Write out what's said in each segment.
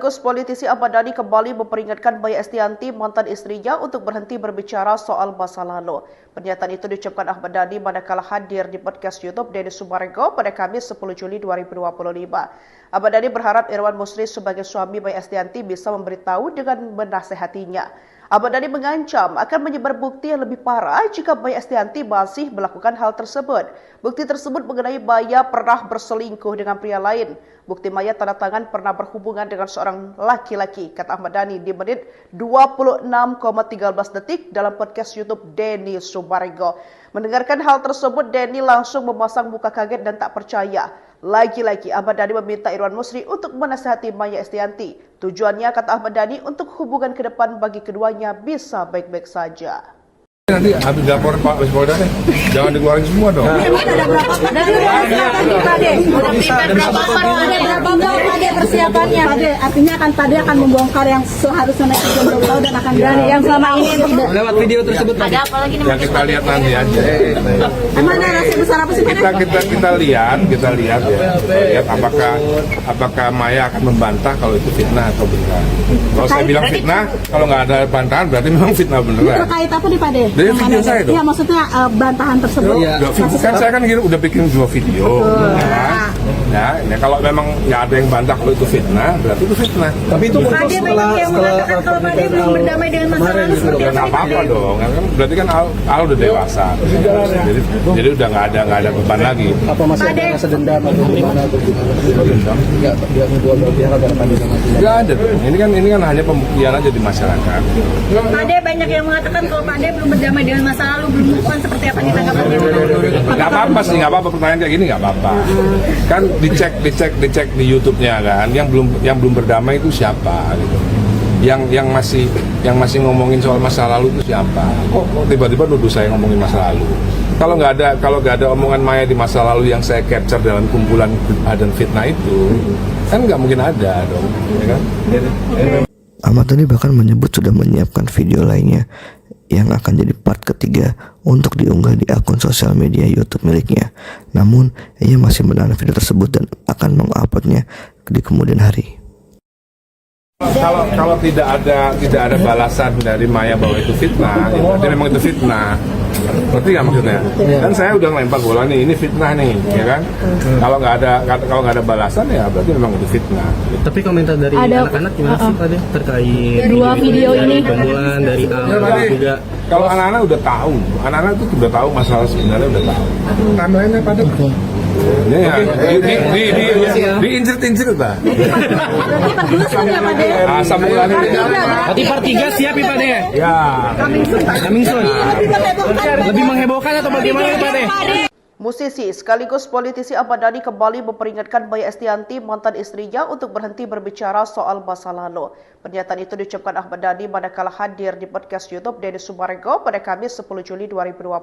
Politisi Ahmad Dhani kembali memperingatkan Maya Estianty, mantan istrinya, untuk berhenti berbicara soal masa lalu. Pernyataan itu diucapkan Ahmad Dhani manakala hadir di podcast YouTube Denny Sumarego pada Kamis 10 Juli 2025. Ahmad Dhani berharap Irwan Musri sebagai suami Maya Estianty bisa memberitahu dengan menasehatinya. Ahmad Dhani mengancam akan menyebar bukti yang lebih parah jika Maya Estianty masih melakukan hal tersebut. Bukti tersebut mengenai Maya pernah berselingkuh dengan pria lain. Bukti Maya tanda tangan pernah berhubungan dengan seorang laki-laki, kata Ahmad Dhani di menit 26,13 detik dalam podcast YouTube Denny Sumarego. Mendengarkan hal tersebut, Denny langsung memasang muka kaget dan tak percaya. Lagi-lagi Ahmad Dhani meminta Irwan Musri untuk menasihati Maya Estianty. Tujuannya, kata Ahmad Dhani, untuk hubungan ke depan bagi keduanya bisa baik-baik saja. Nanti habis lapor Pak Polda deh, jangan dikeluarin semua dong. Ada berapa persiapannya? Artinya Pade akan membongkar yang seharusnya netizen belum tahu dan akan berani yang selama ini tidak. Lewat video tersebut ada apa lagi nih? Ya kita lihat nanti aja. Emang ada rahasia besar apa sih? Kita lihat ya. Lihat apakah Maya akan membantah kalau itu fitnah atau benar. Kalau saya bilang fitnah, kalau nggak ada bantahan berarti memang fitnah beneran. Terkait apa nih Pade? Dari video saya dong. Iya, maksudnya bantahan tersebut. Kan saya kan udah bikin 2 video. Ya, kalau memang nggak ada yang bantah kalau itu fitnah, berarti itu fitnah. Tapi itu Pade banyak yang mengatakan kalau Pade belum berdamai dengan masa lalu seperti Nggak apa-apa dong, berarti kan Al udah dewasa. Jadi udah nggak ada beban lagi. apa masih ada rasa dendam atau gimana? Nggak dua pihak ada Pade sama dia. Nggak ada dong. Ini kan hanya pembuktian aja di masyarakat. Pade banyak yang mengatakan kalau Pade belum berdamai dengan masa lalu, belum move on, seperti apa ditanggapannya? Nggak apa-apa sih, nggak apa-apa, pertanyaan kayak gini nggak apa-apa. Kan dicek di YouTube-nya kan, yang belum berdamai itu siapa gitu. Yang masih ngomongin soal masa lalu itu siapa? Kok tiba-tiba nuduh saya ngomongin masa lalu? Kalau nggak ada omongan Maya di masa lalu yang saya capture dalam kumpulan dan fitnah itu, kan nggak mungkin ada dong, ya kan? Ahmad Dhani bahkan menyebut sudah menyiapkan video lainnya yang akan jadi part ketiga untuk diunggah di akun sosial media YouTube miliknya. Namun, ia masih menahan video tersebut dan akan menguploadnya di kemudian hari. Kalau tidak ada balasan dari Maya bahwa itu fitnah, ya berarti memang itu fitnah. Berarti nggak maksudnya? Kan saya udah ngelempar bola nih, ini fitnah nih, ya kan? Kalau nggak ada balasan ya berarti memang itu fitnah. Tapi komentar dari anak-anak gimana sih Pade terkait dua video ini? Pembulan dari Al juga. Kalau anak-anak udah tahu, anak-anak itu udah tahu masalah sebenarnya udah tahu. Timeline-nya pada diincir-incir lah. Asam ulannya. Berarti part 3 siap ya Pade? Ya. Coming soon. Lebih menghebohkan atau bagaimana Pade? Musisi sekaligus politisi Ahmad Dhani kembali memperingatkan Maya Estianty, mantan istrinya, untuk berhenti berbicara soal masa lalu. Pernyataan itu diucapkan Ahmad Dhani manakala hadir di podcast YouTube Denny Sumarego pada Kamis 10 Juli 2025.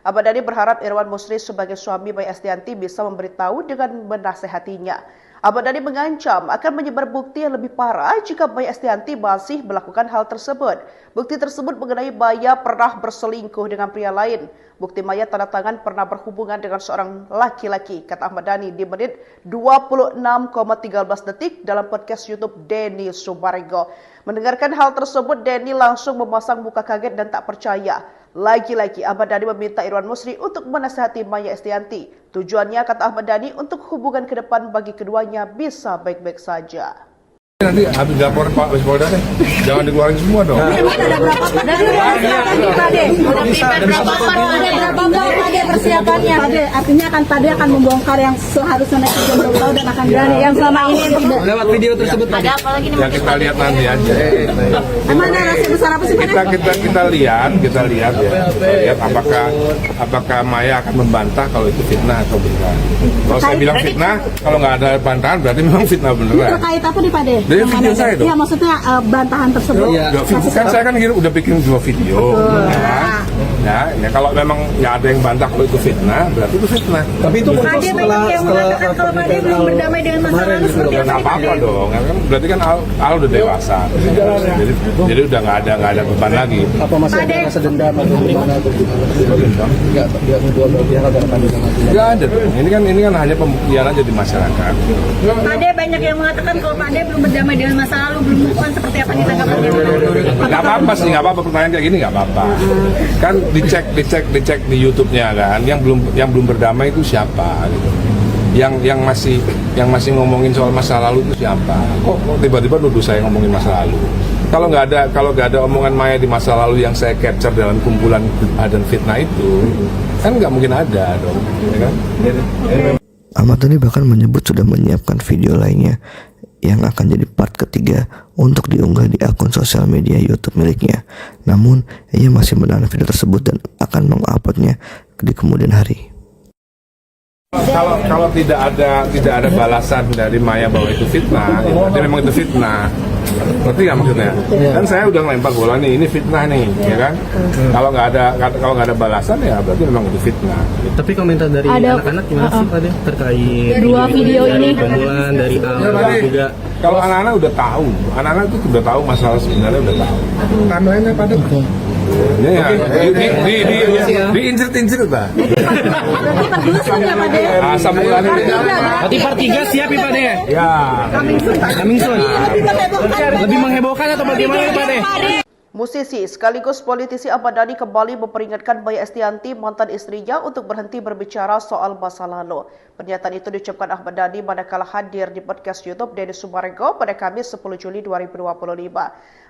Ahmad Dhani berharap Irwan Musri sebagai suami Maya Estianty bisa memberitahu dengan menasehatinya. Ahmad Dhani mengancam akan menyebar bukti yang lebih parah jika Maya Estianty masih melakukan hal tersebut. Bukti tersebut mengenai Maya pernah berselingkuh dengan pria lain. Bukti Maya tanda tangan pernah berhubungan dengan seorang laki-laki, kata Ahmad Dhani di menit 26,13 detik dalam podcast YouTube Denny Sumarego. Mendengarkan hal tersebut, Denny langsung memasang muka kaget dan tak percaya. Lagi-lagi Ahmad Dhani meminta Irwan Musri untuk menasihati Maya Estianty. Tujuannya, kata Ahmad Dhani, untuk hubungan ke depan bagi keduanya bisa baik-baik saja. Nanti habis lapor Pak Polda deh, jangan dikeluarin semua dong. Emang ada berapa persiapannya? Artinya Pade akan membongkar yang seharusnya netizen belum tahu dan akan berani yang selama ini tidak. Lewat video tersebut ada apa lagi nih? Ya kita lihat nanti aja. Emang ada rahasia besar apa sih? Kita lihat ya. Lihat apakah Maya akan membantah kalau itu fitnah atau benar. Kalau saya bilang fitnah, kalau nggak ada bantahan berarti memang fitnah beneran. Terkait apa nih Pade? Dari video saya dong. Iya, maksudnya bantahan tersebut. Kan saya kan udah bikin 2 video. Ya, kalau memang nggak ada yang bantah kalau itu fitnah, berarti itu fitnah. Tapi itu Pade banyak yang mengatakan kalau Pade belum berdamai dengan masa lalu seperti Nggak apa-apa dong, berarti kan Al udah dewasa. Jadi udah nggak ada beban lagi. apa masih ada rasa dendam atau gimana? Nggak dua pihak ada Pade sama dia. Nggak ada dong. Ini kan hanya pembuktian aja di masyarakat. Pade banyak yang mengatakan kalau Pade belum berdamai dengan masa lalu, belum move on, seperti apa nih tanggapannya? Nggak apa-apa sih, nggak apa-apa pertanyaan kayak gini nggak apa-apa. Kan dicek di YouTube-nya kan, yang belum berdamai itu siapa gitu. Yang masih ngomongin soal masa lalu itu siapa? Kok tiba-tiba nuduh saya ngomongin masa lalu? Kalau nggak ada omongan Maya di masa lalu yang saya capture dalam kumpulan dan fitnah itu, kan nggak mungkin ada dong, ya kan? Ahmad Dhani bahkan menyebut sudah menyiapkan video lainnya yang akan jadi part ketiga untuk diunggah di akun sosial media YouTube miliknya. Namun, ia masih menahan video tersebut dan akan menguploadnya di kemudian hari. Kalau tidak ada balasan dari Maya bahwa itu fitnah, ya berarti memang itu fitnah. Ngerti nggak maksudnya? Kan saya udah ngelempar bola nih, ini fitnah nih, ya kan? Kalau nggak ada balasan ya berarti memang itu fitnah. Tapi komentar dari anak-anak gimana sih Pak Deh terkait Dua video ini pembunuhan dari awal juga? Kalau anak-anak udah tahu, anak-anak itu udah tahu masalah sebenarnya udah tahu. Timeline-nya pada diinsert Pak. Asam ulannya. Berarti part 3 siap ya Pak Deh? Ya. Coming soon. Lebih menghebohkan atau bagaimana Pak Deh? Musisi sekaligus politisi Ahmad Dhani kembali memperingatkan Maya Estianty, mantan istrinya, untuk berhenti berbicara soal masa lalu. Pernyataan itu diucapkan Ahmad Dhani manakala hadir di podcast YouTube Denny Sumarego pada Kamis 10 Juli 2025.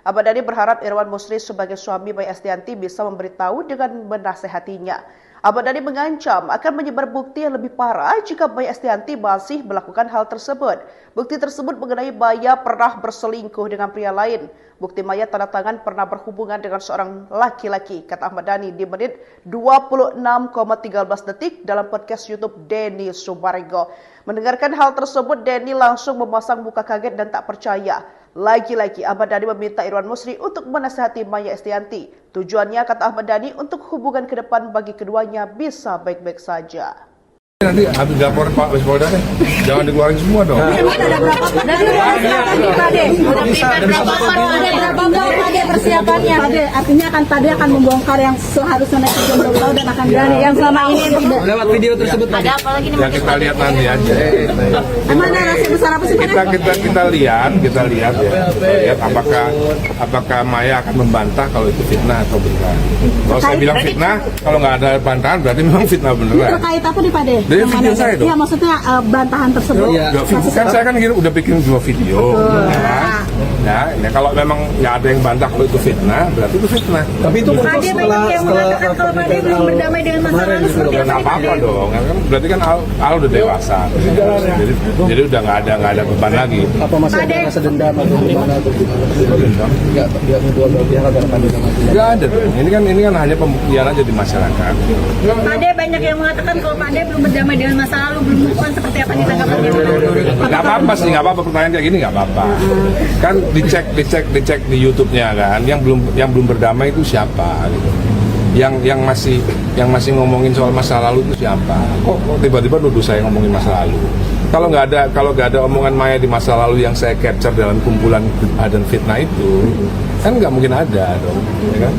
Ahmad Dhani berharap Irwan Musri sebagai suami Maya Estianty bisa memberitahu dengan menasehatinya. Ahmad Dhani mengancam akan menyebar bukti yang lebih parah jika Maya Estianty masih melakukan hal tersebut. Bukti tersebut mengenai Maya pernah berselingkuh dengan pria lain. Bukti Maya tanda tangan pernah berhubungan dengan seorang laki-laki, kata Ahmad Dhani di menit 26,13 detik dalam podcast YouTube Denny Sumarego. Mendengarkan hal tersebut, Denny langsung memasang muka kaget dan tak percaya. Lagi-lagi Ahmad Dhani meminta Irwan Musri untuk menasihati Maya Estianty. Tujuannya, kata Ahmad Dhani, untuk hubungan ke depan bagi keduanya bisa baik-baik saja. Nanti habis laporan Pak Polda deh, jangan dikeluarin semua dong. Persiapannya? Artinya Pak Deh akan membongkar yang seharusnya netizen belum tahu dan akan berani yang selama ini Lewat video tersebut Pak. Ada apa lagi nih? Ya kita lihat nanti aja. Emang narasi besar apa sih Pak Deh? Kita lihat ya. Lihat apakah Maya akan membantah kalau itu fitnah atau benar. Kalau saya bilang fitnah, kalau nggak ada bantahan berarti memang fitnah beneran. Terkait apa nih Pak Deh? Dari video saya dong. Iya, maksudnya bantahan tersebut. Kan saya kan udah bikin 2 video. Ya, kalau memang ya ada yang bantah kalau itu fitnah, berarti itu fitnah. Tapi itu Pak Deh banyak yang mengatakan kalau Pak Deh belum berdamai dengan masa lalu seperti Nggak apa-apa dong, kan berarti kan Al udah dewasa. Jadi udah nggak ada beban lagi. apa masih ada rasa dendam atau gimana atau gimana? Enggak dua pihak ada Nggak ada dong. Ini kan hanya pembuktian aja di masyarakat. Pak Deh banyak yang mengatakan kalau Pak Deh belum berdamai dengan masa lalu, belum move on, seperti apa nih tanggapannya? Nggak apa-apa sih, nggak apa-apa pertanyaan kayak gini nggak apa-apa. Kan dicek di YouTube-nya kan, yang belum berdamai itu siapa gitu. Yang masih ngomongin soal masa lalu itu siapa? Kok tiba-tiba nuduh saya ngomongin masa lalu? Kalau nggak ada omongan Maya di masa lalu yang saya capture dalam kumpulan dan fitnah itu, kan nggak mungkin ada dong, ya kan?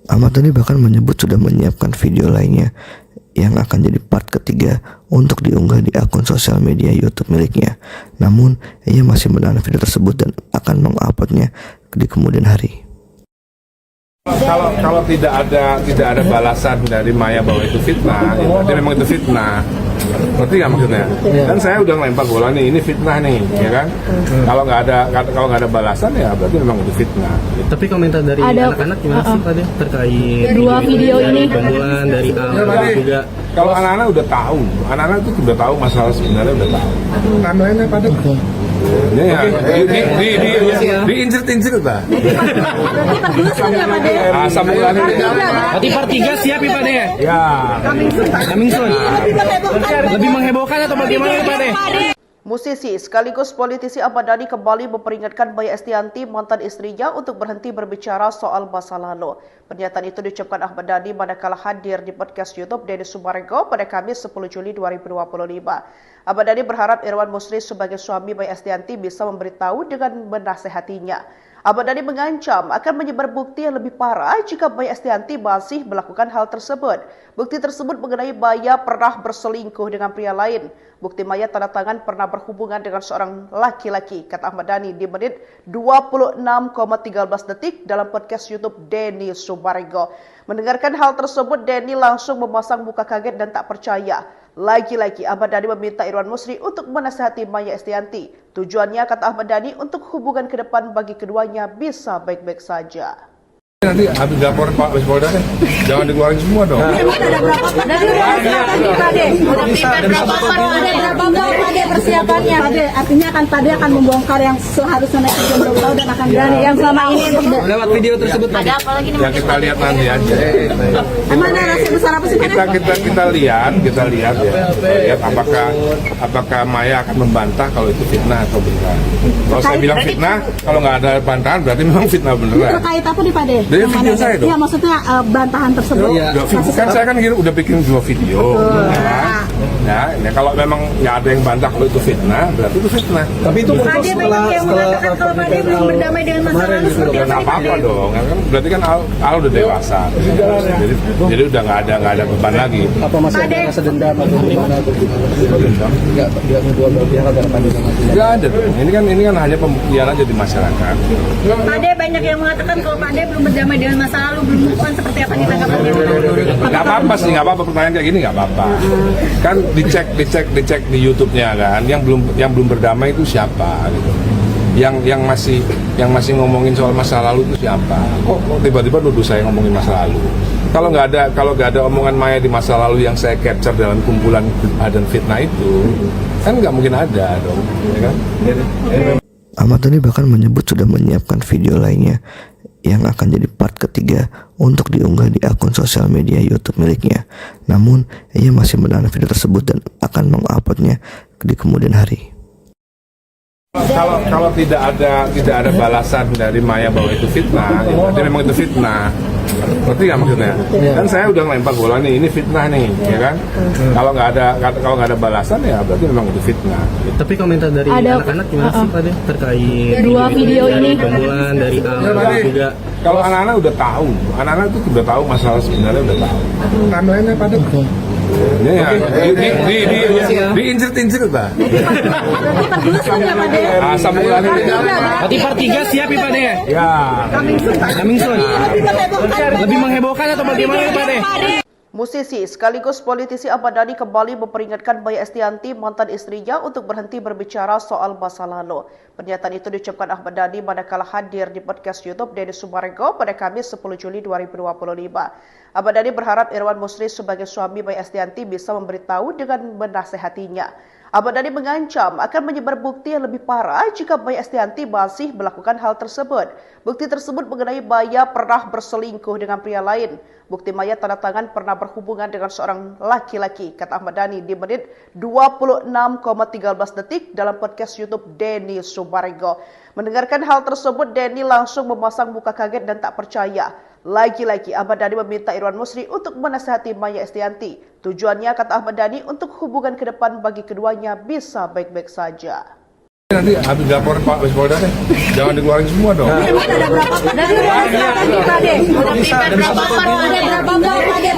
Ahmad Dhani bahkan menyebut sudah menyiapkan video lainnya yang akan jadi part ketiga untuk diunggah di akun sosial media YouTube miliknya. Namun, ia masih menahan video tersebut dan akan menguploadnya di kemudian hari. Kalau tidak ada balasan dari Maya bahwa itu fitnah, ya berarti memang itu fitnah. Ngerti nggak maksudnya? Kan saya udah ngelempar bola nih, ini fitnah nih, ya kan? Kalau nggak ada balasan ya berarti memang itu fitnah. Tapi komentar dari anak-anak gimana sih Pak Deh terkait Dua video ini pembunuhan dari awal juga? Kalau anak-anak udah tahu, anak-anak itu udah tahu masalah sebenarnya udah tahu. Timeline-nya pada diinsert Pak. Asam ulannya. Berarti part 3 siap ya Pak Deh? Ya. Coming soon. Lebih menghebohkan atau bagaimana Pak Deh? Musisi sekaligus politisi Ahmad Dhani kembali memperingatkan Maya Estianty, mantan istrinya, untuk berhenti berbicara soal masa lalu. Pernyataan itu diucapkan Ahmad Dhani manakala hadir di podcast YouTube Denny Sumarego pada Kamis 10 Juli 2025. Ahmad Dhani berharap Irwan Musri sebagai suami Maya Estianty bisa memberitahu dengan menasehatinya. Ahmad Dhani mengancam akan menyebar bukti yang lebih parah jika Maya Estianty masih melakukan hal tersebut. Bukti tersebut mengenai Maya pernah berselingkuh dengan pria lain. Bukti Maya tanda tangan pernah berhubungan dengan seorang laki-laki, kata Ahmad Dhani di menit 26,13 detik dalam podcast YouTube Denny Sumarego. Mendengarkan hal tersebut, Denny langsung memasang muka kaget dan tak percaya. Lagi-lagi Ahmad Dhani meminta Irwan Musri untuk menasihati Maya Estianty. Tujuannya, kata Ahmad Dhani, untuk hubungan ke depan bagi keduanya bisa baik-baik saja. Nanti habis laporan Pak Polda deh, jangan dikeluarin semua dong. Ada berapa persiapannya? Artinya Pade akan membongkar yang seharusnya netizen belum tahu dan akan berani yang selama ini lewat video tersebut. Ada apa lagi? Ya kita lihat nanti aja. Emang narasi besar apa sih? Kita lihat ya. Lihat apakah Maya akan membantah kalau itu fitnah atau benar. Kalau saya bilang fitnah, kalau nggak ada bantahan berarti memang fitnah beneran. Terkait apa nih Pade? Dari video saya dong. Ya maksudnya bantahan tersebut. Ya, kan saya kan udah bikin 2 video. Ya, kalau memang nggak ada yang bantah kalau itu fitnah, berarti itu fitnah. Tapi itu muncul Pade banyak yang mengatakan kalau Pade belum berdamai dengan masa lalu seperti Ya, nggak apa-apa dong. Kan berarti kan Al udah dewasa. Jadi udah nggak ada beban lagi. Apa masih ada rasa dendam atau gimana atau enggak dua pihak agar Pade Nggak ada dong. Ini kan hanya pembuktian aja di masyarakat. Pade banyak yang mengatakan kalau Pade belum berdamai dengan masa lalu, belum move on, seperti apa ditanggapannya? Nggak apa-apa sih, nggak apa-apa pertanyaan kayak gini nggak apa-apa. Kan dicek di YouTube-nya kan, yang belum berdamai itu siapa gitu. Yang masih ngomongin soal masa lalu itu siapa? Kok tiba-tiba nuduh saya ngomongin masa lalu? Kalau nggak ada omongan Maya di masa lalu yang saya capture dalam kumpulan dan fitnah itu, kan nggak mungkin ada dong, ya kan? Ahmad Dhani bahkan menyebut sudah menyiapkan video lainnya yang akan jadi part ketiga untuk diunggah di akun sosial media YouTube miliknya. Namun, ia masih menahan video tersebut dan akan menguploadnya di kemudian hari. Kalau tidak ada balasan dari Maya bahwa itu fitnah, ya berarti memang itu fitnah. Ngerti nggak maksudnya? Kan saya udah ngelempar bola nih, ini fitnah nih, ya kan? Kalau nggak ada balasan ya berarti memang itu fitnah. Tapi komentar dari anak-anak gimana sih Pade terkait dua video ini? Pembulan dari Al juga. Kalau anak-anak udah tahu, anak-anak itu udah tahu masalah sebenarnya udah tahu. Timeline-nya pada diinjek-injek Pak. Sambungannya. Berarti part 3 siap ya Pade? Ya. Coming soon. Lebih menghebohkan atau bagaimana Pade? Musisi sekaligus politisi Ahmad Dhani kembali memperingatkan Maya Estianty, mantan istrinya, untuk berhenti berbicara soal masa lalu. Pernyataan itu diucapkan Ahmad Dhani manakala hadir di podcast YouTube Denny Sumarego pada Kamis 10 Juli 2025. Ahmad Dhani berharap Irwan Musri sebagai suami Maya Estianty bisa memberitahu dengan menasehatinya. Ahmad Dhani mengancam akan menyebar bukti yang lebih parah jika Maya Estianty masih melakukan hal tersebut. Bukti tersebut mengenai Maya pernah berselingkuh dengan pria lain. Bukti Maya tanda tangan pernah berhubungan dengan seorang laki-laki, kata Ahmad Dhani di menit 26,13 detik dalam podcast YouTube Denny Sumarego. Mendengarkan hal tersebut, Denny langsung memasang muka kaget dan tak percaya. Lagi-lagi Ahmad Dhani meminta Irwan Musri untuk menasihati Maya Estianty. Tujuannya, kata Ahmad Dhani, untuk hubungan ke depan bagi keduanya bisa baik-baik saja. Nanti habis laporan Pak Polda deh, jangan dikeluarin semua dong. Ada berapa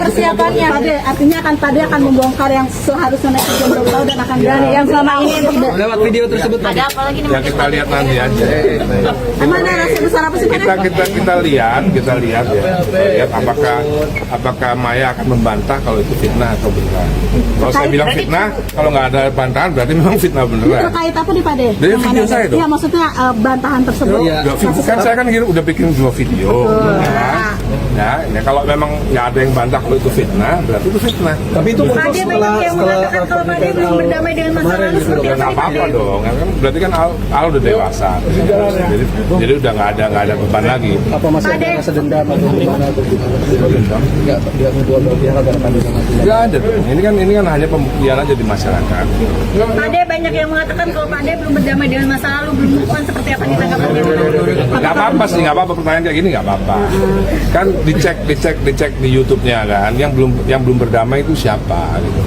persiapannya? Artinya Pade akan membongkar yang seharusnya netizen belum tahu dan akan berani yang selama ini lewat video tersebut. Ada apa lagi? Ya kita lihat nanti aja. Emang narasi besar apa sih? Kita lihat ya. Lihat apakah Maya akan membantah kalau itu fitnah atau benar. Kalau saya bilang fitnah, kalau nggak ada bantahan berarti memang fitnah beneran. Terkait apa nih Pade? Dari video saya dong. Ya maksudnya bantahan tersebut. Kan saya kan udah bikin 2 video. Ya, kalau memang nggak ada yang bantah kalau itu fitnah, berarti itu fitnah. Tapi itu muncul setelah mengatakan kalau Pade belum berdamai dengan masa lalu seperti Ya, nggak apa-apa dong. Kan berarti kan Al udah dewasa. Jadi udah nggak ada beban lagi. Apa masih ada rasa dendam atau gimana atau enggak dua pihak agar Pade Nggak ada dong. Ini kan hanya pembuktian aja di masyarakat. Pade banyak yang mengatakan kalau Pade belum berdamai dengan masa lalu, belum move on, seperti apa ditanggapannya? Nggak apa-apa sih, nggak apa-apa pertanyaan kayak gini nggak apa-apa. Kan dicek di YouTube-nya kan, yang belum berdamai itu siapa gitu.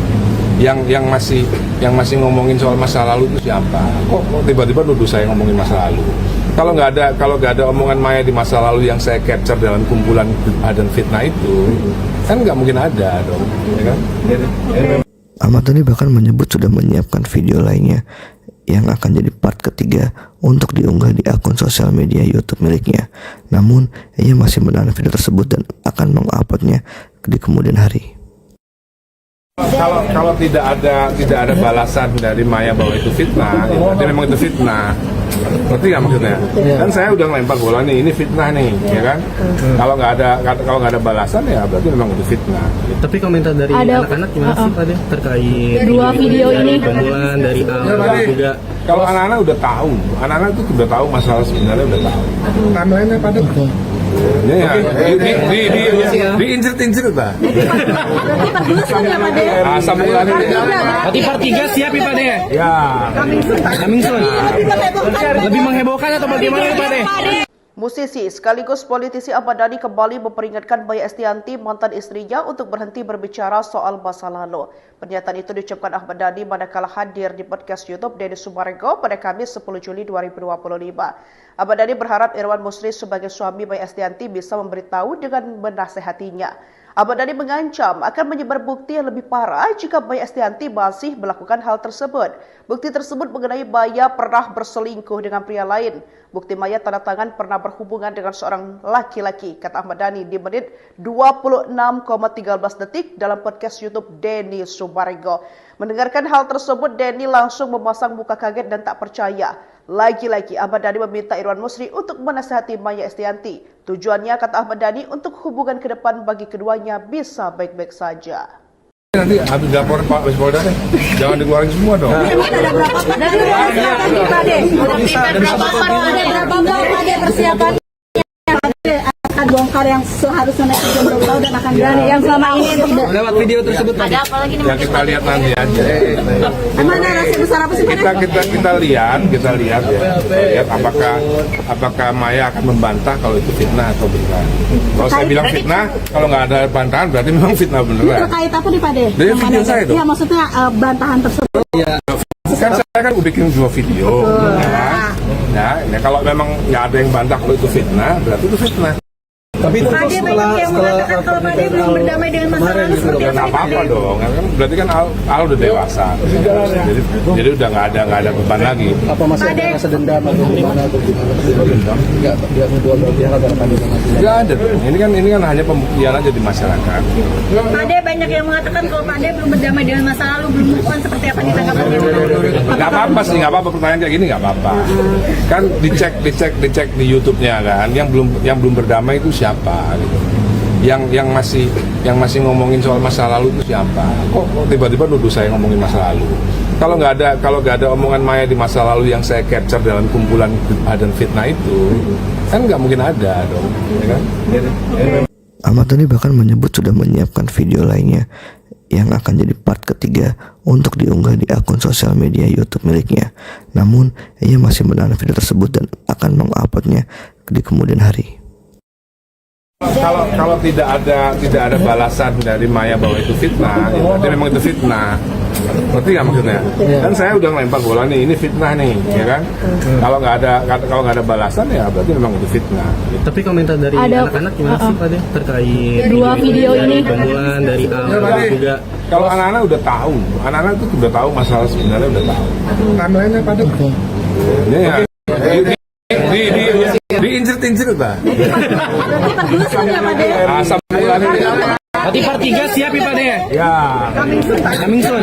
yang masih ngomongin soal masa lalu itu siapa? Kok tiba-tiba nuduh saya ngomongin masa lalu? Kalau nggak ada omongan Maya di masa lalu yang saya capture dalam kumpulan bid'ah dan fitnah itu, kan nggak mungkin ada dong, ya kan? Ahmad Dhani bahkan menyebut sudah menyiapkan video lainnya yang akan jadi part ketiga untuk diunggah di akun sosial media YouTube miliknya. Namun, ia masih menahan video tersebut dan akan menguploadnya di kemudian hari. Kalau tidak ada balasan dari Maya bahwa itu fitnah, ya berarti memang itu fitnah. Ngerti nggak maksudnya? Kan saya udah ngelempar bola nih, ini fitnah nih, ya kan? Kalau nggak ada balasan ya berarti memang itu fitnah. Tapi komentar dari anak-anak gimana sih Pak De terkait dua video ini? Pembulan dari awal juga. Kalau anak-anak udah tahu, anak-anak itu udah tahu masalah sebenarnya udah tahu. Timelinenya pada ya, diinjek-injek Pak. Asam ulannya. Berarti part 3 siap ya Pak De? Ya. Coming soon. Lebih menghebohkan atau bagaimana Pak De? Musisi sekaligus politisi Ahmad Dhani kembali memperingatkan Maya Estianty, mantan istrinya, untuk berhenti berbicara soal masa lalu. Pernyataan itu diucapkan Ahmad Dhani manakala hadir di podcast YouTube Denny Sumarego pada Kamis 10 Juli 2025. Ahmad Dhani berharap Irwan Musri sebagai suami Maya Estianty bisa memberitahu dengan menasehatinya. Ahmad Dhani mengancam akan menyebar bukti yang lebih parah jika Maya Estianty masih melakukan hal tersebut. Bukti tersebut mengenai Maya pernah berselingkuh dengan pria lain. Bukti Maya tanda tangan pernah berhubungan dengan seorang laki-laki, kata Ahmad Dhani di menit 26,13 detik dalam podcast YouTube Denny Sumarego. Mendengarkan hal tersebut, Denny langsung memasang muka kaget dan tak percaya. Lagi-lagi Ahmad Dhani meminta Irwan Musri untuk menasihati Maya Estianty. Tujuannya, kata Ahmad Dhani, untuk hubungan ke depan bagi keduanya bisa baik-baik saja. Nanti habis laporan Pak Polda deh, jangan dikeluarin semua dong. Ada berapa persiapan akan bongkar yang seharusnya netizen belum tahu dan akan berani yang selama ini tidak. Lewat video tersebut Pak De. Ya kita lihat nanti aja. Mana rahasia besar apa sih Pak De? Kita lihat ya. Lihat apakah Maya akan membantah kalau itu fitnah atau beneran. Kalau saya bilang fitnah, kalau nggak ada bantahan berarti memang fitnah beneran. Terkait apa nih Pak De? Dari video saya itu. Iya, maksudnya bantahan tersebut. Kan saya kan bikin 2 video. Ya, kalau memang nggak ada yang bantah kalau itu fitnah, berarti itu fitnah. Tapi itu Pak De banyak yang mengatakan kalau Pak De belum berdamai dengan masa lalu seperti Nggak apa-apa dong, kan berarti kan Al udah dewasa, jadi udah nggak ada beban lagi. apa masih ada rasa dendam atau gimana atau dendam? Enggak dua belah pihak ada kandungan. Nggak ada dong. Ini kan hanya pembuktian aja di masyarakat. Pak De banyak yang mengatakan kalau Pak De belum berdamai dengan masa lalu, belum move on, seperti apa ditanggapannya? Nggak apa-apa sih, nggak apa-apa, pertanyaan kayak gini nggak apa-apa. Kan dicek di YouTube-nya kan, yang belum berdamai itu siapa gitu. Yang masih ngomongin soal masa lalu itu siapa? Kok tiba-tiba nuduh saya ngomongin masa lalu? Kalau nggak ada omongan Maya di masa lalu yang saya capture dalam kumpulan bid'ah dan fitnah itu, kan nggak mungkin ada dong, ya kan? Ahmad Dhani bahkan menyebut sudah menyiapkan video lainnya yang akan jadi part ketiga untuk diunggah di akun sosial media YouTube miliknya. Namun, ia masih menahan video tersebut dan akan menguploadnya di kemudian hari. Kalau tidak ada balasan dari Maya bahwa itu fitnah, ya berarti memang itu fitnah. Ngerti nggak maksudnya? Kan saya udah ngelempar bola nih, ini fitnah nih, ya kan? Kalau nggak ada balasan ya berarti memang itu fitnah. Tapi komentar dari anak-anak gimana sih Pak De terkait dua video ini? Pembulan dari awal juga. Kalau anak-anak udah tahu, anak-anak itu udah tahu masalah sebenarnya udah tahu. Timelinenya pada ya. Diinjek-injek Pak. Asam ulannya. Berarti part 3 siap ya Pak De? Ya. Coming soon.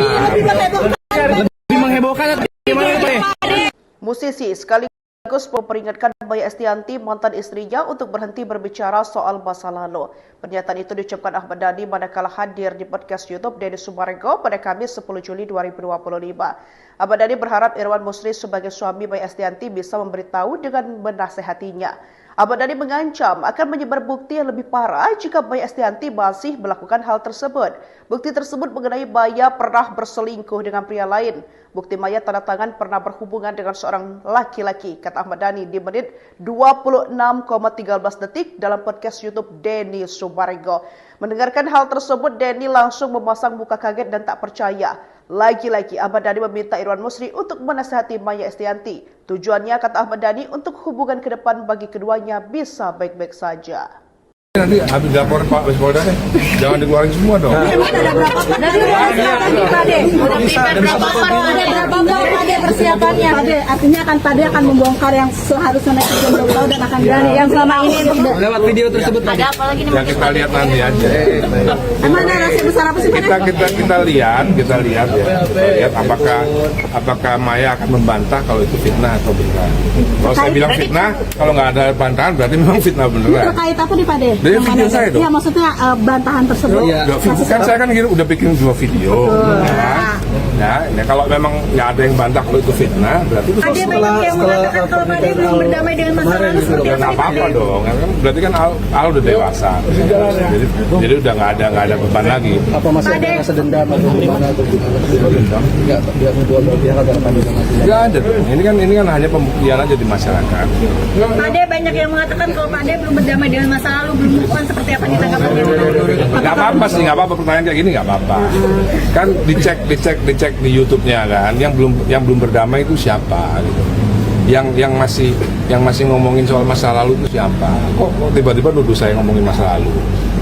Lebih menghebohkan atau bagaimana Pak De? Musisi sekaligus memperingatkan Maya Estianty, mantan istrinya, untuk berhenti berbicara soal masa lalu. Pernyataan itu diucapkan Ahmad Dhani manakala hadir di podcast YouTube Denny Sumarego pada Kamis 10 Juli 2025. Ahmad Dhani berharap Irwan Musri sebagai suami Maya Estianty bisa memberitahu dengan menasehatinya. Ahmad Dhani mengancam akan menyebar bukti yang lebih parah jika Maya Estianty masih melakukan hal tersebut. Bukti tersebut mengenai Maya pernah berselingkuh dengan pria lain. Bukti Maya tanda tangan pernah berhubungan dengan seorang laki-laki, kata Ahmad Dhani di menit 26,13 detik dalam podcast YouTube Denny Sumarego. Mendengarkan hal tersebut, Denny langsung memasang muka kaget dan tak percaya. Lagi-lagi Ahmad Dhani meminta Irwan Musri untuk menasihati Maya Estianty. Tujuannya, kata Ahmad Dhani, untuk hubungan ke depan bagi keduanya bisa baik-baik saja. Nanti habis laporan Pak Polda deh, jangan dikeluarin semua dong. Ada berapa persiapannya? Artinya Pade akan membongkar yang seharusnya netizen belum tahu dan akan berani. Yang selama ini lewat video tersebut ada apa lagi? Ya kita lihat nanti aja. Emang narasi besar apa sih? Kita lihat ya. Lihat apakah Maya akan membantah kalau itu fitnah atau benar. Kalau saya bilang fitnah, kalau nggak ada bantahan berarti memang fitnah beneran. Terkait apa nih Pade? Dari video saya dong. Iya, maksudnya bantahan tersebut. Kan saya kan udah bikin 2 video. Ya, kalau memang nggak ada yang bantah kalau itu fitnah, berarti itu Ada banyak yang mengatakan kalau Pade belum berdamai dengan masa lalu seperti ya nggak apa-apa dong. Berarti kan Al udah dewasa. Jadi udah nggak ada beban lagi. Apa masih ada rasa dendam atau gimana atau dendam? Nggak dua pihak agar Pade nggak ada dong. Ini kan hanya pembuktian aja di masyarakat. Pade banyak yang mengatakan kalau Pade belum berdamai dengan masa lalu, belum move on, seperti apa ditanggapannya? Nggak apa-apa sih, nggak apa-apa pertanyaan kayak gini nggak apa-apa. Kan dicek di YouTube-nya kan, yang belum berdamai itu siapa gitu. Yang masih ngomongin soal masa lalu itu siapa? Kok tiba-tiba nuduh saya ngomongin masa lalu?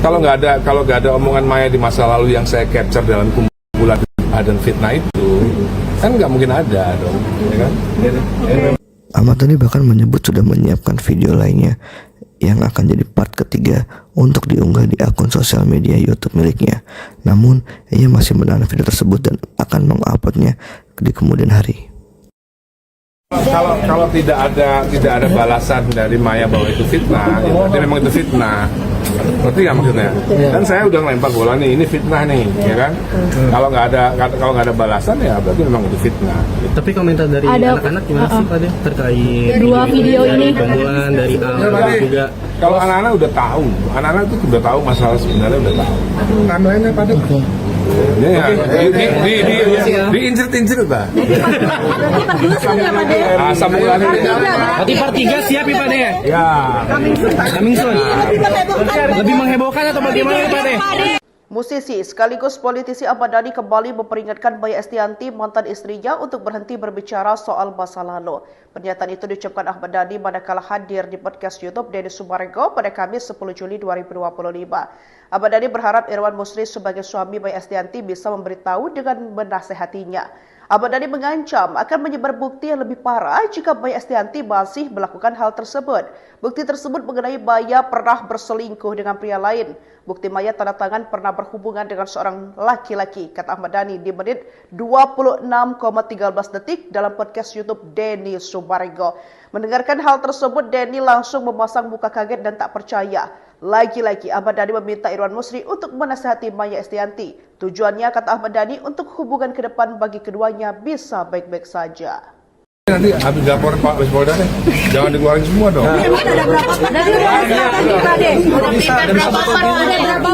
Kalau nggak ada omongan Maya di masa lalu yang saya capture dalam kumpulan dan fitnah itu, kan nggak mungkin ada dong, ya kan? Ahmad Dhani bahkan menyebut sudah menyiapkan video lainnya yang akan jadi part ketiga untuk diunggah di akun sosial media YouTube miliknya. Namun, ia masih menahan video tersebut dan akan menguploadnya di kemudian hari. Kalau tidak ada balasan dari Maya bahwa itu fitnah, ya berarti memang itu fitnah. Berarti nggak maksudnya? Kan saya udah ngelempar bola nih, ini fitnah nih, ya kan? Kalau nggak ada balasan ya berarti memang itu fitnah. Tapi komentar dari anak-anak gimana sih Pade terkait dua video ini? Gangguan dari Al juga. Kalau anak-anak udah tahu, anak-anak itu udah tahu masalah sebenarnya udah tahu. Namanya pada ya, diincir-incir Pak. Asam ulang. Berarti part 3 siap ya Pade? Ya. Coming soon. Lebih menghebohkan atau bagaimana Pade? Musisi sekaligus politisi Ahmad Dhani kembali memperingatkan Maya Estianty, mantan istrinya, untuk berhenti berbicara soal masa lalu. Pernyataan itu diucapkan Ahmad Dhani manakala hadir di podcast YouTube Denny Sumarego pada Kamis 10 Juli 2025. Ahmad Dhani berharap Irwan Musri sebagai suami Maya Estianty bisa memberitahu dengan menasehatinya. Ahmad Dhani mengancam akan menyebar bukti yang lebih parah jika Maya Estianty masih melakukan hal tersebut. Bukti tersebut mengenai Maya pernah berselingkuh dengan pria lain. Bukti Maya tanda tangan pernah berhubungan dengan seorang laki-laki, kata Ahmad Dhani di menit 26,13 detik dalam podcast YouTube Denny Sumarego. Mendengarkan hal tersebut, Denny langsung memasang muka kaget dan tak percaya. Lagi-lagi Ahmad Dhani meminta Irwan Musri untuk menasihati Maya Estianty. Tujuannya, kata Ahmad Dhani, untuk hubungan ke depan bagi keduanya bisa baik-baik saja. Nanti habis laporan Pak Polda deh, jangan dikeluarin semua dong. Ada berapa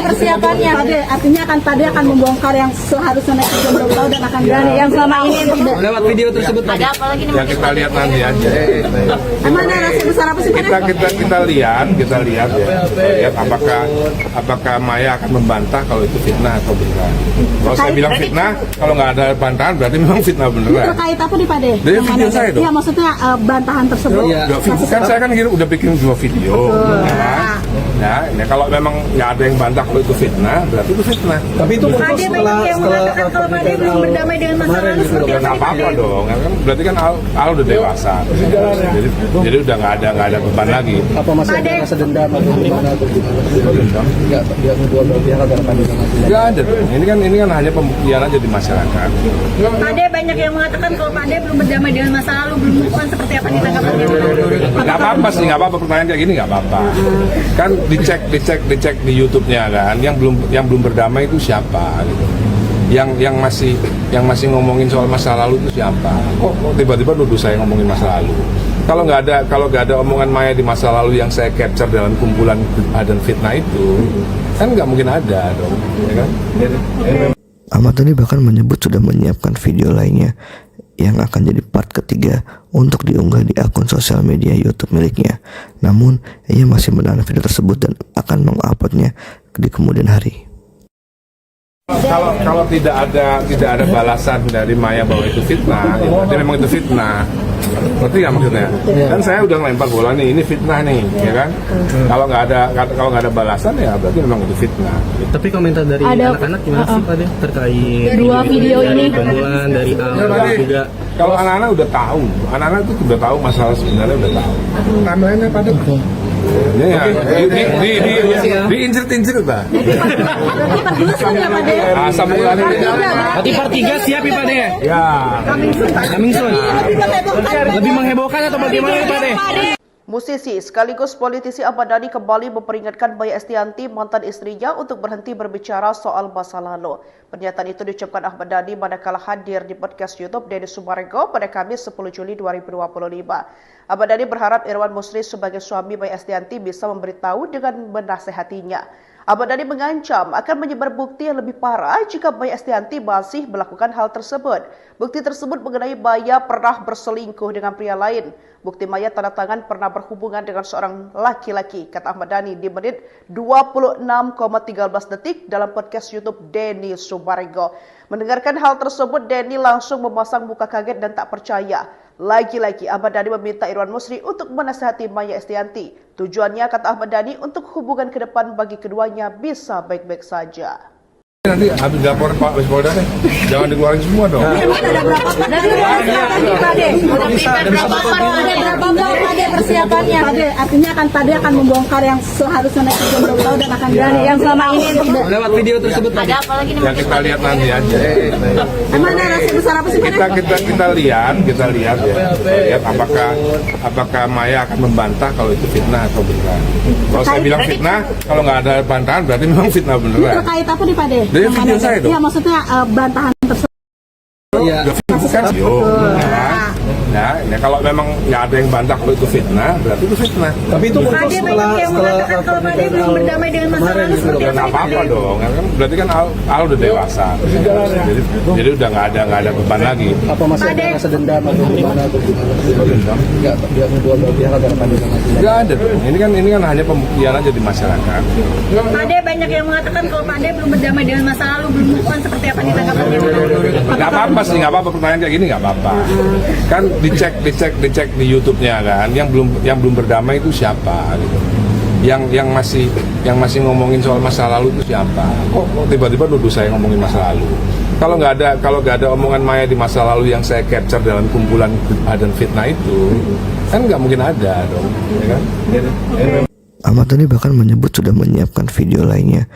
persiapannya? Artinya Pade akan membongkar yang seharusnya netizen belum tahu dan akan berani. Yang selama ini lewat video tersebut ada apa lagi? Ya kita lihat nanti aja. Emang narasi besar apa sih? Kita lihat ya. Lihat apakah Maya akan membantah kalau itu fitnah atau benar. Kalau saya bilang fitnah, kalau nggak ada bantahan berarti memang fitnah beneran. Terkait apa nih Pade? Dari video saya dong. Iya, maksudnya bantahan tersebut. Kan saya kan udah bikin 2 video. Ya, kalau memang nggak ada yang bantah kalau itu fitnah, berarti itu fitnah. Tapi itu Pade banyak yang mengatakan kalau Pade belum berdamai dengan masa lalu seperti Ya nggak apa-apa dong. Berarti kan Al udah dewasa. Jadi udah nggak ada beban lagi. apa masih ada rasa dendam atau gimana atau dendam? Nggak dua pihak agar Pade Nggak ada dong. Ini kan hanya pembuktian aja di masyarakat. Pade banyak yang mengatakan kalau Pade belum berdamai dengan masa lalu, belum move on, seperti apa ditanggapannya? Nggak apa-apa sih, nggak apa-apa pertanyaan kayak gini nggak apa-apa. Kan dicek di YouTube-nya kan, yang belum berdamai itu siapa gitu. Yang masih ngomongin soal masa lalu itu siapa? Kok tiba-tiba nuduh saya ngomongin masa lalu? Kalau nggak ada omongan Maya di masa lalu yang saya capture dalam kumpulan dan fitnah itu, kan nggak mungkin ada dong, ya kan? Ahmad Dhani bahkan menyebut sudah menyiapkan video lainnya yang akan jadi part ketiga untuk diunggah di akun sosial media YouTube miliknya. Namun, ia masih menahan video tersebut dan akan menguploadnya di kemudian hari. Kalau tidak ada balasan dari Maya bahwa itu fitnah, ya berarti memang itu fitnah. Ngerti nggak maksudnya? Kan saya udah ngelempar bola nih, ini fitnah nih, ya kan? Kalau nggak ada balasan ya berarti memang itu fitnah. Tapi komentar dari anak-anak gimana sih Pak Deh terkait dua video ini? Bantuan dari Tadi, juga. kalau anak-anak udah tahu, anak-anak itu udah tahu masalah sebenarnya udah tahu. Timelinenya pada ya, diinjek-injek lah. Asam ulannya. Berarti part 3 siap ya Pak Deh? Ya. Coming soon. Lebih menghebohkan atau bagaimana Pak Deh? Musisi sekaligus politisi Ahmad Dhani kembali memperingatkan Maya Estianty, mantan istrinya, untuk berhenti berbicara soal masa lalu. Pernyataan itu diucapkan Ahmad Dhani manakala hadir di podcast YouTube Denny Sumarego pada Kamis 10 Juli 2025. Ahmad Dhani berharap Irwan Musri sebagai suami Maya Estianty bisa memberitahu dengan menasehatinya. Ahmad Dhani mengancam akan menyebar bukti yang lebih parah jika Maya Estianty masih melakukan hal tersebut. Bukti tersebut mengenai Maya pernah berselingkuh dengan pria lain. Bukti Maya tanda tangan pernah berhubungan dengan seorang laki-laki, kata Ahmad Dhani di menit 26,13 detik dalam podcast YouTube Denny Sumarego. Mendengarkan hal tersebut, Denny langsung memasang muka kaget dan tak percaya. Lagi-lagi Ahmad Dhani meminta Irwan Musri untuk menasihati Maya Estianty. Tujuannya, kata Ahmad Dhani, untuk hubungan ke depan bagi keduanya bisa baik-baik saja. Nanti habis lapor Pak Polda deh, jangan dikeluarin semua dong. Ada berapa Pak Deh? Ada berapa Pak Deh persiapannya? Pak Deh, artinya Pak Deh akan membongkar yang seharusnya netizen belum tahu dan akan berani. Yang selama ini Lewat video tersebut Pak Deh. Ya kita lihat nanti aja. emang narasi besar apa sih Pak Deh? Kita lihat ya. Lihat apakah Maya akan membantah kalau itu fitnah atau beneran. Kalau saya bilang fitnah, kalau nggak ada bantahan berarti memang fitnah beneran. Terkait apa nih Pak Deh? Dari video saya dong. Iya, maksudnya bantahan tersebut. Ya, ya kalau memang nggak ada yang bantah kalau itu fitnah, berarti itu fitnah. Tapi itu Pak Deh banyak yang mengatakan kalau Pak Deh belum berdamai dengan masa lalu seperti Ya nggak apa-apa dong, berarti kan Al udah dewasa, jadi udah nggak ada beban lagi. apa masih ada rasa dendam atau gimana atau gimana? Enggak dua pihak ada Nggak ada dong. Ini kan hanya pembuktian aja di masyarakat. Pak Deh banyak yang mengatakan kalau Pak Deh belum berdamai dengan masa lalu, belum move on, seperti apa ditanggapannya? Nggak apa-apa sih, nggak apa-apa pertanyaan kayak gini nggak apa-apa. Kan dicek di YouTube-nya kan, yang belum berdamai itu siapa gitu. Yang masih ngomongin soal masa lalu itu siapa? Kok tiba-tiba nuduh saya ngomongin masa lalu? Kalau nggak ada omongan Maya di masa lalu yang saya capture dalam kumpulan dan fitnah itu, kan nggak mungkin ada dong, ya kan? Ahmad Dhani bahkan menyebut sudah menyiapkan video lainnya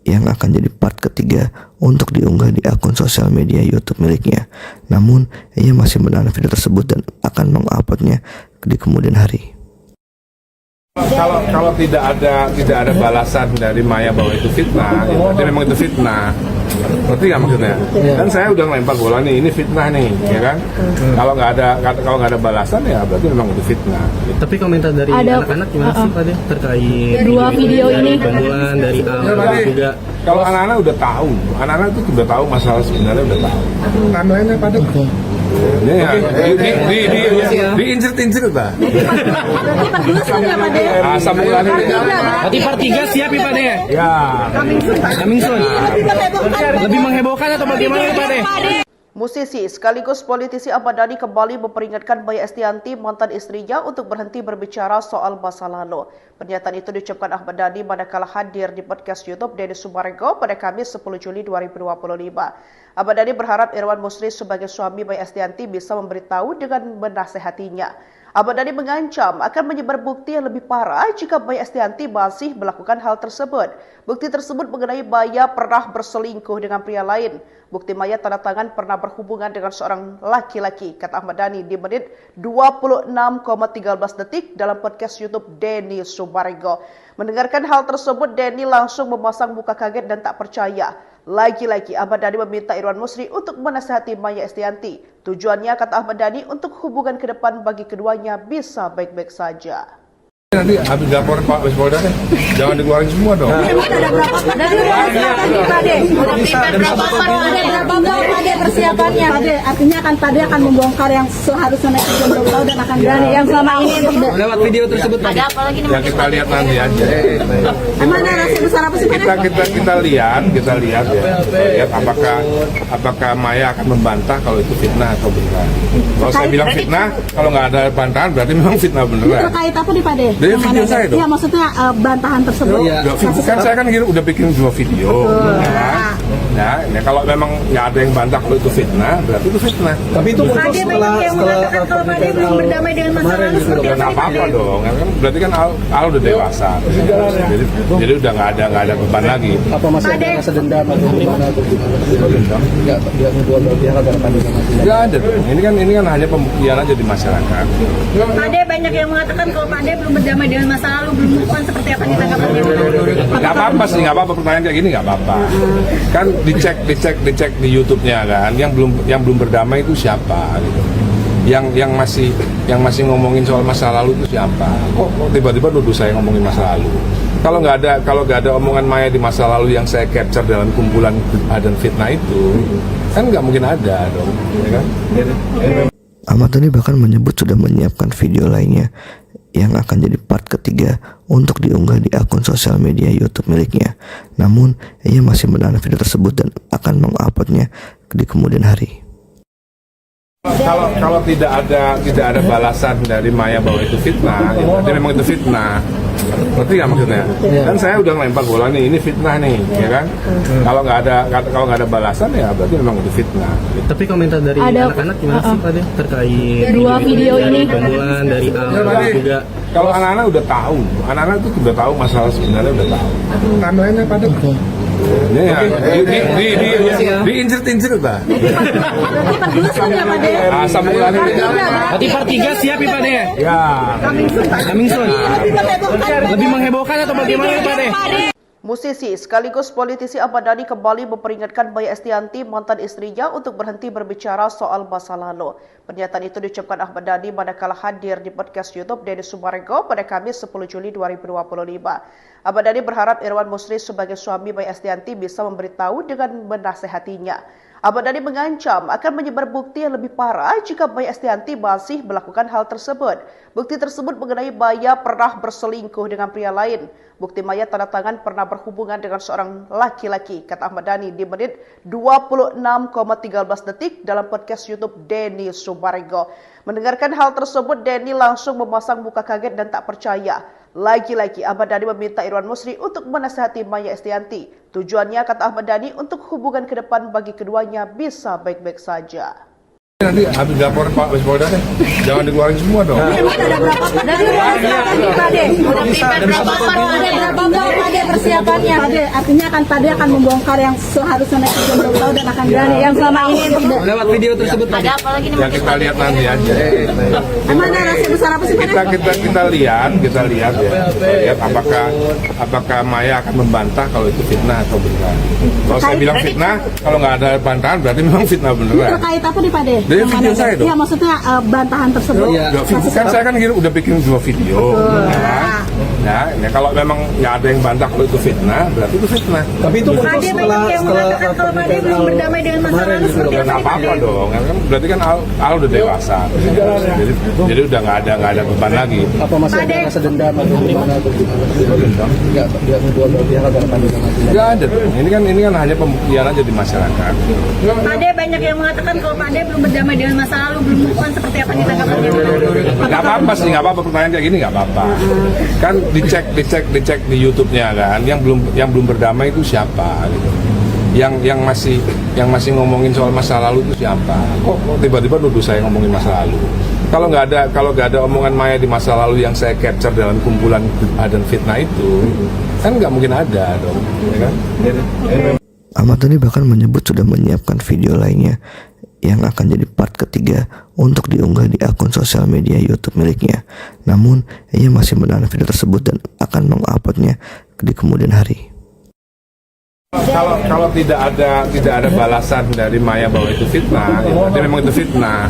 yang akan jadi part ketiga untuk diunggah di akun sosial media YouTube miliknya. Namun, ia masih menahan video tersebut dan akan menguploadnya di kemudian hari. Kalau tidak ada balasan dari Maya bahwa itu fitnah, ya berarti memang itu fitnah. Ngerti nggak maksudnya? Kan saya udah ngelempar bola nih, ini fitnah nih, ya kan? Kalau nggak ada balasan ya berarti memang itu fitnah. Tapi komentar dari anak-anak gimana sih Pak Deh terkait dua video ini? Bantuan dari juga. Kalau anak-anak udah tahu, anak-anak itu udah tahu masalah sebenarnya udah tahu. Timelinenya pada ya, diinjek-injek lah. Asam ulannya. Berarti part 3 siap ya Pak Deh? Ya. Coming soon. Lebih menghebohkan atau bagaimana Pak Deh? Musisi sekaligus politisi Ahmad Dhani kembali memperingatkan Maya Estianty, mantan istrinya, untuk berhenti berbicara soal masa lalu. Pernyataan itu diucapkan Ahmad Dhani manakala hadir di podcast YouTube Denny Sumarego pada Kamis 10 Juli 2025. Ahmad Dhani berharap Irwan Musri sebagai suami Maya Estianty bisa memberitahu dengan menasehatinya. Ahmad Dhani mengancam akan menyebar bukti yang lebih parah jika Maya Estianty masih melakukan hal tersebut. Bukti tersebut mengenai Maya pernah berselingkuh dengan pria lain. Bukti Maya tanda tangan pernah berhubungan dengan seorang laki-laki, kata Ahmad Dhani di menit 26,13 detik dalam podcast YouTube Denny Sumarego. Mendengarkan hal tersebut, Denny langsung memasang muka kaget dan tak percaya. Lagi-lagi Ahmad Dhani meminta Irwan Musri untuk menasihati Maya Estianty. Tujuannya, kata Ahmad Dhani, untuk hubungan ke depan bagi keduanya bisa baik-baik saja. Nanti habis laporan Pak Polda deh, jangan dikeluarin semua dong. Ada berapa Pade persiapannya? Pade, artinya Pade akan membongkar yang seharusnya netizen belum tahu dan akan berani. Yang selama ini Lewat video tersebut ada apa lagi nih? Ya kita lihat nanti aja. Emang narasi besar apa sih Pade? Kita lihat ya. Lihat apakah Maya akan membantah kalau itu fitnah atau benar. Kalau saya bilang fitnah, kalau nggak ada bantahan berarti memang fitnah beneran. Terkait apa nih Pade? Dari video saya dong. Iya maksudnya bantahan tersebut. Kan saya kan udah bikin 2 video. Ya, kalau memang nggak ada yang bantah kalau itu fitnah, berarti itu fitnah. Tapi itu muncul Pade banyak yang mengatakan kalau Pade belum berdamai dengan masa lalu seperti Nggak apa-apa dong, berarti kan Al udah dewasa. Jadi udah nggak ada beban lagi. Apa masih ada rasa dendam atau gimana? Nggak dua pihak agar Nggak ada dong. Ini kan hanya pembuktian aja di masyarakat. Pade banyak yang mengatakan kalau Pade belum berdamai dengan masa lalu, belum move on, seperti apa ditanggapannya? Nggak apa-apa sih, nggak apa-apa, pertanyaan kayak gini nggak apa-apa. Kan dicek di YouTube-nya kan, yang belum berdamai itu siapa gitu. Yang masih ngomongin soal masa lalu itu siapa? Kok tiba-tiba nuduh saya ngomongin masa lalu? Kalau nggak ada omongan Maya di masa lalu yang saya capture dalam kumpulan dan fitnah itu, kan nggak mungkin ada dong, ya kan? Ahmad Dhani bahkan menyebut sudah menyiapkan video lainnya yang akan jadi part ketiga untuk diunggah di akun sosial media YouTube miliknya. Namun, ia masih menahan video tersebut dan akan menguploadnya di kemudian hari. Kalau tidak ada balasan dari Maya bahwa itu fitnah, ya berarti memang itu fitnah. Berarti nggak maksudnya? Kan saya udah ngelempar bola nih, ini fitnah nih, ya kan? Kalau nggak ada balasan ya berarti memang itu fitnah. Tapi komentar dari anak-anak gimana sih Pade terkait Dua video ini. pembunuhan dari Al juga? Kalau anak-anak udah tahu, anak-anak itu udah tahu masalah sebenarnya udah tahu. Timeline-nya pada ya, diinjek-injek lah. Asam urat. Berarti part 3 siap ya Pade? Ya. Coming soon. Lebih menghebohkan atau bagaimana Pade? Musisi sekaligus politisi Ahmad Dhani kembali memperingatkan Maya Estianty, mantan istrinya, untuk berhenti berbicara soal masa lalu. Pernyataan itu diucapkan Ahmad Dhani manakala hadir di podcast YouTube Denny Sumarego pada Kamis 10 Juli 2025. Ahmad Dhani berharap Irwan Musri sebagai suami Maya Estianty bisa memberitahu dengan menasehatinya. Ahmad Dhani mengancam akan menyebar bukti yang lebih parah jika Maya Estianty masih melakukan hal tersebut. Bukti tersebut mengenai Maya pernah berselingkuh dengan pria lain. Bukti Maya tanda tangan pernah berhubungan dengan seorang laki-laki, kata Ahmad Dhani di menit 26,13 detik dalam podcast YouTube Denny Sumarego. Mendengarkan hal tersebut, Denny langsung memasang muka kaget dan tak percaya. Lagi-lagi Ahmad Dhani meminta Irwan Musri untuk menasihati Maya Estianty. Tujuannya, kata Ahmad Dhani, untuk hubungan ke depan bagi keduanya bisa baik-baik saja. Nanti habis laporan Pak Polda deh, jangan dikeluarin semua dong. Ada berapa Pade? Ada berapa Pade persiapannya? Pade, artinya Pade akan membongkar yang seharusnya netizen belum tahu dan akan berani. Yang selama ini Lewat video tersebut ada apa lagi nih? Ya kita lihat nanti aja. Emang narasi besar apa sih Pade? Kita lihat ya. Lihat apakah Maya akan membantah kalau itu fitnah atau benar. Kalau saya bilang fitnah, kalau nggak ada bantahan berarti memang fitnah beneran. Terkait apa nih Pade? Dari video saya dong. Iya maksudnya bantahan tersebut. Kan saya kan udah bikin 2 video. Ya, kalau memang nggak ada yang bantah kalau itu fitnah, berarti itu fitnah. Tapi itu muncul Pade banyak yang mengatakan kalau Pade belum berdamai dengan masa lalu seperti apa? Nggak apa-apa dong, berarti kan Al udah dewasa. Jadi udah nggak ada beban lagi. Apa masih ada rasa dendam atau gimana? Nggak dua pihak agar Nggak ada dong. Ini kan hanya pembuktian aja di masyarakat. Pade banyak yang mengatakan kalau Pade belum berdamai dengan masa lalu, belum move on, seperti apa ditanggapannya? Nggak apa-apa sih, nggak apa-apa, pertanyaan kayak gini nggak apa-apa. Kan dicek di YouTube-nya kan, yang belum berdamai itu siapa gitu. Yang masih ngomongin soal masa lalu itu siapa? Kok tiba-tiba nuduh saya ngomongin masa lalu? Kalau nggak ada omongan Maya di masa lalu yang saya capture dalam kumpulan dan fitnah itu, kan nggak mungkin ada dong, ya kan? Ahmad Dhani bahkan menyebut sudah menyiapkan video lainnya yang akan jadi part ketiga untuk diunggah di akun sosial media YouTube miliknya. Namun, ia masih menahan video tersebut dan akan menguploadnya di kemudian hari. Kalau tidak ada balasan dari Maya bahwa itu fitnah, ya berarti memang itu fitnah.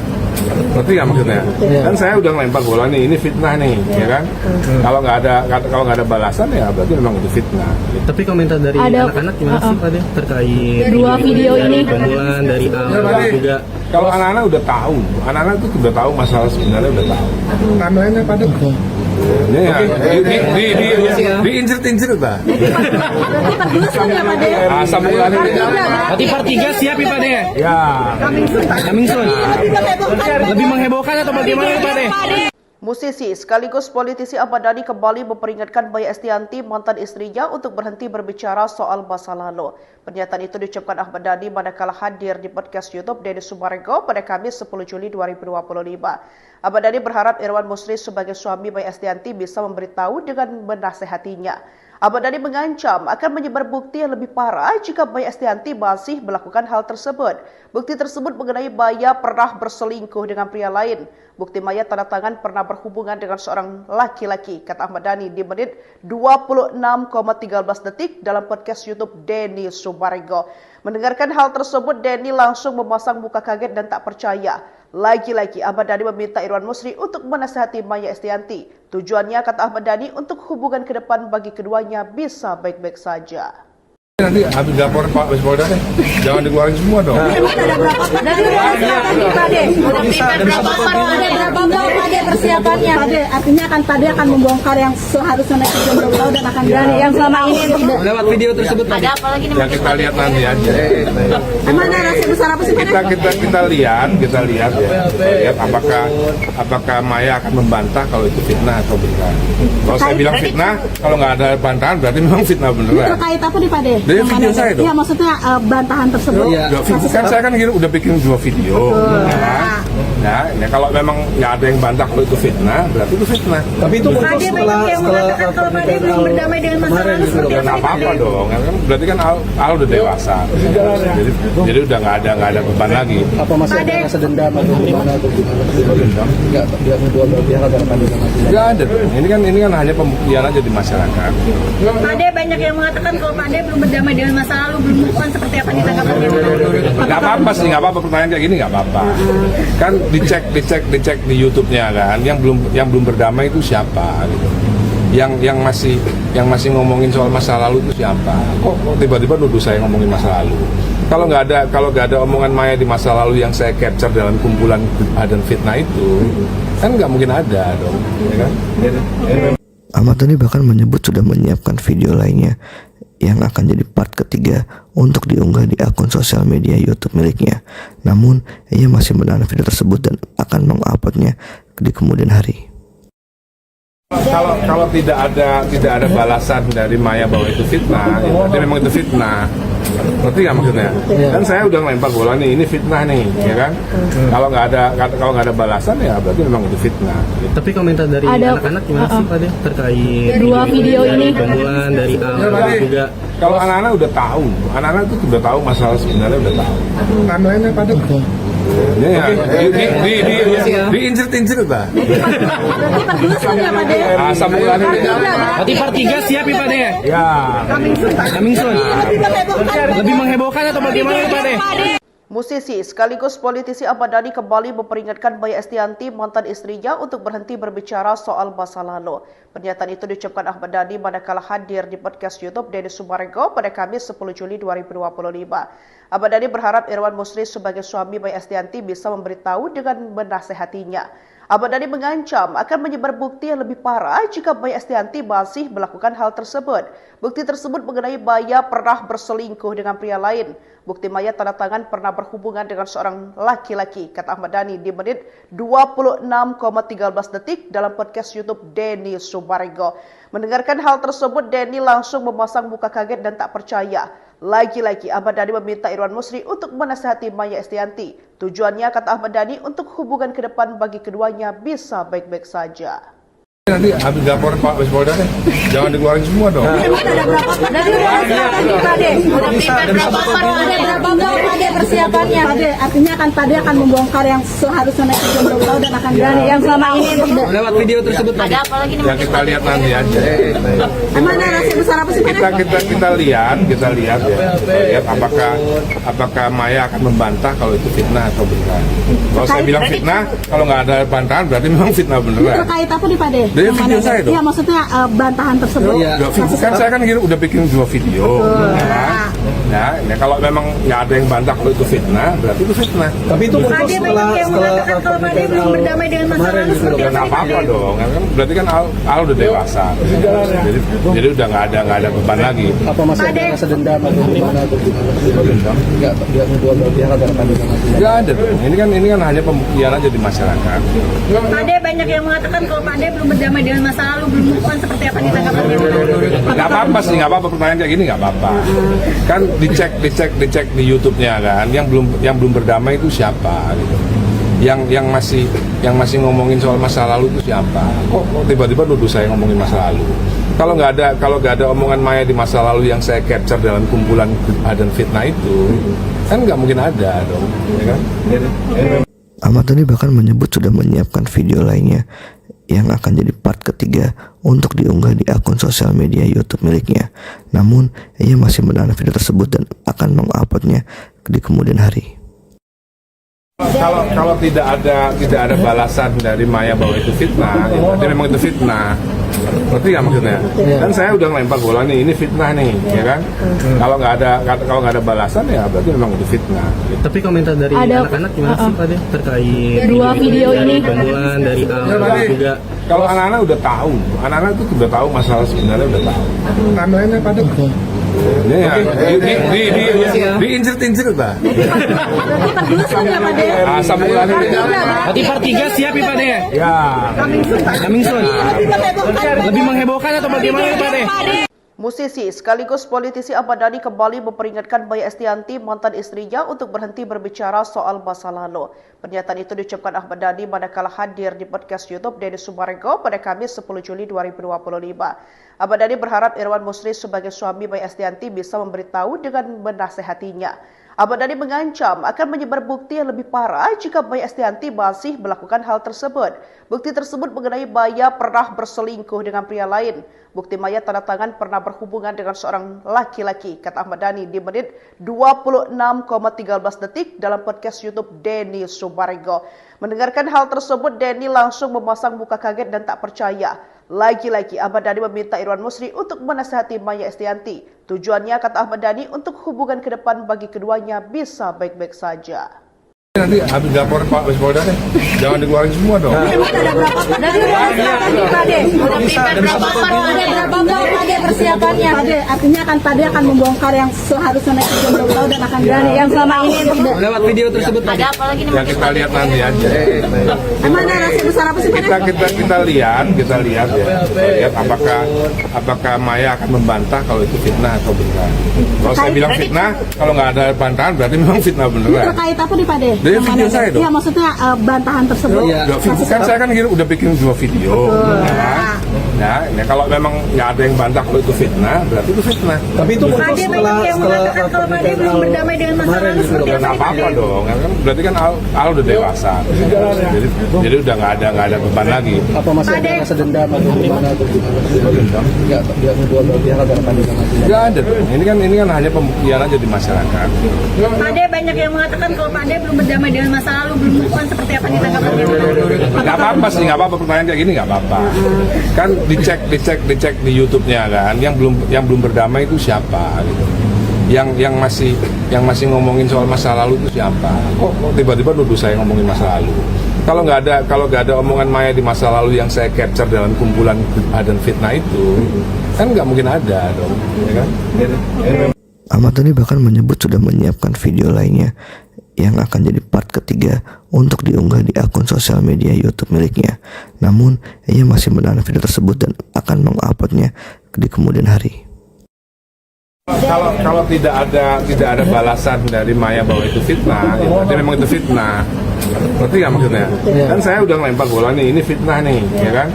Ngerti nggak maksudnya? Kan saya udah ngelempar bola nih, ini fitnah nih, ya kan? Kalau nggak ada balasan ya berarti memang itu fitnah. Tapi komentar dari anak-anak gimana sih Pak Deh terkait dua video ini? Pembunuhan dari Al juga. Kalau anak-anak udah tahu, anak-anak itu udah tahu masalah sebenarnya udah tahu. Timeline-nya pada ini ya, diincir-incir lah. Asam ulannya. Berarti part 3 siap ya Pak Deh? Ya. Coming soon. Lebih menghebohkan atau bagaimana Pak Deh? Musisi sekaligus politisi Ahmad Dhani kembali memperingatkan Maya Estianty, mantan istrinya, untuk berhenti berbicara soal masa lalu. Pernyataan itu diucapkan Ahmad Dhani manakala hadir di podcast YouTube Denny Sumarego pada Kamis 10 Juli 2025. Ahmad Dhani berharap Irwan Musri sebagai suami Maya Estianty bisa memberitahu dengan menasehatinya. Ahmad Dhani mengancam akan menyebar bukti yang lebih parah jika Maya Estianty masih melakukan hal tersebut. Bukti tersebut mengenai Maya pernah berselingkuh dengan pria lain. Bukti Maya tanda tangan pernah berhubungan dengan seorang laki-laki, kata Ahmad Dhani di menit 26,13 detik dalam podcast YouTube Denny Sumarego. Mendengarkan hal tersebut, Denny langsung memasang muka kaget dan tak percaya. Lagi-lagi Ahmad Dhani meminta Irwan Musri untuk menasihati Maya Estianty. Tujuannya, kata Ahmad Dhani, untuk hubungan ke depan bagi keduanya bisa baik-baik saja. Nanti habis laporan Pak Polda deh, jangan dikeluarin semua dong. Dari berapa Pak Deh persiapannya? Artinya Pak Deh akan membongkar yang seharusnya naik ke Jomblo Laut dan akan berani yang selama ini tidak. Lewat video tersebut Pak Deh. Ya kita lihat nanti aja. Emang narasi besar apa sih Pak Deh? Kita lihat apakah Maya akan membantah kalau itu fitnah atau bukan. Kalau saya bilang fitnah, kalau nggak ada bantahan berarti memang fitnah beneran. Terkait apa nih Pak Deh? Dari video saya dong. Iya, maksudnya bantahan tersebut. Ya, kan saya kan udah bikin 2 video. Ya, kalau memang nggak ada yang bantah kalau itu fitnah, berarti itu fitnah. Tapi itu Pak Deh banyak yang mengatakan kalau Pak Deh belum berdamai dengan masa lalu seperti Nggak apa-apa dong, kan berarti kan Al udah dewasa. Jadi udah nggak ada beban lagi. apa masih ada rasa dendam atau gimana atau dendam? Enggak, dia kedua belah pihak ada kandungan. Nggak ada dong. Ini kan hanya pembuktian aja di masyarakat. Pak Deh banyak yang mengatakan kalau Pak Deh belum berdamai dengan masa lalu, belum move on, seperti apa ditanggapannya? Nggak apa-apa sih, nggak apa-apa, pertanyaan kayak gini nggak apa-apa. Kan dicek di YouTube-nya kan, yang belum berdamai itu siapa gitu. Yang masih ngomongin soal masa lalu itu siapa? Kok tiba-tiba nuduh saya ngomongin masa lalu? Kalau nggak ada omongan Maya di masa lalu yang saya capture dalam kumpulan dan fitnah itu, kan nggak mungkin ada dong, ya kan? Ahmad Dhani bahkan menyebut sudah menyiapkan video lainnya yang akan jadi part ketiga untuk diunggah di akun sosial media YouTube miliknya. Namun, ia masih menahan video tersebut dan akan menguploadnya di kemudian hari. Kalau tidak ada balasan dari Maya bahwa itu fitnah, ya berarti memang itu fitnah. Ngerti nggak maksudnya? Kan saya udah ngelempar bola nih, ini fitnah nih, ya kan? Kalau nggak ada balasan ya berarti memang itu fitnah. Tapi komentar dari anak-anak gimana sih Pak Deh terkait dua video ini? Pembunuhan dari Al juga. Kalau anak-anak udah tahu, anak-anak itu udah tahu masalah sebenarnya udah tahu. Timeline-nya pada ini ya, diincir-incir lah. Asam ulannya. Berarti part 3 siap ya Pak Deh? Ya. Coming soon. Lebih menghebohkan atau bagaimana Pak Deh? Musisi sekaligus politisi Ahmad Dhani kembali memperingatkan Maya Estianty, mantan istrinya, untuk berhenti berbicara soal masa lalu. Pernyataan itu diucapkan Ahmad Dhani manakala hadir di podcast YouTube Denny Sumarego pada Kamis 10 Juli 2025. Ahmad Dhani berharap Irwan Musri sebagai suami Maya Estianty bisa memberitahu dengan menasehatinya. Ahmad Dhani mengancam akan menyebar bukti yang lebih parah jika Maya Estianty masih melakukan hal tersebut. Bukti tersebut mengenai Maya pernah berselingkuh dengan pria lain. Bukti Maya tanda tangan pernah berhubungan dengan seorang laki-laki, kata Ahmad Dhani di menit 26,13 detik dalam podcast YouTube Denny Sumarego. Mendengarkan hal tersebut, Denny langsung memasang muka kaget dan tak percaya. Lagi-lagi Ahmad Dhani meminta Irwan Musri untuk menasihati Maya Estianty. Tujuannya, kata Ahmad Dhani, untuk hubungan ke depan bagi keduanya bisa baik-baik saja. Nanti habis laporan Pak Polda deh, jangan dikeluarin semua dong. Ada berapa Pade persiapannya? Artinya Pade akan membongkar yang seharusnya naik ke Jomblo Pulau dan akan berani yang selama ini lewat video tersebut. ada apa lagi Ya kita lihat nanti aja. Emang narasi besar apa sih Pade? Kita lihat apakah Maya akan membantah kalau itu fitnah atau beneran. Kalau saya bilang fitnah, kalau nggak ada bantahan berarti memang fitnah beneran. Terkait apa nih Pade? Dari video saya dong. Iya maksudnya bantahan tersebut. Kan saya kan udah bikin 2 video. Ya, kalau memang nggak ada yang bantah kalau itu fitnah, berarti itu fitnah. Tapi itu Pade banyak yang mengatakan kalau Pade belum berdamai dengan masa lalu seperti Ya nggak apa-apa dong, kan berarti kan Al udah dewasa. Jadi udah nggak ada beban lagi. apa masih ada rasa dendam atau gimana atau dendam? Enggak, dia dua belah pihak agar kami Nggak ada dong. Ini kan hanya pembuktian aja di masyarakat. Pade banyak yang mengatakan kalau Pade belum berdamai dengan masa lalu, belum move on seperti apa ditanggapannya? Nggak apa-apa sih, nggak apa-apa pertanyaan kayak gini nggak apa-apa. Kan dicek di YouTube-nya kan, yang belum berdamai itu siapa gitu. Yang masih ngomongin soal masa lalu itu siapa? Kok tiba-tiba nuduh saya ngomongin masa lalu? Kalau nggak ada omongan Maya di masa lalu yang saya capture dalam kumpulan dan fitnah itu, kan nggak mungkin ada dong, ya kan? Ahmad Dhani bahkan menyebut sudah menyiapkan video lainnya yang akan jadi part ketiga untuk diunggah di akun sosial media YouTube miliknya. Namun, ia masih menahan video tersebut dan akan menguploadnya di kemudian hari. Kalau tidak ada balasan dari Maya bahwa itu fitnah, ya berarti memang itu fitnah. Ngerti nggak maksudnya? Dan saya udah ngelempar bola nih, ini fitnah nih, ya kan? Kalau nggak ada balasan ya berarti memang itu fitnah. Tapi komentar dari anak-anak gimana sih Pak terkait Dua video ini bangunan dari juga. Kalau anak-anak udah tahu, anak-anak itu udah tahu masalah sebenarnya udah tahu. Timeline-nya pada diinjek-injek lah. Asam ulannya. Berarti part 3 siap ya Pak De? Ya. Coming soon. Lebih menghebohkan atau bagaimana Pak De? Musisi sekaligus politisi Ahmad Dhani kembali memperingatkan Maya Estianty, mantan istrinya, untuk berhenti berbicara soal masa lalu. Pernyataan itu diucapkan Ahmad Dhani manakala hadir di podcast YouTube Denny Sumarego pada Kamis 10 Juli 2025. Ahmad Dhani berharap Irwan Musri sebagai suami Maya Estianty bisa memberitahu dengan menasehatinya. Ahmad Dhani mengancam akan menyebar bukti yang lebih parah jika Maya Estianty masih melakukan hal tersebut. Bukti tersebut mengenai Maya pernah berselingkuh dengan pria lain. Bukti Maya tanda tangan pernah berhubungan dengan seorang laki-laki, kata Ahmad Dhani di menit 26,13 detik dalam podcast YouTube Denny Sumarego. Mendengarkan hal tersebut, Denny langsung memasang muka kaget dan tak percaya. Lagi-lagi Ahmad Dhani meminta Irwan Musri untuk menasihati Maya Estianty. Tujuannya, kata Ahmad Dhani, untuk hubungan ke depan bagi keduanya bisa baik-baik saja. Nanti habis laporan Pak Polda deh, jangan dikeluarin semua dong. Ada berapa Pade persiapannya? Artinya Pade akan membongkar yang seharusnya naik ke Jomblo Pulau dan akan berani yang selama ini lewat video tersebut. ada apa lagi Ya kita lihat nanti aja. Emang narasi besar apa sih Pade? Kita lihat apakah Maya akan membantah kalau itu fitnah atau beneran. Kalau saya bilang fitnah, kalau nggak ada bantahan berarti memang fitnah beneran. Terkait apa nih Pade? Dari video saya dong. Iya maksudnya bantahan tersebut. Kan saya kan udah bikin 2 video. Ya, kalau memang nggak ada yang bantah kalau itu fitnah, berarti itu fitnah. Tapi itu Pade banyak yang mengatakan kalau Pade belum berdamai dengan masa lalu seperti Ya nggak apa-apa dong, kan berarti kan Al udah dewasa. Jadi udah nggak ada beban lagi. apa masih ada rasa dendam atau gimana atau dendam? Enggak, dia dua belah pihak agar kami Nggak ada dong. Ini kan hanya pembuktian aja di masyarakat. Pade banyak yang mengatakan kalau Pade belum berdamai dengan masa lalu, belum move on seperti apa ditanggapannya? Nggak apa-apa sih, nggak apa-apa pertanyaan kayak gini nggak apa-apa. Kan dicek di YouTube-nya kan, yang belum berdamai itu siapa gitu. Yang masih ngomongin soal masa lalu itu siapa? Kok tiba-tiba nuduh saya ngomongin masa lalu? Kalau nggak ada omongan Maya di masa lalu yang saya capture dalam kumpulan dan fitnah itu, kan nggak mungkin ada dong, ya kan? Ahmad Dhani bahkan menyebut sudah menyiapkan video lainnya yang akan jadi part ketiga untuk diunggah di akun sosial media YouTube miliknya. Namun, ia masih menahan video tersebut dan akan menguploadnya di kemudian hari. Kalau tidak ada balasan dari Maya bahwa itu fitnah, ya berarti memang itu fitnah. Berarti nggak maksudnya? Kan saya udah ngelempar bola nih, ini fitnah nih, ya kan?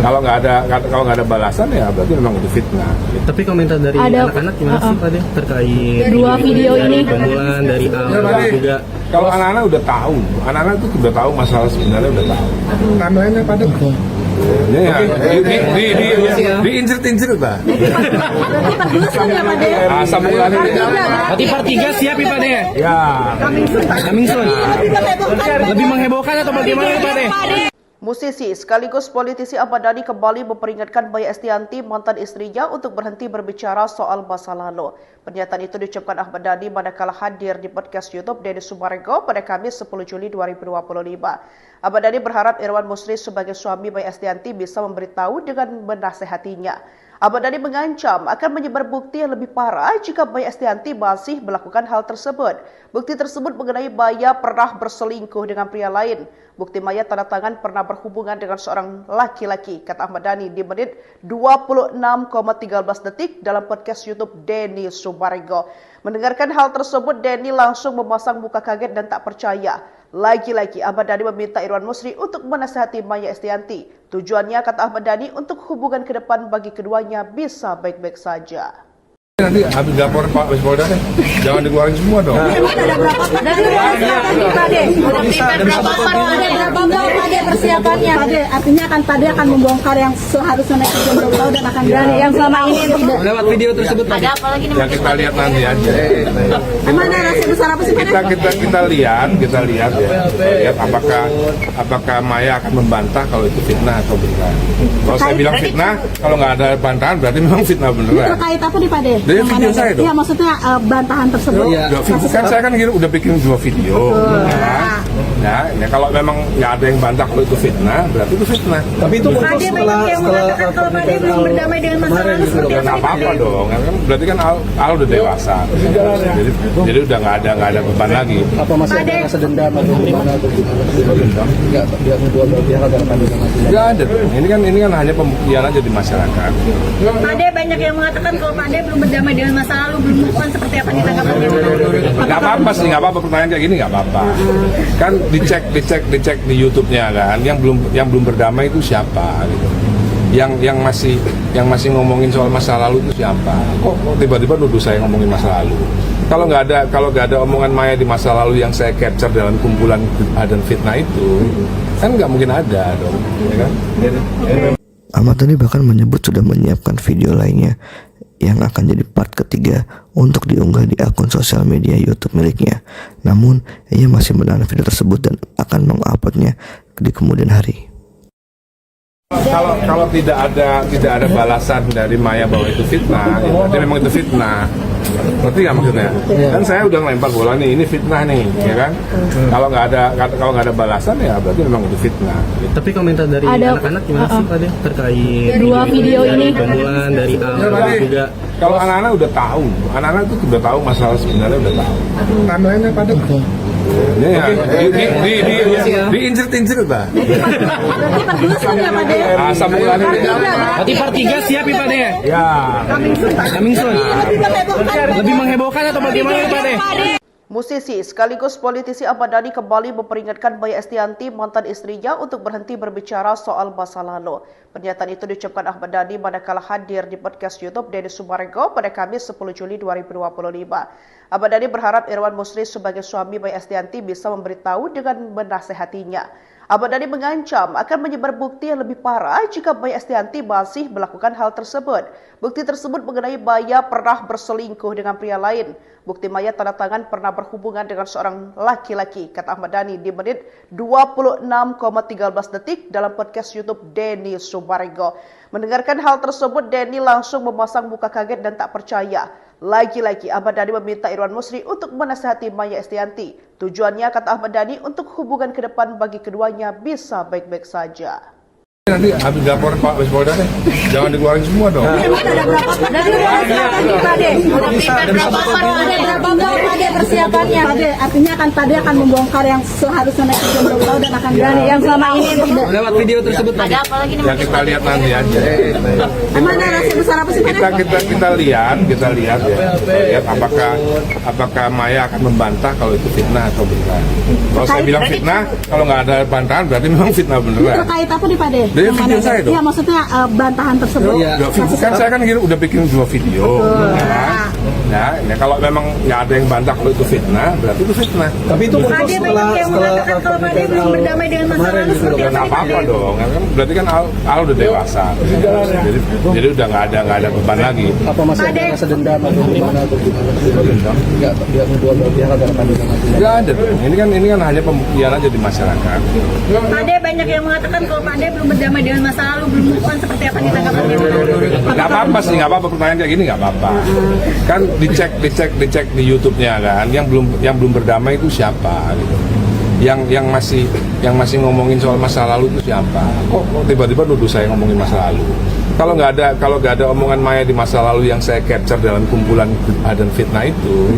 Kalau nggak ada balasan ya berarti memang itu fitnah. Tapi komentar dari anak-anak gimana sih Pak De terkait dua video ini? Pembunuhan dari awal juga. Kalau anak-anak udah tahu, anak-anak itu udah tahu masalah sebenarnya udah tahu. Timelinenya pada ya, diinjek-injek Pak. Sambungannya. Berarti part 3 siap ya Pak De? Ya. Coming soon. Lebih menghebohkan atau bagaimana Pak De? Musisi sekaligus politisi Ahmad Dhani kembali memperingatkan Maya Estianty, mantan istrinya, untuk berhenti berbicara soal masa lalu. Pernyataan itu diucapkan Ahmad Dhani manakala hadir di podcast YouTube Denny Sumarego pada Kamis 10 Juli 2025. Ahmad Dhani berharap Irwan Musri sebagai suami Maya Estianty bisa memberitahu dengan menasehatinya. Ahmad Dhani mengancam akan menyebar bukti yang lebih parah jika Maya Estianty masih melakukan hal tersebut. Bukti tersebut mengenai Maya pernah berselingkuh dengan pria lain. Bukti Maya tanda tangan pernah berhubungan dengan seorang laki-laki, kata Ahmad Dhani di menit 26,13 detik dalam podcast YouTube Denny Sumarego. Mendengarkan hal tersebut, Denny langsung memasang muka kaget dan tak percaya. Lagi-lagi Ahmad Dhani meminta Irwan Musri untuk menasihati Maya Estianty. Tujuannya, kata Ahmad Dhani, untuk hubungan ke depan bagi keduanya bisa baik-baik saja. Nanti habis laporan Pak Polda deh, jangan dikeluarin semua dong. Ada berapa Pak De persiapannya? Artinya Pak De akan membongkar yang seharusnya netizen belum tahu dan akan berani yang selama ini untuk Lewat video tersebut Pak De. Ya kita lihat nanti aja. emang narasi besar apa sih Pak De? Kita lihat ya. Kita lihat apakah Maya akan membantah kalau itu fitnah atau benar. Kalau saya bilang fitnah, kalau nggak ada bantahan berarti memang fitnah Ini beneran. terkait apa nih Pak De? Dari video saya dong. Iya maksudnya bantahan tersebut. Kan saya kan udah bikin 2 video. Ya, kalau memang nggak ada yang bantah kalau itu fitnah, berarti itu fitnah. Tapi itu Pak De banyak yang mengatakan kalau Pak De belum berdamai dengan masa lalu seperti Nggak apa-apa dong, kan berarti kan Al udah dewasa. Jadi udah nggak ada beban lagi. apa masih ada rasa dendam atau gimana atau dendam? Enggak kedua belah pihak agar kami Nggak ada dong. Ini kan hanya pembuktian aja di masyarakat. Pak De banyak yang mengatakan kalau Pak De belum berdamai dengan masa lalu, belum move on, seperti apa ditanggapannya? Nggak apa-apa sih, nggak apa-apa pertanyaan kayak gini nggak apa-apa. Kan dicek di YouTube-nya kan, yang belum berdamai itu siapa gitu. Yang masih ngomongin soal masa lalu itu siapa? Kok tiba-tiba nuduh saya ngomongin masa lalu? Kalau nggak ada omongan Maya di masa lalu yang saya capture dalam kumpulan dan fitnah itu, kan nggak mungkin ada dong, ya kan? Ahmad Dhani bahkan menyebut sudah menyiapkan video lainnya yang akan jadi part ketiga untuk diunggah di akun sosial media YouTube miliknya. Namun, ia masih menahan video tersebut dan akan menguploadnya di kemudian hari. Kalau tidak ada balasan dari Maya bahwa itu fitnah, ya berarti memang itu fitnah. Berarti nggak maksudnya? Kan saya udah ngelempar bola nih, ini fitnah nih, ya kan? Kalau nggak ada balasan ya berarti memang itu fitnah. Tapi komentar dari anak-anak gimana sih Pak De terkait dua video ini? Pembunuhan dari awal juga. Kalau anak-anak udah tahu, anak-anak itu udah tahu masalah sebenarnya udah tahu. Timelinenya pada ya, diinjek-injek Pak. Sambungannya. Berarti part 3 siap ya Pak De? Ya. Coming soon. Lebih menghebohkan atau bagaimana Pak De? Musisi sekaligus politisi Ahmad Dhani kembali memperingatkan Maya Estianty, mantan istrinya, untuk berhenti berbicara soal masa lalu. Pernyataan itu diucapkan Ahmad Dhani manakala hadir di podcast YouTube Denny Sumarego pada Kamis 10 Juli 2025. Ahmad Dhani berharap Irwan Musri sebagai suami Maya Estianty bisa memberitahu dengan menasehatinya. Ahmad Dhani mengancam akan menyebar bukti yang lebih parah jika Maya Estianty masih melakukan hal tersebut. Bukti tersebut mengenai Maya pernah berselingkuh dengan pria lain. Bukti Maya tanda tangan pernah berhubungan dengan seorang laki-laki, kata Ahmad Dhani di menit 26,13 detik dalam podcast YouTube Denny Sumarego. Mendengarkan hal tersebut, Denny langsung memasang muka kaget dan tak percaya. Lagi-lagi Ahmad Dhani meminta Irwan Musri untuk menasihati Maya Estianty. Tujuannya, kata Ahmad Dhani, untuk hubungan ke depan bagi keduanya bisa baik-baik saja. Nanti habis laporan Pak Polda deh, jangan dikeluarin semua dong. Dari berapa Pade persiapannya? Pade, artinya Pade akan membongkar yang seharusnya netizen belum tahu dan akan berani. Yang selama ini lewat video tersebut ada apa lagi nih? Ya kita lihat nanti aja. Emang ada rahasia besar apa sih Pade? Kita lihat ya. Lihat apakah Maya akan membantah kalau itu fitnah atau benar. Kalau saya bilang fitnah, kalau nggak ada bantahan berarti memang fitnah beneran. Terkait apa nih Pade? Dari video saya dong. Iya maksudnya bantahan tersebut. Kan saya kan udah bikin 2 video. Ya, kalau memang nggak ada yang bantah kalau itu fitnah, berarti itu fitnah. tapi itu muncul Pade banyak yang mengatakan kalau Pade belum berdamai dengan masa lalu seperti Nggak apa-apa dong, kan berarti kan Al udah dewasa. Jadi udah nggak ada beban lagi. apa masih ada rasa dendam atau gimana atau nggak dia kedua belah pihak agar akan Nggak ada dong. Ini kan hanya pembuktian aja di masyarakat. Pade banyak yang mengatakan kalau Pade belum berdamai dengan masa lalu, belum move on, seperti apa ditanggapannya? Nggak apa-apa sih, nggak apa-apa pertanyaan kayak gini nggak apa-apa. Kan dicek di YouTube-nya kan, yang belum berdamai itu siapa gitu. Yang masih ngomongin soal masa lalu itu siapa? Kok tiba-tiba nuduh saya ngomongin masa lalu? Kalau nggak ada omongan Maya di masa lalu yang saya capture dalam kumpulan dan fitnah itu,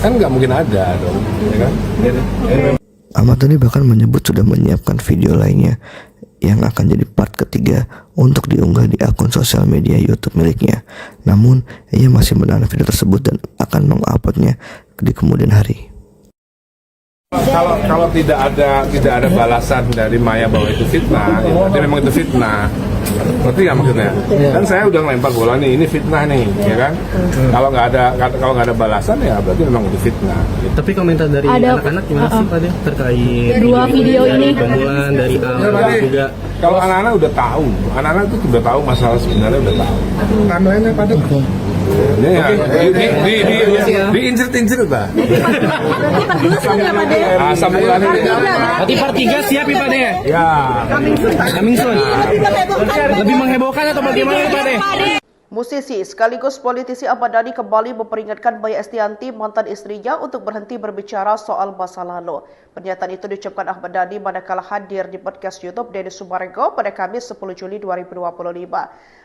kan nggak mungkin ada dong, ya kan? Ahmad Dhani bahkan menyebut sudah menyiapkan video lainnya yang akan jadi part ketiga untuk diunggah di akun sosial media YouTube miliknya. Namun, ia masih menahan video tersebut dan akan menguploadnya di kemudian hari. Kalau tidak ada balasan dari Maya bahwa itu fitnah, ya berarti memang itu fitnah. Ngerti nggak maksudnya? Kan saya udah ngelempar bola nih, ini fitnah nih, ya kan? Kalau nggak ada balasan ya berarti memang itu fitnah. tapi komentar dari anak-anak gimana sih Pak terkait Dua video ini. bantuan dari Berarti juga kalau anak-anak udah tahu, anak-anak itu udah tahu masalah sebenarnya udah tahu. Timeline-nya pada ini ya, diincir-incir lah. Asam ulannya. berarti part 3 siap ya Pak De? Ya. Coming soon. Lebih menghebohkan atau bagaimana Pak De? Musisi sekaligus politisi Ahmad Dhani kembali memperingatkan Maya Estianty, mantan istrinya, untuk berhenti berbicara soal masa lalu. Pernyataan itu diucapkan Ahmad Dhani manakala hadir di podcast YouTube Denny Sumarego pada Kamis 10 Juli 2025.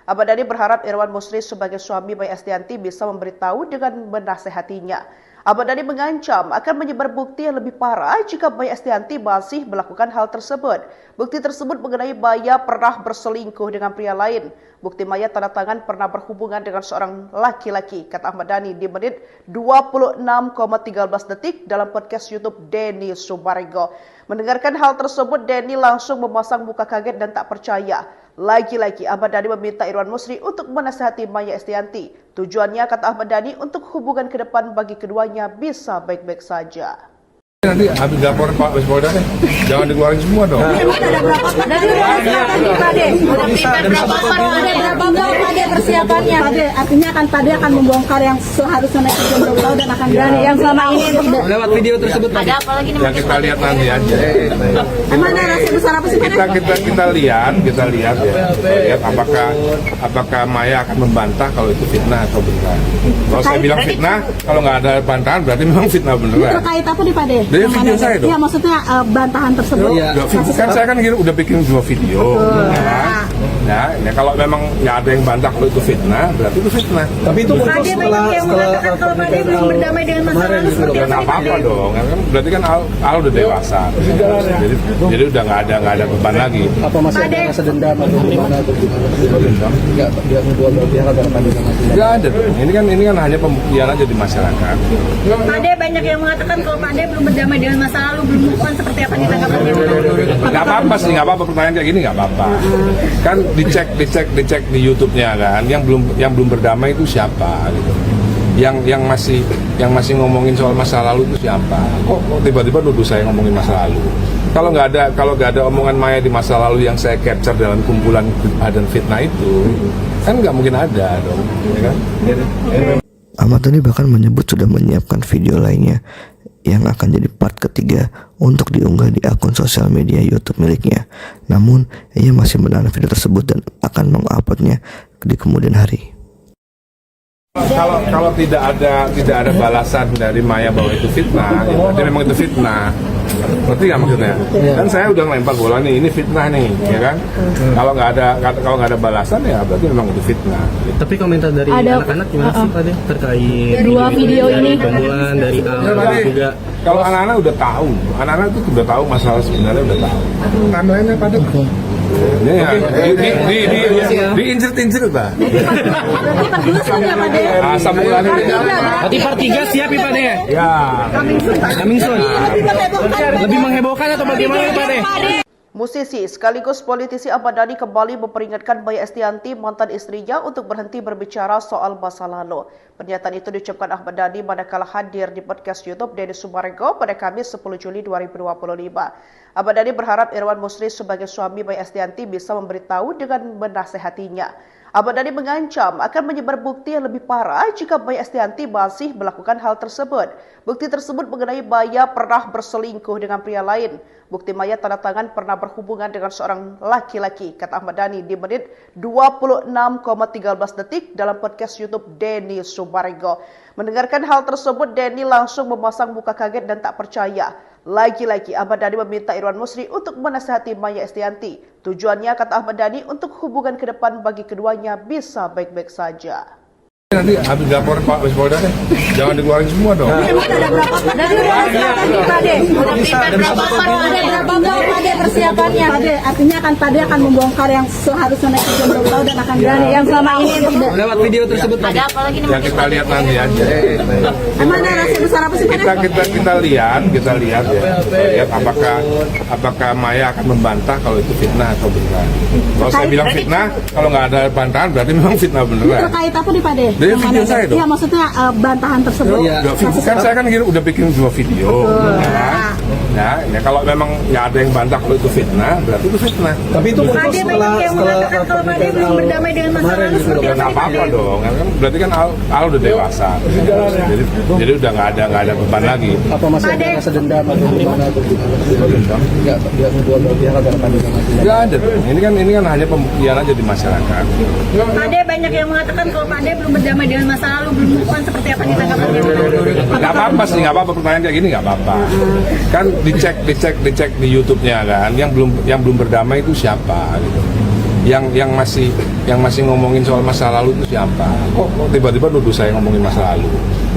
Ahmad Dhani berharap Irwan Musri sebagai suami Maya Estianty bisa memberitahu dengan menasehatinya. Ahmad Dhani mengancam akan menyebar bukti yang lebih parah jika Maya Estianty masih melakukan hal tersebut. Bukti tersebut mengenai Maya pernah berselingkuh dengan pria lain. Bukti Maya tanda tangan pernah berhubungan dengan seorang laki-laki, kata Ahmad Dhani di menit 26,13 detik dalam podcast YouTube Denny Sumarego. Mendengarkan hal tersebut, Denny langsung memasang muka kaget dan tak percaya. Lagi-lagi Ahmad Dhani meminta Irwan Musri untuk menasihati Maya Estianty. Tujuannya, kata Ahmad Dhani, untuk hubungan ke depan bagi keduanya bisa baik-baik saja. Nanti habis laporan Pak Polda deh, jangan dikeluarin semua dong. Dari berapa Pade persiapannya? Pade, artinya Pade akan membongkar yang seharusnya netizen belum tahu dan akan berani. Yang selama ini lewat video tersebut ada apa lagi nih? Ya kita lihat nanti aja. Emang ada rahasia besar apa sih Pade? Kita lihat ya. Lihat apakah Maya akan membantah kalau itu fitnah atau benar. Kalau saya bilang fitnah, kalau nggak ada bantahan berarti memang fitnah beneran. Terkait apa nih Pade? Dari video saya dong. Iya maksudnya bantahan tersebut. Kan saya kan udah bikin 2 video. Ya, kalau memang nggak ada yang bantah kalau itu fitnah, berarti itu fitnah. tapi itu muncul Pade banyak yang mengatakan kalau Pade belum berdamai dengan masa lalu seperti Nggak apa-apa dong, kan berarti kan Al udah dewasa. Jadi udah nggak ada beban lagi. apa masih ada rasa dendam atau gimana atau nggak dia kedua belah pihak agar akan Nggak ada dong. Ini kan hanya pembuktian aja di masyarakat. Pade banyak yang mengatakan kalau Pade belum berdamai dengan masa lalu, belum move on, seperti apa ditanggapannya? Nggak apa-apa sih, nggak apa-apa pertanyaan kayak gini nggak apa-apa. Kan dicek di YouTube-nya kan, yang belum berdamai itu siapa gitu. Yang masih ngomongin soal masa lalu itu siapa? Kok tiba-tiba nuduh saya ngomongin masa lalu? Kalau nggak ada omongan Maya di masa lalu yang saya capture dalam kumpulan dan fitnah itu, kan nggak mungkin ada dong, ya kan? Ahmad Dhani bahkan menyebut sudah menyiapkan video lainnya yang akan jadi part ketiga untuk diunggah di akun sosial media YouTube miliknya. Namun, ia masih menahan video tersebut dan akan menguploadnya di kemudian hari. Kalau tidak ada balasan dari Maya bahwa itu fitnah, ya berarti memang itu fitnah. Ngerti nggak maksudnya? Kan saya udah ngelempar bola nih, ini fitnah nih, ya kan? Kalau nggak ada balasan ya berarti memang itu fitnah. Tapi komentar dari anak-anak gimana sih Pak Deh terkait Dua video ini. pembunuhan dari Tadi, juga kalau anak-anak udah tahu, anak-anak itu udah tahu masalah sebenarnya udah tahu. Timeline-nya pada ini ya, diincir-incir Pak. Berarti part 2 siap ya Pak Deh? Asam ulangi. berarti part 3 siap ya Pak Deh? Ya. Coming soon. Lebih menghebohkan atau bagaimana Pak Deh? Musisi sekaligus politisi Ahmad Dhani kembali memperingatkan Maya Estianty, mantan istrinya, untuk berhenti berbicara soal masa lalu. Pernyataan itu diucapkan Ahmad Dhani manakala hadir di podcast YouTube Denny Sumarego pada Kamis 10 Juli 2025. Ahmad Dhani berharap Irwan Musri sebagai suami Maya Estianty bisa memberitahu dengan menasehatinya. Ahmad Dhani mengancam akan menyebar bukti yang lebih parah jika Maya Estianty masih melakukan hal tersebut. Bukti tersebut mengenai Maya pernah berselingkuh dengan pria lain. Bukti Maya tanda tangan pernah berhubungan dengan seorang laki-laki, kata Ahmad Dhani di menit 26,13 detik dalam podcast YouTube Denny Sumarego. Mendengarkan hal tersebut, Denny langsung memasang muka kaget dan tak percaya. Lagi-lagi Ahmad Dhani meminta Irwan Musri untuk menasihati Maya Estianty. Tujuannya, kata Ahmad Dhani, untuk hubungan ke depan bagi keduanya bisa baik-baik saja. Nanti habis laporan Pak Polda deh, jangan dikeluarin semua dong. Ada berapa? Dari Pak Deh. Ada berapa Pak Deh persiapannya? Pak Deh, artinya Pak Deh akan membongkar yang seharusnya netizen belum tahu dan akan berani. Yang selama ini tidak. Lewat video tersebut Pak Deh. Ya kita lihat nanti aja. Emang narasi besar apa sih Pak Deh? Kita lihat ya. Lihat apakah Maya akan membantah kalau itu fitnah atau beneran. Kalau saya bilang fitnah, kalau nggak ada bantahan berarti memang fitnah beneran. Terkait apa nih Pak Deh? Dari video saya dong. Iya, maksudnya bantahan tersebut. Kan saya kan udah bikin 2 video. Ya, kalau memang nggak ada yang bantah kalau itu fitnah, berarti itu fitnah. Tapi itu Pak Deh banyak yang mengatakan kalau Pak Deh belum berdamai dengan masa lalu seperti Nggak apa-apa dong, kan berarti kan Al udah dewasa. Jadi udah nggak ada beban lagi. apa masih ada rasa dendam atau gimana atau dendam? Enggak, dia dua pihak agar kami Nggak ada dong. Ini kan hanya pembuktian aja di masyarakat. Pak Deh banyak yang mengatakan kalau Pak Deh belum berdamai dengan masa lalu, belum move on, seperti apa ditanggapannya? Nggak apa-apa sih, nggak apa-apa, pertanyaan kayak gini nggak apa-apa. Kan dicek di YouTube-nya kan, yang belum berdamai itu siapa gitu. Yang masih ngomongin soal masa lalu itu siapa? Kok tiba-tiba nuduh saya ngomongin masa lalu?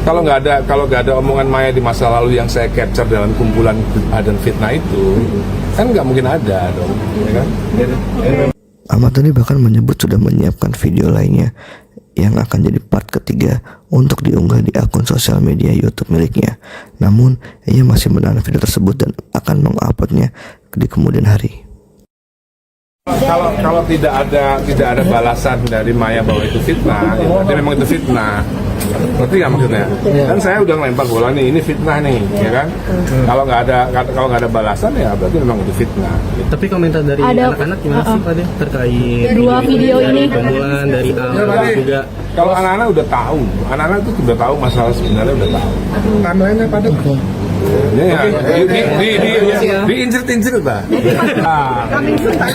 Kalau nggak ada omongan Maya di masa lalu yang saya capture dalam kumpulan dan fitnah itu, kan nggak mungkin ada dong, ya kan? Ahmad Dhani bahkan menyebut sudah menyiapkan video lainnya yang akan jadi part ketiga untuk diunggah di akun sosial media YouTube miliknya. Namun, ia masih menahan video tersebut dan akan menguploadnya di kemudian hari. Kalau tidak ada balasan dari Maya bahwa itu fitnah, ya berarti memang itu fitnah. Ngerti nggak maksudnya? Kan saya udah ngelempar bola nih, ini fitnah nih, ya kan? Kalau nggak ada balasan ya berarti memang itu fitnah. Tapi komentar dari anak-anak gimana sih Pak Deh terkait Dua video ini. pembunuhan dari juga Kalau anak-anak udah tahu, anak-anak itu udah tahu masalah sebenarnya udah tahu. Timeline-nya pada diincir-incir Pak.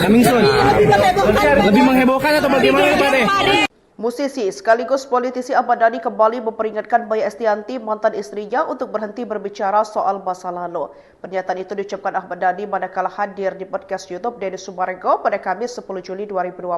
Coming soon. Lebih menghebohkan atau bagaimana Pak Deh? Musisi sekaligus politisi Ahmad Dhani kembali memperingatkan Maya Estianty, mantan istrinya, untuk berhenti berbicara soal masa lalu. Pernyataan itu diucapkan Ahmad Dhani manakala hadir di podcast YouTube Denny Sumarego pada Kamis 10 Juli 2025.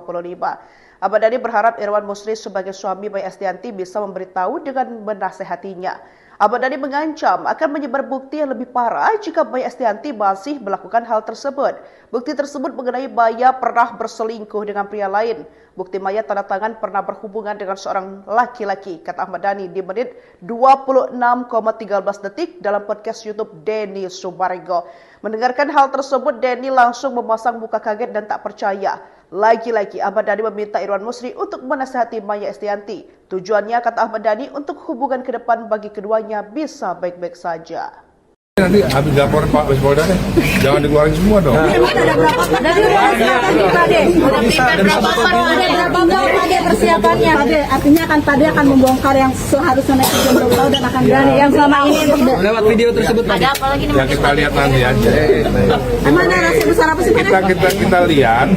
Ahmad Dhani berharap Irwan Musri sebagai suami Maya Estianty bisa memberitahu dengan menasehatinya. Ahmad Dhani mengancam akan menyebar bukti yang lebih parah jika Maya Estianty masih melakukan hal tersebut. Bukti tersebut mengenai Maya pernah berselingkuh dengan pria lain. Bukti Maya tanda tangan pernah berhubungan dengan seorang laki-laki, kata Ahmad Dhani di menit 26,13 detik dalam podcast YouTube Denny Sumarego. Mendengarkan hal tersebut, Denny langsung memasang muka kaget dan tak percaya. Lagi-lagi Ahmad Dhani meminta Irwan Musri untuk menasihati Maya Estianty. Tujuannya, kata Ahmad Dhani, untuk hubungan ke depan bagi keduanya bisa baik-baik saja. Nanti habis laporan Pak Polda deh, jangan dikeluarin semua dong. Ada berapa? Dari Pak Deh. Ada berapa Pak Deh persiapannya? Pak Deh, artinya Pak Deh akan membongkar yang seharusnya netizen belum tahu dan akan berani. Yang selama ini tidak. Lewat video tersebut Pak Deh. Ya kita lihat nanti aja. Emang narasi besar apa sih Pak Deh? Kita lihat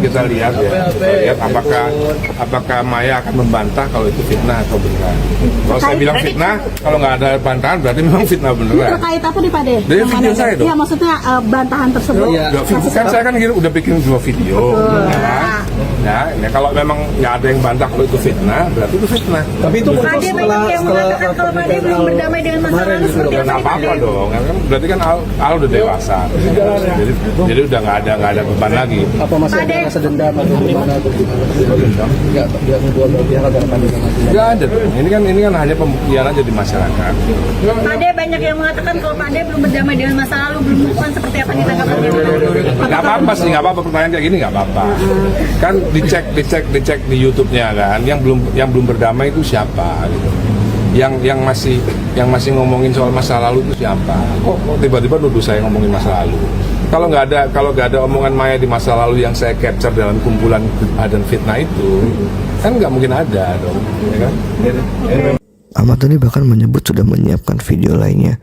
ya. Lihat apakah Maya akan membantah kalau itu fitnah atau beneran. Kalau saya bilang fitnah, kalau nggak ada bantahan berarti memang fitnah beneran. Terkait apa nih Pak Deh? Dari video saya dong. Iya, maksudnya bantahan tersebut. Kan saya kan udah bikin 2 video. Ya, kalau memang nggak ada yang bantah kalau itu fitnah, berarti itu fitnah. Tapi itu muncul Pade banyak yang mengatakan kalau Pade belum berdamai dengan masa lalu seperti Ya nggak apa-apa dong, kan berarti kan Al udah dewasa, jadi udah nggak ada beban lagi. Apa masih ada rasa dendam atau gimana atau dendam? Nggak kedua belah pihak agar kami Nggak ada dong. Ini kan hanya pembuktian aja di masyarakat. Pade banyak yang mengatakan kalau Pade belum berdamai dengan masa lalu, belum move on, seperti apa ditanggapannya? Nggak apa-apa sih, nggak apa-apa, pertanyaan kayak gini nggak apa-apa. Kan dicek di YouTube-nya kan, yang belum berdamai itu siapa gitu. Yang masih ngomongin soal masa lalu itu siapa? Kok tiba-tiba nuduh saya ngomongin masa lalu? Kalau nggak ada omongan Maya di masa lalu yang saya capture dalam kumpulan dan fitnah itu, kan nggak mungkin ada dong, ya kan? Ahmad Dhani bahkan menyebut sudah menyiapkan video lainnya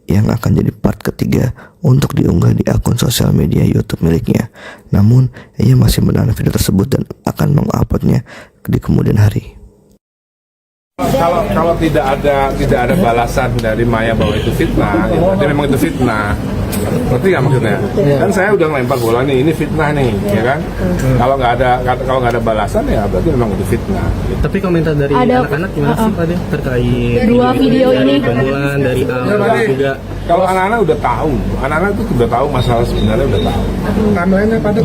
yang akan jadi part ketiga untuk diunggah di akun sosial media YouTube miliknya. Namun, ia masih menahan video tersebut dan akan menguploadnya di kemudian hari. Kalau tidak ada balasan dari Maya bahwa itu fitnah, ya berarti memang itu fitnah. Ngerti nggak maksudnya? Kan saya udah ngelempar bola nih, ini fitnah nih, ya kan? Kalau nggak ada balasan ya berarti memang itu fitnah. Tapi komentar dari anak-anak gimana sih Pak De terkait Dua video ini. pembunuhan dari Al juga? Kalau anak-anak udah tahu, anak-anak itu udah tahu masalah sebenarnya udah tahu. Timeline-nya pada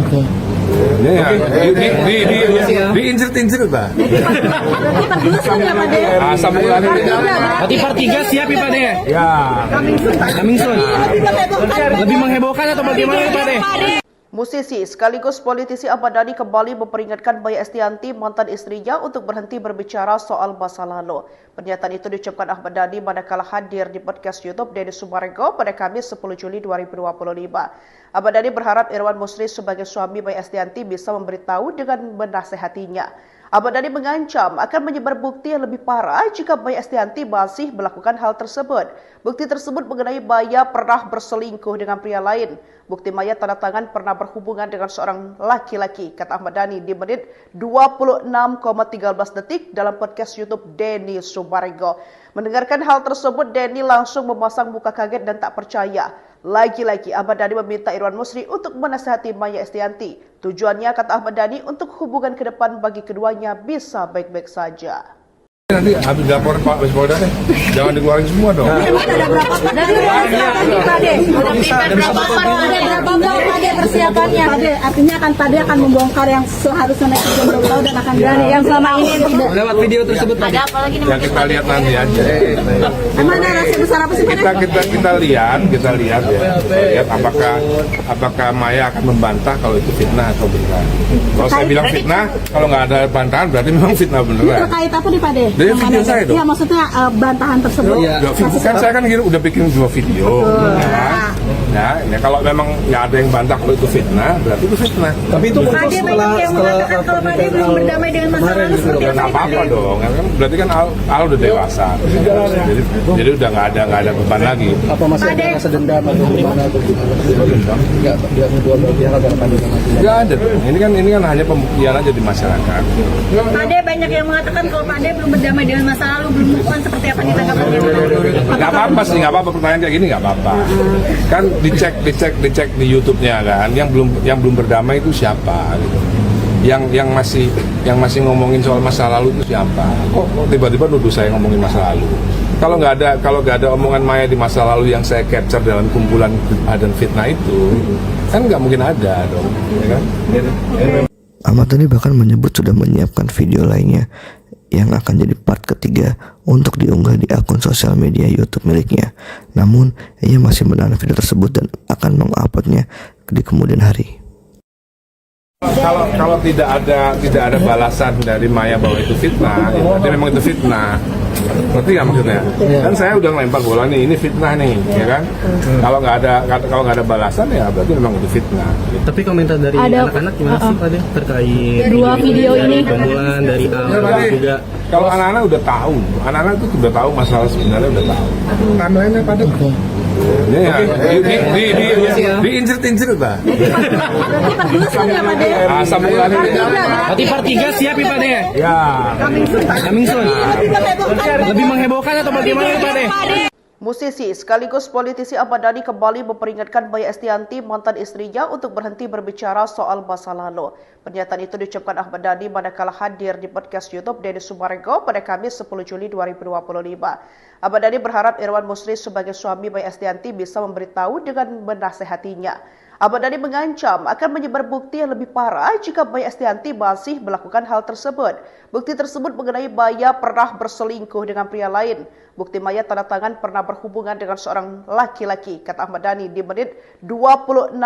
ya, diincir-incir Pak. Berarti part 3 siap ya Pak De? Ya. Coming soon. Lebih menghebohkan atau bagaimana Pak De? Musisi sekaligus politisi Ahmad Dhani kembali memperingatkan Maya Estianty, mantan istrinya, untuk berhenti berbicara soal masa lalu. Pernyataan itu diucapkan Ahmad Dhani manakala hadir di podcast YouTube Denny Sumarego pada Kamis 10 Juli 2025. Ahmad Dhani berharap Irwan Musri sebagai suami Maya Estianty bisa memberitahu dengan menasehatinya. Ahmad Dhani mengancam akan menyebar bukti yang lebih parah jika Maya Estianty masih melakukan hal tersebut. Bukti tersebut mengenai Maya pernah berselingkuh dengan pria lain. Bukti Maya tanda tangan pernah berhubungan dengan seorang laki-laki, kata Ahmad Dhani di menit 26,13 detik dalam podcast YouTube Denny Sumarego. Mendengarkan hal tersebut, Denny langsung memasang muka kaget dan tak percaya. Lagi-lagi Ahmad Dhani meminta Irwan Musri untuk menasihati Maya Estianty. Tujuannya, kata Ahmad Dhani, untuk hubungan ke depan bagi keduanya bisa baik-baik saja. Nanti habis laporan Pak Polda deh, jangan dikeluarin semua dong. Ada berapa Pade? Ada berapa Pade persiapannya? Pade, artinya Pade akan membongkar yang seharusnya naik ke Jomblo tahu dan akan berani yang selama ini tidak. Lewat video tersebut Pak De. Ya kita lihat nanti aja. Emang ada rahasia besar apa sih Pade? Kita lihat ya. Lihat apakah Maya akan membantah kalau itu fitnah atau benar. Kalau saya bilang fitnah, kalau nggak ada bantahan berarti memang fitnah beneran. Terkait apa nih Pade? Dari video saya dong. Iya, maksudnya bantahan tersebut. Kan saya kan udah bikin 2 video. Ya, kalau memang nggak ada yang bantah kalau itu fitnah, berarti itu fitnah. Tapi itu muncul Pade banyak yang mengatakan kalau Pade belum berdamai dengan masa lalu seperti Ya nggak apa-apa dong, kan berarti kan Al udah dewasa, jadi udah nggak ada beban lagi. Apa masih ada rasa dendam atau gimana atau dendam? Nggak kedua belah pihak agar kami Nggak ada dong. Ini kan hanya pembuktian aja di masyarakat. Pade banyak yang mengatakan kalau Pade belum berdamai dengan masa lalu, belum move on, seperti apa ditanggapannya? Nggak apa-apa sih, nggak apa-apa, pertanyaan kayak gini nggak apa-apa. Kan dicek di YouTube-nya kan, yang belum berdamai itu siapa gitu. Yang masih ngomongin soal masa lalu itu siapa? Kok tiba-tiba nuduh saya ngomongin masa lalu? Kalau nggak ada omongan Maya di masa lalu yang saya capture dalam kumpulan dan fitnah itu, kan nggak mungkin ada dong, ya kan? Ahmad Dhani bahkan menyebut sudah menyiapkan video lainnya yang akan jadi part ketiga untuk diunggah di akun sosial media YouTube miliknya. Namun, ia masih menahan video tersebut dan akan menguploadnya di kemudian hari. Kalau tidak ada balasan dari Maya bahwa itu fitnah, ya berarti memang itu fitnah. Ngerti nggak maksudnya? Kan saya udah ngelempar bola nih, ini fitnah nih, ya kan? Kalau nggak ada balasan ya berarti memang itu fitnah. Tapi komentar dari anak-anak gimana sih Pak De terkait Dua video ini. pembunuhan dari Al juga? Kalau anak-anak udah tahu, anak-anak itu udah tahu masalah sebenarnya udah tahu. Timeline-nya pada ya, diincir-incir Pak. Berarti part 3 siap ya Pak De? Ya. Coming soon. Lebih menghebohkan atau bagaimana Pak De? Musisi sekaligus politisi Ahmad Dhani kembali memperingatkan Maya Estianty, mantan istrinya, untuk berhenti berbicara soal masa lalu. Pernyataan itu diucapkan Ahmad Dhani manakala hadir di podcast YouTube Denny Sumarego pada Kamis 10 Juli 2025. Ahmad Dhani berharap Irwan Musri sebagai suami Maya Estianty bisa memberitahu dengan menasehatinya. Ahmad Dhani mengancam akan menyebar bukti yang lebih parah jika Maya Estianty masih melakukan hal tersebut. Bukti tersebut mengenai Maya pernah berselingkuh dengan pria lain. Bukti Maya tanda tangan pernah berhubungan dengan seorang laki-laki, kata Ahmad Dhani di menit 26,13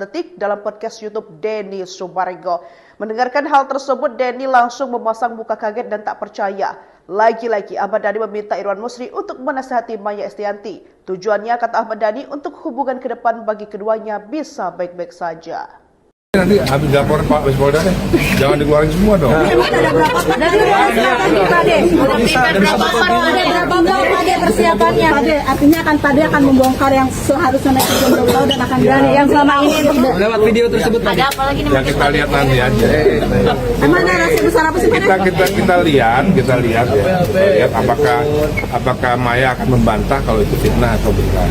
detik dalam podcast YouTube Denny Sumarego. Mendengarkan hal tersebut, Denny langsung memasang muka kaget dan tak percaya. Lagi-lagi Ahmad Dhani meminta Irwan Musri untuk menasihati Maya Estianty. Tujuannya, kata Ahmad Dhani, untuk hubungan ke depan bagi keduanya bisa baik-baik saja. Nanti habis lapor Pak Polda deh, jangan dikeluarin semua dong. Ada berapa Pade persiapannya? Pade, artinya Pade akan membongkar yang seharusnya naik ke Jomblo Laut dan akan berani yang selama ini lewat video tersebut. Ada apa lagi nih? Ya kita lihat nanti aja. Emang ada rahasia besar apa sih Pade? Kita lihat ya. Lihat apakah Maya akan membantah kalau itu fitnah atau beneran.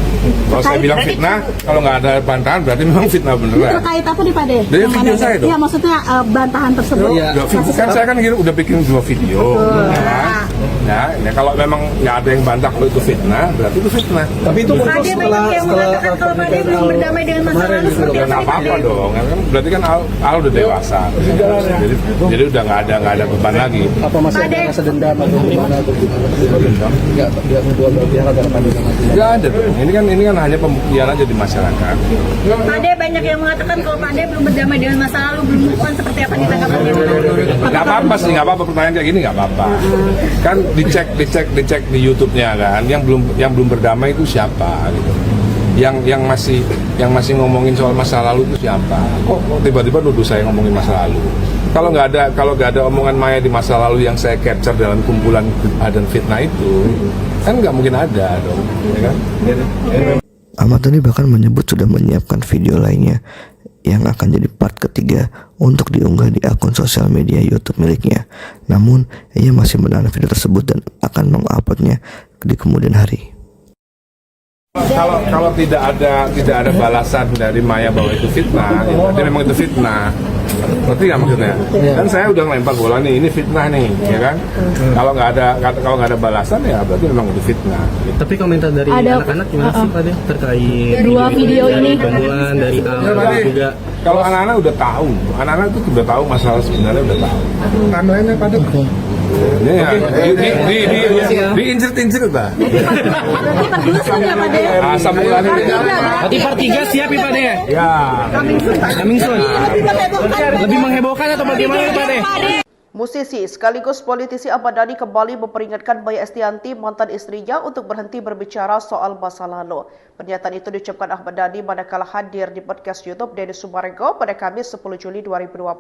Kalau saya bilang fitnah, kalau nggak ada bantahan berarti memang fitnah beneran. Terkait apa nih Pade? Dari video saya dong. Iya, maksudnya bantahan tersebut. Kan saya kan udah bikin 2 video. Ya, kalau memang nggak ada yang bantah kalau itu fitnah, berarti itu fitnah. Tapi itu muncul Pade banyak yang mengatakan kalau Pade belum berdamai dengan masa lalu seperti Nggak apa-apa dong, kan berarti kan Al udah dewasa. Jadi udah nggak ada beban lagi. apa masih ada rasa dendam atau gimana atau dendam? Nggak kedua belah pihak ada apa? Nggak ada dong. Ini kan hanya pembuktian aja di masyarakat. Pade banyak yang mengatakan kalau Pade belum berdamai dengan masa lalu, belum move on, seperti apa ditanggapannya? Nggak apa-apa sih, nggak apa-apa, pertanyaan kayak gini nggak apa-apa. Kan dicek di YouTube-nya kan, yang belum berdamai itu siapa gitu. Yang masih ngomongin soal masa lalu itu siapa? Kok tiba-tiba nuduh saya ngomongin masa lalu? Kalau nggak ada omongan Maya di masa lalu yang saya capture dalam kumpulan dan fitnah itu, kan nggak mungkin ada dong, ya kan? Ahmad Dhani bahkan menyebut sudah menyiapkan video lainnya yang akan jadi part ketiga untuk diunggah di akun sosial media YouTube miliknya. Namun, ia masih menahan video tersebut dan akan menguploadnya di kemudian hari. Kalau tidak ada balasan dari Maya bahwa itu fitnah, ya berarti memang itu fitnah. Ngerti nggak maksudnya? Kan saya udah ngelempar bola nih, ini fitnah nih, ya kan? Kalau nggak ada balasan ya berarti memang itu fitnah. Tapi komentar dari anak-anak gimana sih Pade terkait Dua video ini. pembunuhan dari Al juga? Kalau anak-anak udah tahu, anak-anak itu udah tahu masalah sebenarnya udah tahu. Timeline-nya pada ini ya, diincir-incir lah. Asam ulannya. Berarti part 3 siap ya Pade? Ya. Coming soon. Lebih menghebohkan atau bagaimana Pade? Musisi sekaligus politisi Ahmad Dhani kembali memperingatkan Maya Estianty, mantan istrinya, untuk berhenti berbicara soal masa lalu. Pernyataan itu diucapkan Ahmad Dhani manakala hadir di podcast YouTube Denny Sumarego pada Kamis 10 Juli 2025.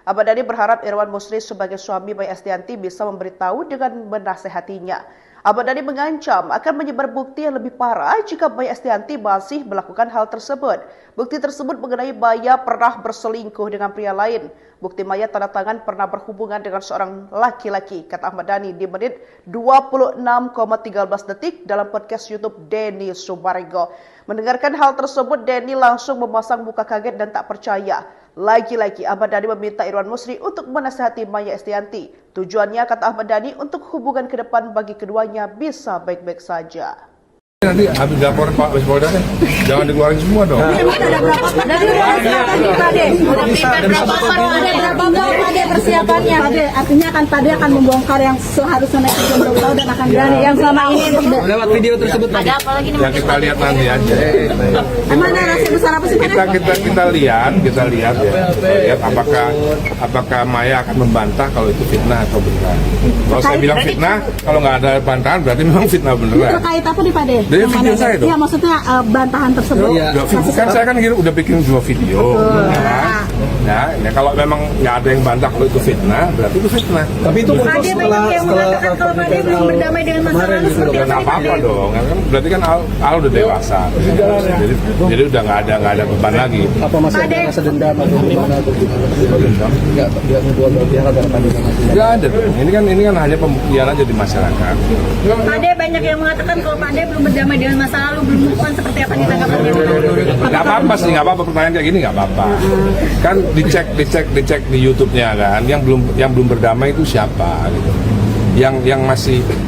Ahmad Dhani berharap Irwan Musri sebagai suami Maya Estianty bisa memberitahu dengan menasehatinya. Ahmad Dhani mengancam akan menyebar bukti yang lebih parah jika Maya Estianty masih melakukan hal tersebut. Bukti tersebut mengenai Maya pernah berselingkuh dengan pria lain. Bukti Maya tanda tangan pernah berhubungan dengan seorang laki-laki, kata Ahmad Dhani di menit 26,13 detik dalam podcast YouTube Denny Sumarego. Mendengarkan hal tersebut, Denny langsung memasang muka kaget dan tak percaya. Lagi-lagi Ahmad Dhani meminta Irwan Musri untuk menasihati Maya Estianty. Tujuannya, kata Ahmad Dhani, untuk hubungan ke depan bagi keduanya bisa baik-baik saja. Nanti habis lapor Pak Polda deh, jangan dikeluarin semua dong. Ada berapa Pade persiapannya? Pade, artinya Pade akan membongkar yang seharusnya naik ke Jomblo Laut dan akan berani yang selama ini Lewat video tersebut. Ada apa lagi nih? Ya kita lihat nanti aja. Emang ada rahasia besar apa sih Pade? Kita lihat ya. Lihat apakah Maya akan membantah kalau itu fitnah atau beneran. Kalau saya bilang fitnah, kalau nggak ada bantahan berarti memang fitnah beneran. Terkait apa nih Pade? Dari video saya dong. Iya, maksudnya bantahan tersebut. Kan saya kan udah bikin 2 video. Ya kalau memang nggak ada yang bantah kalau itu fitnah, berarti itu fitnah. Tapi itu muncul Pade banyak yang mengatakan kalau Pade belum berdamai dengan masa lalu seperti Bukan apa nih apa-apa Pade? dong, kan berarti kan Al udah dewasa, jadi udah nggak ada beban lagi. apa masih ada rasa dendam atau gimana atau gimana? Enggak, dia kedua belah pihak agar Pade sama Nggak ada dong. Ini kan hanya pembuktian aja di masyarakat. Pade banyak yang mengatakan kalau Pade belum berdamai dengan masa lalu, belum move on, seperti apa nih tanggapannya? Nggak apa-apa sih, nggak apa-apa pertanyaan kayak gini nggak apa-apa. Kan dicek di YouTube-nya kan, yang belum berdamai itu siapa gitu. Yang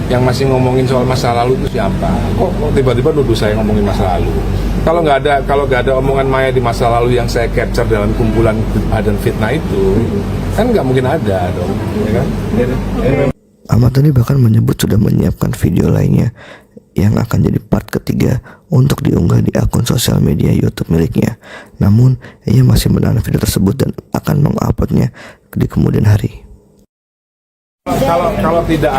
masih ngomongin soal masa lalu itu siapa? Kok tiba-tiba nuduh saya ngomongin masa lalu? Kalau nggak ada omongan Maya di masa lalu yang saya capture dalam kumpulan dan fitnah itu, kan nggak mungkin ada dong, ya kan? Ahmad Dhani bahkan menyebut sudah menyiapkan video lainnya yang akan jadi part ketiga untuk diunggah di akun sosial media YouTube miliknya. Namun, ia masih menahan video tersebut dan akan menguploadnya di kemudian hari. Kalau tidak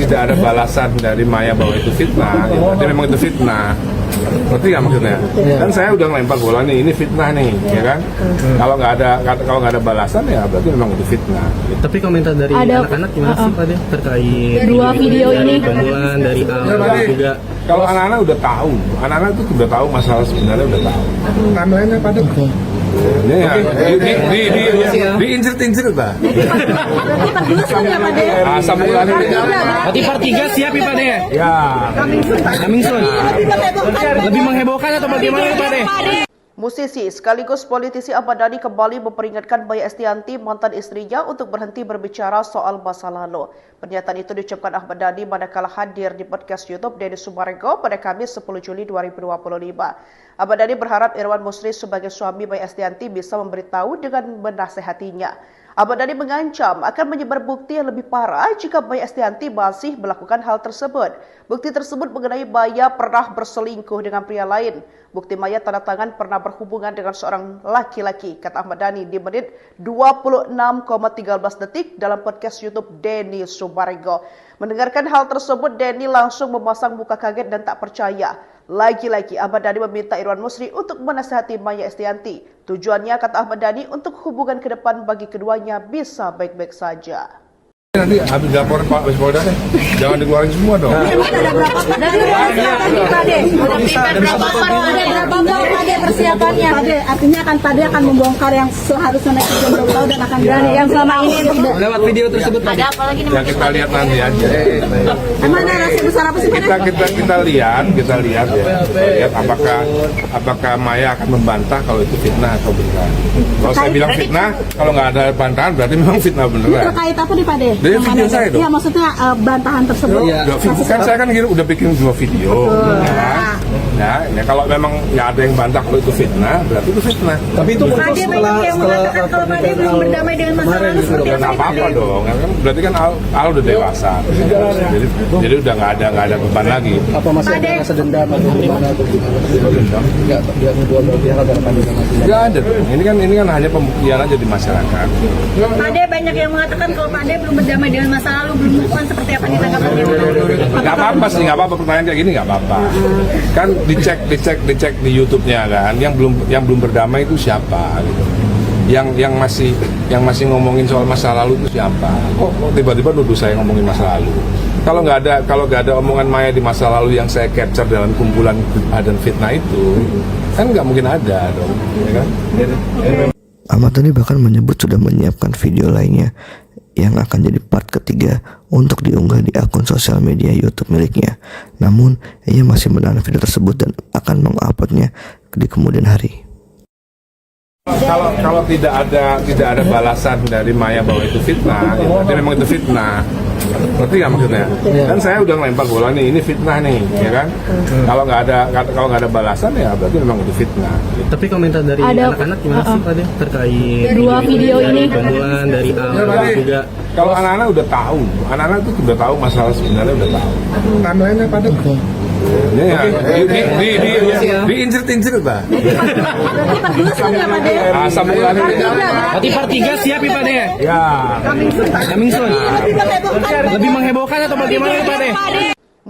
ada balasan dari Maya bahwa itu fitnah, ya berarti memang itu fitnah. Ngerti nggak maksudnya? Dan saya udah ngelempar bola nih, ini fitnah nih, ya kan? Kalau nggak ada balasan ya berarti memang itu fitnah. Tapi komentar dari anak-anak gimana sih Pak Deh terkait Dua video ini. pembunuhan dari Al juga? Kalau anak-anak udah tahu, anak-anak itu udah tahu masalah sebenarnya udah tahu. Timeline-nya pada ini ya, diincir-incir lah. Asam ulannya. Berarti part 3 siap ya Pak Deh? Ya. Coming soon. Lebih menghebohkan atau bagaimana Pak Deh? Musisi sekaligus politisi Ahmad Dhani kembali memperingatkan Maya Estianty, mantan istrinya, untuk berhenti berbicara soal masa lalu. Pernyataan itu diucapkan Ahmad Dhani manakala hadir di podcast YouTube Denny Sumarego pada Kamis 10 Juli 2025. Ahmad Dhani berharap Irwan Musri sebagai suami Maya Estianty bisa memberitahu dengan menasehatinya. Ahmad Dhani mengancam akan menyebar bukti yang lebih parah jika Maya Estianty masih melakukan hal tersebut. Bukti tersebut mengenai Maya pernah berselingkuh dengan pria lain. Bukti Maya tanda tangan pernah berhubungan dengan seorang laki-laki, kata Ahmad Dhani di menit 26,13 detik dalam podcast YouTube Denny Sumarego. Mendengarkan hal tersebut, Denny langsung memasang muka kaget dan tak percaya. Lagi-lagi Ahmad Dhani meminta Irwan Musri untuk menasihati Maya Estianty. Tujuannya, kata Ahmad Dhani, untuk hubungan ke depan bagi keduanya bisa baik-baik saja. Nanti habis laporan Pak Polda deh, jangan dikeluarin semua dong. Ada berapa Pade persiapannya? Pade, artinya kan Pade akan membongkar yang seharusnya naik ke Jombang dan akan berani yang selama ini tidak. Lewat video tersebut Pak Deh. Ya kita lihat nanti aja. Mana rahasia besar apa sih Pade? Kita lihat ya. Lihat apakah Maya akan membantah kalau itu fitnah atau benar. Kalau saya bilang fitnah, kalau nggak ada bantahan berarti memang fitnah beneran. Terkait apa nih Pade? Dari video saya dong. Iya, maksudnya bantahan tersebut. Kan saya kan udah bikin 2 video. Ya, kalau memang nggak ada yang bantah kalau itu fitnah, berarti itu fitnah. Tapi itu muncul Pade banyak yang mengatakan kalau Pade belum berdamai dengan masa lalu seperti Bukan apa nih apa-apa Pade? dong, kan berarti kan Al udah dewasa. Jadi udah nggak ada beban lagi. apa masih ada rasa dendam atau gimana atau gimana? Enggak, dia kedua belah pihak agar Pade sama Nggak ada dong. Ini kan hanya pembuktian aja di masyarakat. Pade banyak yang mengatakan kalau Pade belum berdamai dengan masa lalu, belum move on, seperti apa nih tanggapannya? Nggak apa-apa sih, nggak apa-apa pertanyaan kayak gini nggak apa-apa. Kan dicek di YouTube-nya kan, yang belum berdamai itu siapa gitu. Yang masih ngomongin soal masa lalu itu siapa? Kok tiba-tiba nuduh saya ngomongin masa lalu? Kalau nggak ada omongan Maya di masa lalu yang saya capture dalam kumpulan dan fitnah itu, kan nggak mungkin ada dong, ya kan? Ahmad Dhani bahkan menyebut sudah menyiapkan video lainnya yang akan jadi part ketiga untuk diunggah di akun sosial media YouTube miliknya. Namun, ia masih menahan video tersebut dan akan menguploadnya di kemudian hari. Kalau tidak ada balasan dari Maya bahwa itu fitnah, ya berarti memang itu fitnah. Ngerti nggak maksudnya? Dan saya udah ngelempar bola nih, ini fitnah nih, ya kan? Kalau nggak ada balasan ya berarti memang itu fitnah. Tapi komentar dari anak-anak gimana sih Pak Deh terkait Dua video ini. pembunuhan dari Al juga? Kalau anak-anak udah tahu, anak-anak itu udah tahu masalah sebenarnya udah tahu. Timeline-nya pada ya, diincir-incir lah. Asam ulannya. Berarti part 3 siap ya Pak Deh? Ya. Coming soon. Lebih menghebohkan atau bagaimana Pak Deh?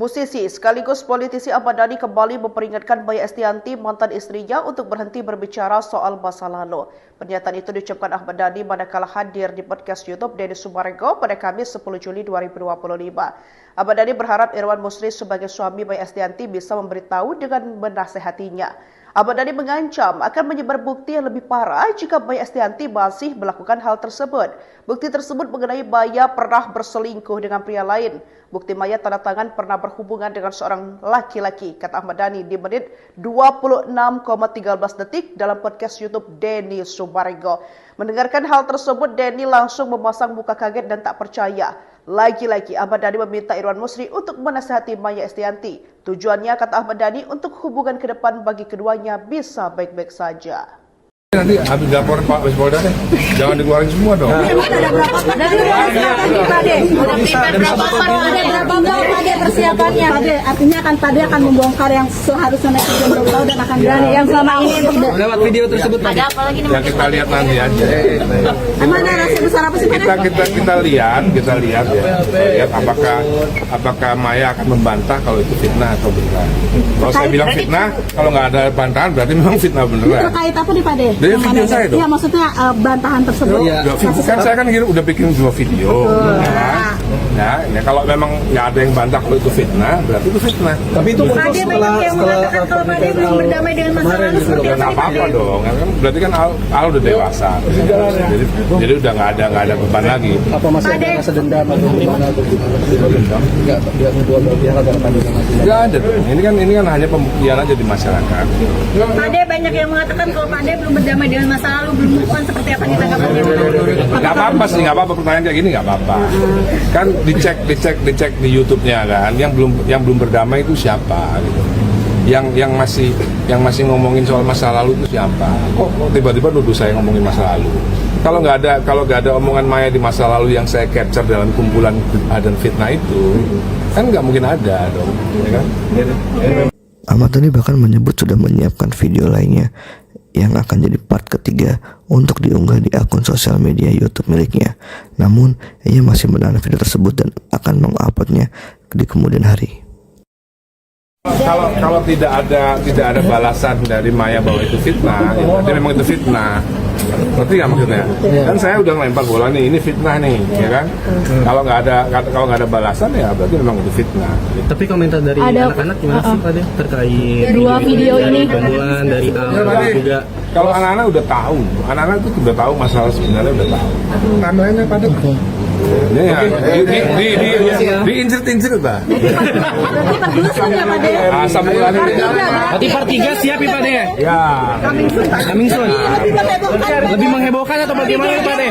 Musisi sekaligus politisi Ahmad Dhani kembali memperingatkan Maya Estianty, mantan istrinya, untuk berhenti berbicara soal masa lalu. Pernyataan itu diucapkan Ahmad Dhani manakala hadir di podcast YouTube Denny Sumarego pada Kamis 10 Juli 2025. Ahmad Dhani berharap Irwan Musri sebagai suami Maya Estianty bisa memberitahu dengan menasehatinya. Ahmad Dhani mengancam akan menyebar bukti yang lebih parah jika Maya Estianty masih melakukan hal tersebut. Bukti tersebut mengenai Maya pernah berselingkuh dengan pria lain. Bukti Maya tanda tangan pernah berhubungan dengan seorang laki-laki, kata Ahmad Dhani di menit 26,13 detik dalam podcast YouTube Denny Sumarego. Mendengarkan hal tersebut, Denny langsung memasang muka kaget dan tak percaya. Lagi-lagi Ahmad Dhani meminta Irwan Musri untuk menasihati Maya Estianty. Tujuannya, kata Ahmad Dhani, untuk hubungan ke depan bagi keduanya bisa baik-baik saja. Nanti habis laporan Pak Polda deh, jangan dikeluarin semua dong. Ada berapa Pade persiapannya? Pade, artinya Pade akan membongkar yang seharusnya netizen belum tahu dan akan berani yang selama ini lewat video tersebut. Ada apa lagi nih? Ya kita lihat nanti aja. Emang ada rahasia besar apa sih Pade? Kita lihat ya. Lihat apakah Maya akan membantah kalau itu fitnah atau benar. Kalau saya bilang fitnah, kalau nggak ada bantahan berarti memang fitnah beneran. Terkait apa nih Pade? Dari video saya dong. Iya, maksudnya bantahan tersebut. Kan saya kan udah bikin 2 video. Ya, kalau memang nggak ada yang bantah kalau itu fitnah, berarti itu fitnah. Tapi itu muncul Pade banyak yang mengatakan kalau Pade belum berdamai dengan masa lalu seperti Nggak apa-apa dong, kan berarti kan Al udah dewasa. Jadi udah nggak ada beban lagi. Apa masih ada rasa dendam atau gimana atau nggak nuduh pihak agar Nggak ada dong. Ini kan hanya pembuktian aja di masyarakat. Pade banyak yang mengatakan kalau Pade belum berdamai dengan masa lalu, belum move on, seperti apa ditanggapannya? Nggak apa-apa sih, nggak apa-apa pertanyaan kayak gini nggak apa-apa. Kan dicek di YouTube-nya kan, yang belum berdamai itu siapa gitu. Yang masih ngomongin soal masa lalu itu siapa? Kok tiba-tiba nuduh saya ngomongin masa lalu? Kalau nggak ada omongan Maya di masa lalu yang saya capture dalam kumpulan dan fitnah itu, kan nggak mungkin ada dong, ya kan? Ahmad Dhani bahkan menyebut sudah menyiapkan video lainnya yang akan jadi part ketiga untuk diunggah di akun sosial media YouTube miliknya. Namun, ia masih menahan video tersebut dan akan menguploadnya di kemudian hari. Kalau tidak ada balasan dari Maya bahwa itu fitnah, ya berarti memang itu fitnah. Ngerti nggak maksudnya? Kan saya udah ngelempar bola nih, ini fitnah nih, ya kan? Kalau nggak ada balasan ya berarti memang itu fitnah. Tapi komentar dari anak-anak gimana sih Pade terkait dua video ini? Gangguan dari Al juga. Kalau anak-anak udah tahu, anak-anak itu udah tahu masalah sebenarnya udah tahu. Namanya pada ya, diinjir-injir bah. Berarti pergelusan ya Pade? Asam ulannya. Berarti part 3 siap ya Pade? Ya. Coming soon. Lebih menghebohkan atau bagaimana Pade?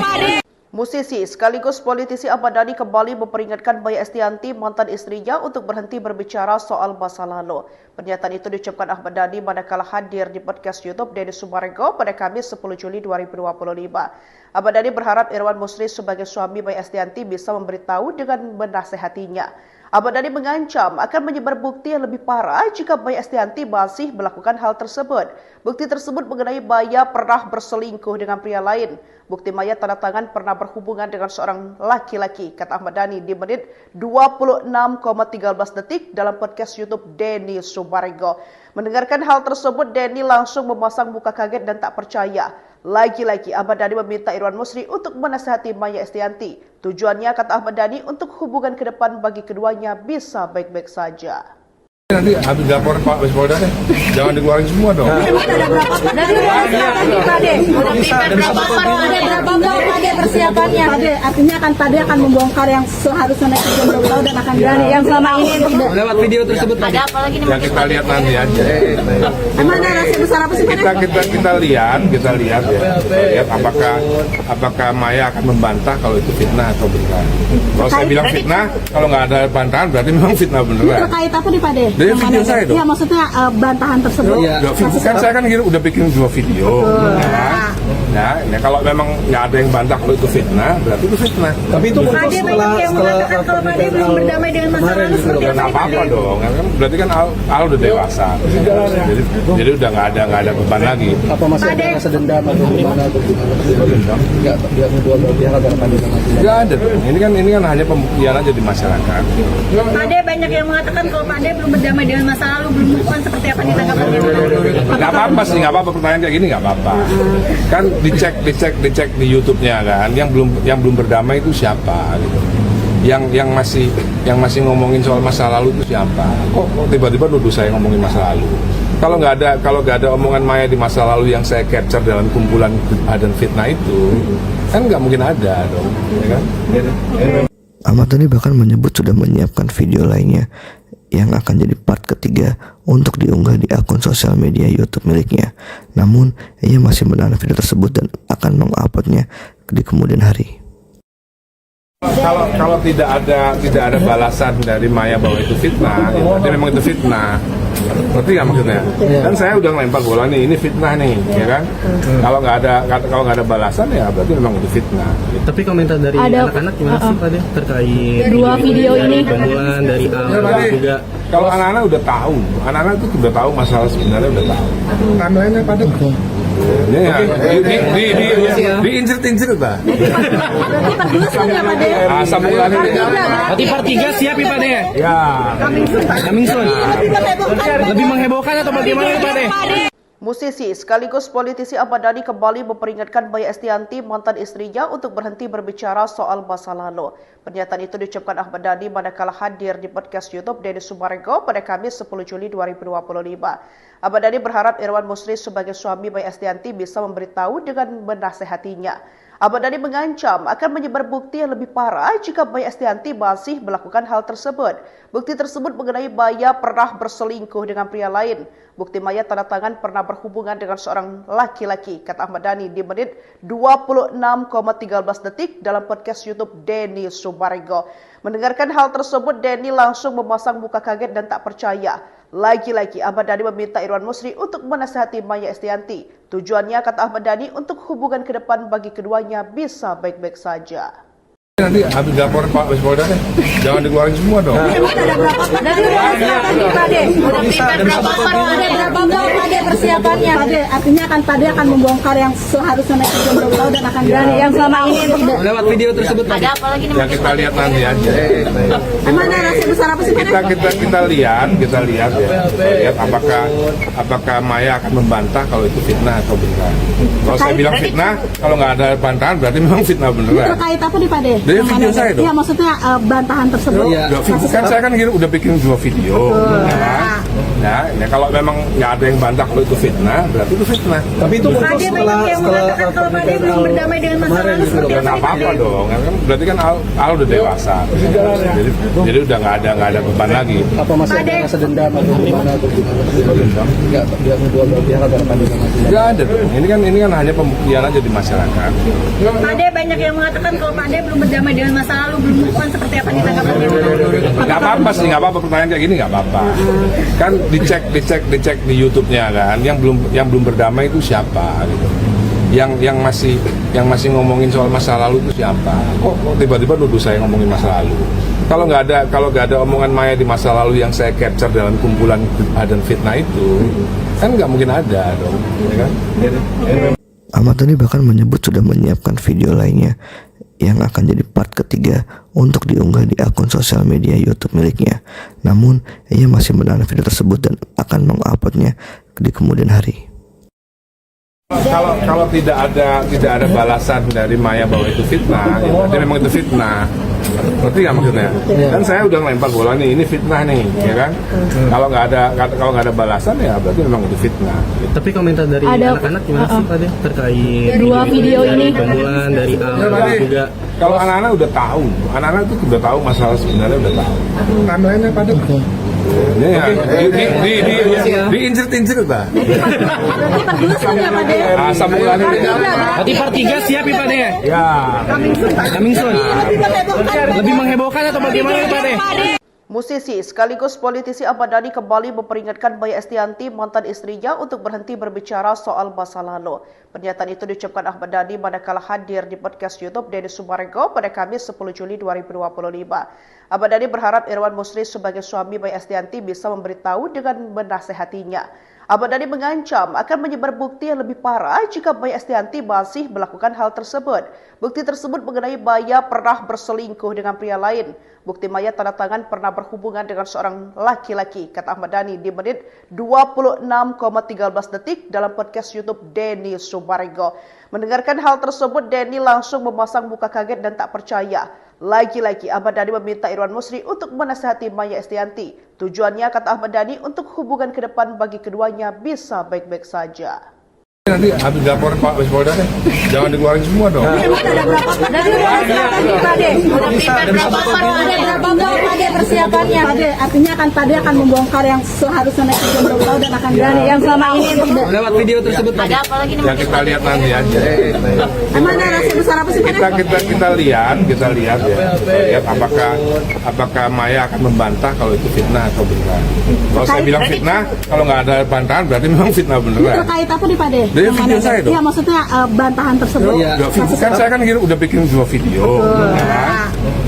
Musisi sekaligus politisi Ahmad Dhani kembali memperingatkan Maya Estianty, mantan istrinya, untuk berhenti berbicara soal masa lalu. Pernyataan itu diucapkan Ahmad Dhani manakala hadir di podcast YouTube Denny Sumarego pada Kamis 10 Juli 2025. Ahmad Dhani berharap Irwan Musri sebagai suami Maya Estianty bisa memberitahu dengan menasehatinya. Ahmad Dhani mengancam akan menyebar bukti yang lebih parah jika Maya Estianty masih melakukan hal tersebut. Bukti tersebut mengenai Maya pernah berselingkuh dengan pria lain. Bukti Maya tanda tangan pernah berhubungan dengan seorang laki-laki, kata Ahmad Dhani di menit 26,13 detik dalam podcast YouTube Denny Sumarego. Mendengarkan hal tersebut, Denny langsung memasang muka kaget dan tak percaya. Lagi-lagi Ahmad Dhani meminta Irwan Musri untuk menasihati Maya Estianty. Tujuannya, kata Ahmad Dhani, untuk hubungan ke depan bagi keduanya bisa baik-baik saja. Nanti habis laporan Pak Polda deh, jangan dikeluarin semua dong. Ada berapa Pade persiapannya? Pade, artinya Pade akan membongkar yang seharusnya netizen belum tahu dan akan berani yang selama ini lewat video tersebut. Ada apa lagi nih? Ya kita lihat nanti aja. Emang ada rahasia besar apa sih Pade? Kita lihat ya. Lihat apakah Maya akan membantah kalau itu fitnah atau benar. Kalau saya bilang fitnah, kalau nggak ada bantahan berarti memang fitnah beneran. Terkait apa nih Pade? Dari video saya dong. Iya, maksudnya bantahan tersebut. Kan saya kan udah bikin 2 video. Nah, ya kalau memang nggak ada yang bantah kalau itu fitnah, berarti itu fitnah. Tapi itu muncul Pade banyak yang mengatakan kalau Pade belum berdamai dengan masa lalu seperti Ya nggak apa-apa dong, kan berarti kan Al udah dewasa, jadi udah nggak ada beban lagi. apa masih ada rasa dendam atau gimana atau nggak dia kedua belah pihak agar kami Nggak ada dong. Ini kan hanya pembuktian aja di masyarakat. Pade banyak yang mengatakan kalau Pade belum berdamai dengan masa lalu, belum move on, seperti apa ditanggapannya? Nggak apa-apa sih, nggak apa-apa pertanyaan kayak gini nggak apa-apa. Kan dicek di YouTube-nya kan, yang belum berdamai itu siapa gitu. Yang masih ngomongin soal masa lalu itu siapa? Kok tiba-tiba nuduh saya ngomongin masa lalu? Kalau nggak ada omongan Maya di masa lalu yang saya capture dalam kumpulan dan fitnah itu, kan nggak mungkin ada dong, ya kan? Ahmad Dhani bahkan menyebut sudah menyiapkan video lainnya yang akan jadi part ketiga untuk diunggah di akun sosial media YouTube miliknya. Namun, ia masih menahan video tersebut dan akan menguploadnya di kemudian hari. Kalau tidak ada balasan dari Maya bahwa itu fitnah, ya berarti memang itu fitnah. Ngerti nggak maksudnya? Dan saya udah ngelempar bola nih, ini fitnah nih, ya kan? Kalau nggak ada balasan ya berarti memang itu fitnah. Tapi komentar dari anak-anak gimana sih Pak De terkait Dua video ini. Bantuan dari Al juga. Kalau anak-anak udah tahu, anak-anak itu udah tahu masalah sebenarnya udah tahu. Timeline-nya pada ya, diincir-incir bah. Asam ulannya. Berarti part 3 siap ya Pak De? Ya. Coming soon. Lebih menghebohkan atau bagaimana Pak De? Musisi sekaligus politisi Ahmad Dhani kembali memperingatkan Maya Estianty, mantan istrinya, untuk berhenti berbicara soal masa lalu. Pernyataan itu diucapkan Ahmad Dhani manakala hadir di podcast YouTube Denny Sumarego pada Kamis 10 Juli 2025. Ahmad Dhani berharap Irwan Musri sebagai suami Maya Estianty bisa memberitahu dengan menasehatinya. Ahmad Dhani mengancam akan menyebar bukti yang lebih parah jika Maya Estianty masih melakukan hal tersebut. Bukti tersebut mengenai Maya pernah berselingkuh dengan pria lain. Bukti Maya tanda tangan pernah berhubungan dengan seorang laki-laki, kata Ahmad Dhani di menit 26,13 detik dalam podcast YouTube Denny Sumarego. Mendengarkan hal tersebut, Denny langsung memasang muka kaget dan tak percaya. Lagi-lagi Ahmad Dhani meminta Irwan Musri untuk menasihati Maya Estianty. Tujuannya, kata Ahmad Dhani, untuk hubungan ke depan bagi keduanya bisa baik-baik saja. Nanti habis laporan Pak Polda deh, jangan dikeluarin semua dong. Dari Pade, ada berapa Pade persiapannya? Pade, artinya Pade akan membongkar yang seharusnya naik ke Jomblo dan akan berani yang selama ini Lewat video tersebut Pak De. ada apa lagi nih? Ya kita lihat nanti aja. Emang ada rahasia besar apa sih Pade? Kita lihat ya. Lihat apakah Maya akan membantah kalau itu fitnah atau benar. Kalau saya bilang fitnah, kalau nggak ada bantahan berarti memang fitnah beneran. Terkait apa nih Pade? Dari video saya dong. Iya, maksudnya bantahan tersebut. Kan saya kan udah bikin 2 video. Nah, ya kalau memang nggak ada yang bantah kalau itu fitnah, berarti itu fitnah. tapi itu muncul Pade banyak yang mengatakan kalau Pade belum berdamai dengan masa lalu seperti Ya nggak apa-apa dong, kan berarti kan Al udah dewasa, jadi udah nggak ada beban lagi. apa masih ada rasa dendam atau gimana atau nggak dia kedua belah pihak agar kami Nggak ada dong. Ini kan hanya pembuktian aja di masyarakat. Pade banyak yang mengatakan kalau Pade belum berdamai dengan masa lalu, belum move on, seperti apa ditanggapannya? Nggak apa-apa sih, nggak apa-apa pertanyaan kayak gini nggak apa-apa. Kan dicek di YouTube-nya kan, yang belum berdamai itu siapa gitu. Yang masih ngomongin soal masa lalu itu siapa? Kok tiba-tiba nuduh saya ngomongin masa lalu? Kalau nggak ada omongan Maya di masa lalu yang saya capture dalam kumpulan dan fitnah itu, kan nggak mungkin ada dong, ya kan? Ahmad Dhani bahkan menyebut sudah menyiapkan video lainnya yang akan jadi part ketiga untuk diunggah di akun sosial media YouTube miliknya. Namun, ia masih menahan video tersebut dan akan menguploadnya di kemudian hari. Kalau tidak ada balasan dari Maya bahwa itu fitnah, ya berarti memang itu fitnah. Ngerti nggak maksudnya? Kan saya udah ngelempar bola nih, ini fitnah nih, ya kan? Kalau nggak ada balasan ya berarti memang itu fitnah. Tapi komentar dari anak-anak gimana sih Pak De terkait Dua video ini. Bantuan dari Al juga. Kalau anak-anak udah tahu, anak-anak itu udah tahu masalah sebenarnya udah tahu. Timeline-nya pada ya, diincir-incir bah. Asam ulannya. Berarti part 3 siap ya Pak De? Ya. Coming soon. Lebih menghebohkan atau bagaimana Pak De? Musisi sekaligus politisi Ahmad Dhani kembali memperingatkan Maya Estianty, mantan istrinya, untuk berhenti berbicara soal masa lalu. Pernyataan itu diucapkan Ahmad Dhani manakala hadir di podcast YouTube Denny Sumarego pada Kamis 10 Juli 2025. Ahmad Dhani berharap Irwan Musri sebagai suami Maya Estianty bisa memberitahu dengan menasehatinya. Ahmad Dhani mengancam akan menyebar bukti yang lebih parah jika Maya Estianty masih melakukan hal tersebut. Bukti tersebut mengenai Maya pernah berselingkuh dengan pria lain. Bukti Maya tanda tangan pernah berhubungan dengan seorang laki-laki, kata Ahmad Dhani di menit 26,13 detik dalam podcast YouTube Denny Sumarego. Mendengarkan hal tersebut, Denny langsung memasang muka kaget dan tak percaya. Lagi-lagi Ahmad Dhani meminta Irwan Musri untuk menasihati Maya Estianty. Tujuannya, kata Ahmad Dhani, untuk hubungan ke depan bagi keduanya bisa baik-baik saja. Nanti habis laporan Pak Polda deh, jangan dikeluarin semua dong. Ada berapa Pade persiapannya? Artinya Pade akan membongkar yang seharusnya netizen belum tahu dan akan berani yang selama ini lewat video tersebut. Ada apa lagi nih? Ya kita lihat nanti aja. Emang ada rahasia besar apa sih Pade? Kita lihat ya. Lihat apakah Maya akan membantah kalau itu fitnah atau beneran. Kalau saya bilang fitnah, kalau nggak ada bantahan berarti memang fitnah beneran. Terkait apa nih Pade? Dari video saya dong. Iya, maksudnya bantahan tersebut. Kan saya kan udah bikin 2 video.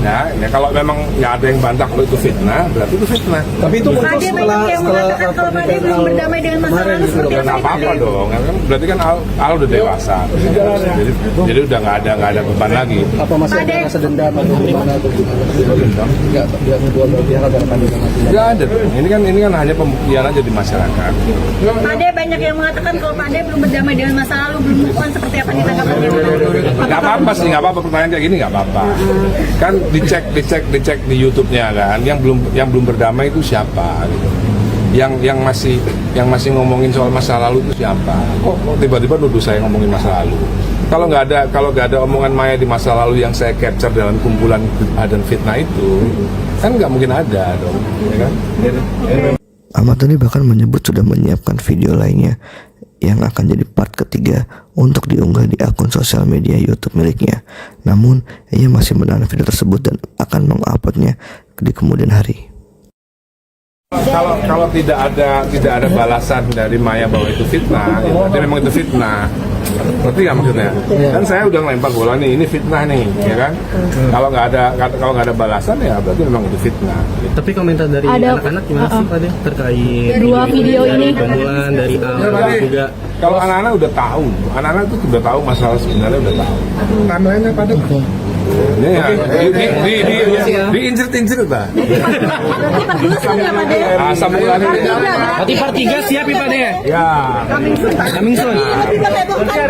Ya, kalau memang ya ada yang bantah kalau itu fitnah, berarti itu fitnah. Tapi itu muncul Pade banyak yang mengatakan kalau Pade belum berdamai dengan masa lalu seperti Nggak apa-apa dong, berarti kan Al udah dewasa, jadi udah nggak ada beban lagi. apa masih ada rasa dendam atau gimana atau nggak dua belah pihak ada Nggak ada dong. Ini kan hanya pembuktian aja di masyarakat. Pade banyak yang mengatakan kalau Pade belum berdamai dengan masa lalu, belum move on, seperti apa ditanggapannya? Nggak apa-apa sih, nggak apa-apa, pertanyaan kayak gini nggak apa-apa. Kan dicek di YouTube-nya kan, yang belum berdamai itu siapa gitu. Yang masih ngomongin soal masa lalu itu siapa? Kok tiba-tiba nuduh saya ngomongin masa lalu? Kalau nggak ada omongan Maya di masa lalu yang saya capture dalam kumpulan dan fitnah itu, kan nggak mungkin ada dong, ya kan? Ahmad Dhani bahkan menyebut sudah menyiapkan video lainnya yang akan jadi part ketiga untuk diunggah di akun sosial media YouTube miliknya. Namun, ia masih menahan video tersebut dan akan menguploadnya di kemudian hari. Kalau tidak ada balasan dari Maya bahwa itu fitnah, ya berarti memang itu fitnah. Ngerti nggak maksudnya? Kan saya udah ngelempar bola nih, ini fitnah nih, ya kan? Kalau nggak ada balasan ya berarti memang itu fitnah. Tapi komentar dari anak-anak gimana sih Pade terkait Dua video ini. Permulaan dari Jadi, juga. kalau anak-anak udah tahu, anak-anak tuh udah tahu masalah sebenarnya udah tahu. Namanya pada ini ya, diincir-incir lah. Berarti part 2 siap ya Pade? Asam ulannya. Berarti part 3 siap ya Pade? Ya. Coming soon.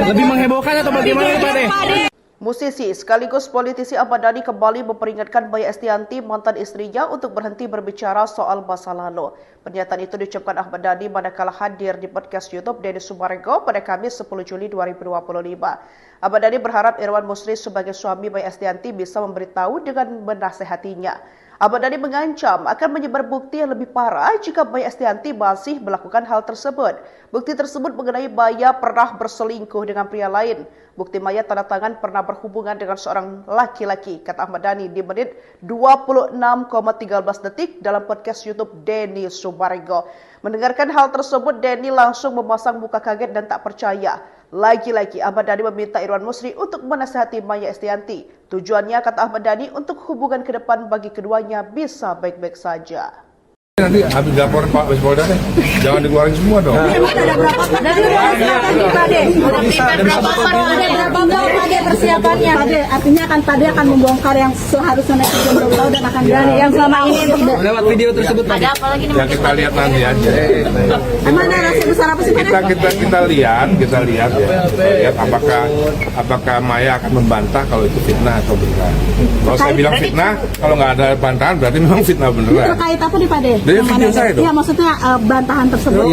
Lebih menghebohkan atau bagaimana Pade? Musisi sekaligus politisi Ahmad Dhani kembali memperingatkan Maya Estianty, mantan istrinya, untuk berhenti berbicara soal masa lalu. Pernyataan itu diucapkan Ahmad Dhani manakala hadir di podcast YouTube Denny Sumarego pada Kamis 10 Juli 2025. Ahmad Dhani berharap Irwan Musri sebagai suami Maya Estianty bisa memberitahu dengan menasehatinya. Ahmad Dhani mengancam akan menyebar bukti yang lebih parah jika Maya Estianty masih melakukan hal tersebut. Bukti tersebut mengenai Maya pernah berselingkuh dengan pria lain. Bukti Maya tanda tangan pernah berhubungan dengan seorang laki-laki, kata Ahmad Dhani di menit 26,13 detik dalam podcast YouTube Denny Sumarego. Mendengarkan hal tersebut, Denny langsung memasang muka kaget dan tak percaya. Lagi-lagi Ahmad Dhani meminta Irwan Musri untuk menasihati Maya Estianty. Tujuannya, kata Ahmad Dhani, untuk hubungan ke depan bagi keduanya bisa baik-baik saja. Nanti habis laporan Pak Polda deh, jangan dikeluarin semua dong. Ada berapa Pade persiapannya? Artinya Pade akan membongkar yang seharusnya netizen belum tahu dan akan berani yang selama ini lewat video tersebut. Ada apa lagi nih? Ya kita lihat nanti aja. Emang ada rahasia besar apa sih Pade? Kita lihat ya. Lihat apakah Maya akan membantah kalau itu fitnah atau beneran. Kalau saya bilang fitnah, kalau nggak ada bantahan berarti memang fitnah beneran. Terkait apa nih Pade? Dari video saya dong. Iya, maksudnya bantahan tersebut.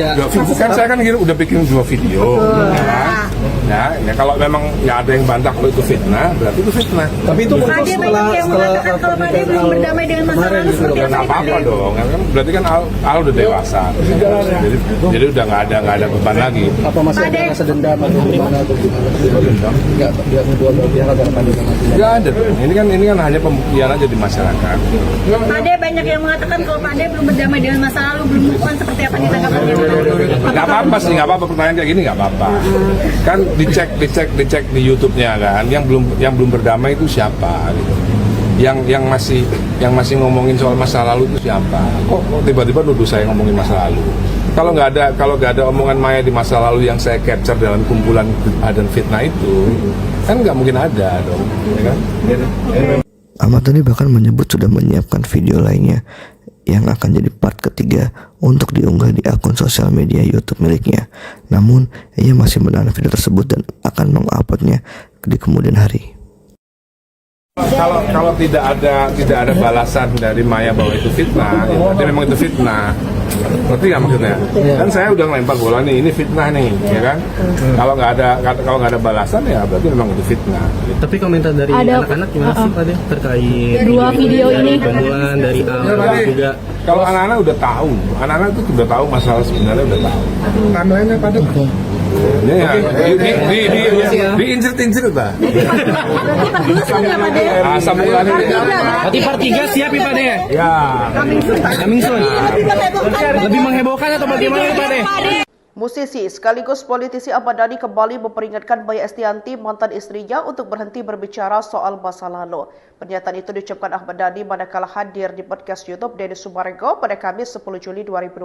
Kan saya kan udah bikin 2 video. Ya kalau memang nggak ada yang bantah kalau itu fitnah, berarti itu fitnah. Tapi itu muncul Pade banyak yang mengatakan kalau Pade belum berdamai dengan masa lalu seperti Ya apa nggak nih apa-apa Pade? dong, berarti kan Al udah dewasa, jadi udah nggak ada beban lagi. apa masih ada rasa dendam atau gimana atau gimana? Enggak, dia kedua belah pihak agar Pade sama Nggak ada dong. Ini kan hanya pembuktian aja di masyarakat. Pade banyak yang mengatakan kalau Pade belum berdamai dengan masa lalu, belum move on, seperti apa nih tanggapannya? Nggak apa-apa sih, nggak apa-apa pertanyaan kayak gini nggak apa-apa. Kan dicek di YouTube-nya kan, yang belum berdamai itu siapa gitu. Yang masih ngomongin soal masa lalu itu siapa? Kok tiba-tiba nuduh saya ngomongin masa lalu? Kalau nggak ada omongan Maya di masa lalu yang saya capture dalam kumpulan dan fitnah itu, kan nggak mungkin ada dong, ya kan? Ahmad Dhani bahkan menyebut sudah menyiapkan video lainnya yang akan jadi part ketiga untuk diunggah di akun sosial media YouTube miliknya. Namun, ia masih menahan video tersebut dan akan menguploadnya di kemudian hari. Kalau tidak ada balasan dari Maya bahwa itu fitnah, ya berarti memang itu fitnah. Ngerti nggak maksudnya? Dan saya udah ngelempar bola nih, ini fitnah nih, ya kan? Kalau nggak ada balasan ya berarti memang itu fitnah. Tapi komentar dari anak-anak gimana sih Pak terkait Dua video ini. Bantuan dari Al juga. Kalau anak-anak udah tahu, anak-anak itu udah tahu masalah sebenarnya udah tahu. Timeline-nya pada diincir-incir lah. Asam ulannya. Berarti part 3 siap ya Pak De? Ya. Coming soon. Lebih menghebohkan atau bagaimana Pak De? Musisi sekaligus politisi Ahmad Dhani kembali memperingatkan Maya Estianty, mantan istrinya, untuk berhenti berbicara soal masa lalu. Pernyataan itu diucapkan Ahmad Dhani manakala hadir di podcast YouTube Denny Sumarego pada Kamis 10 Juli 2025.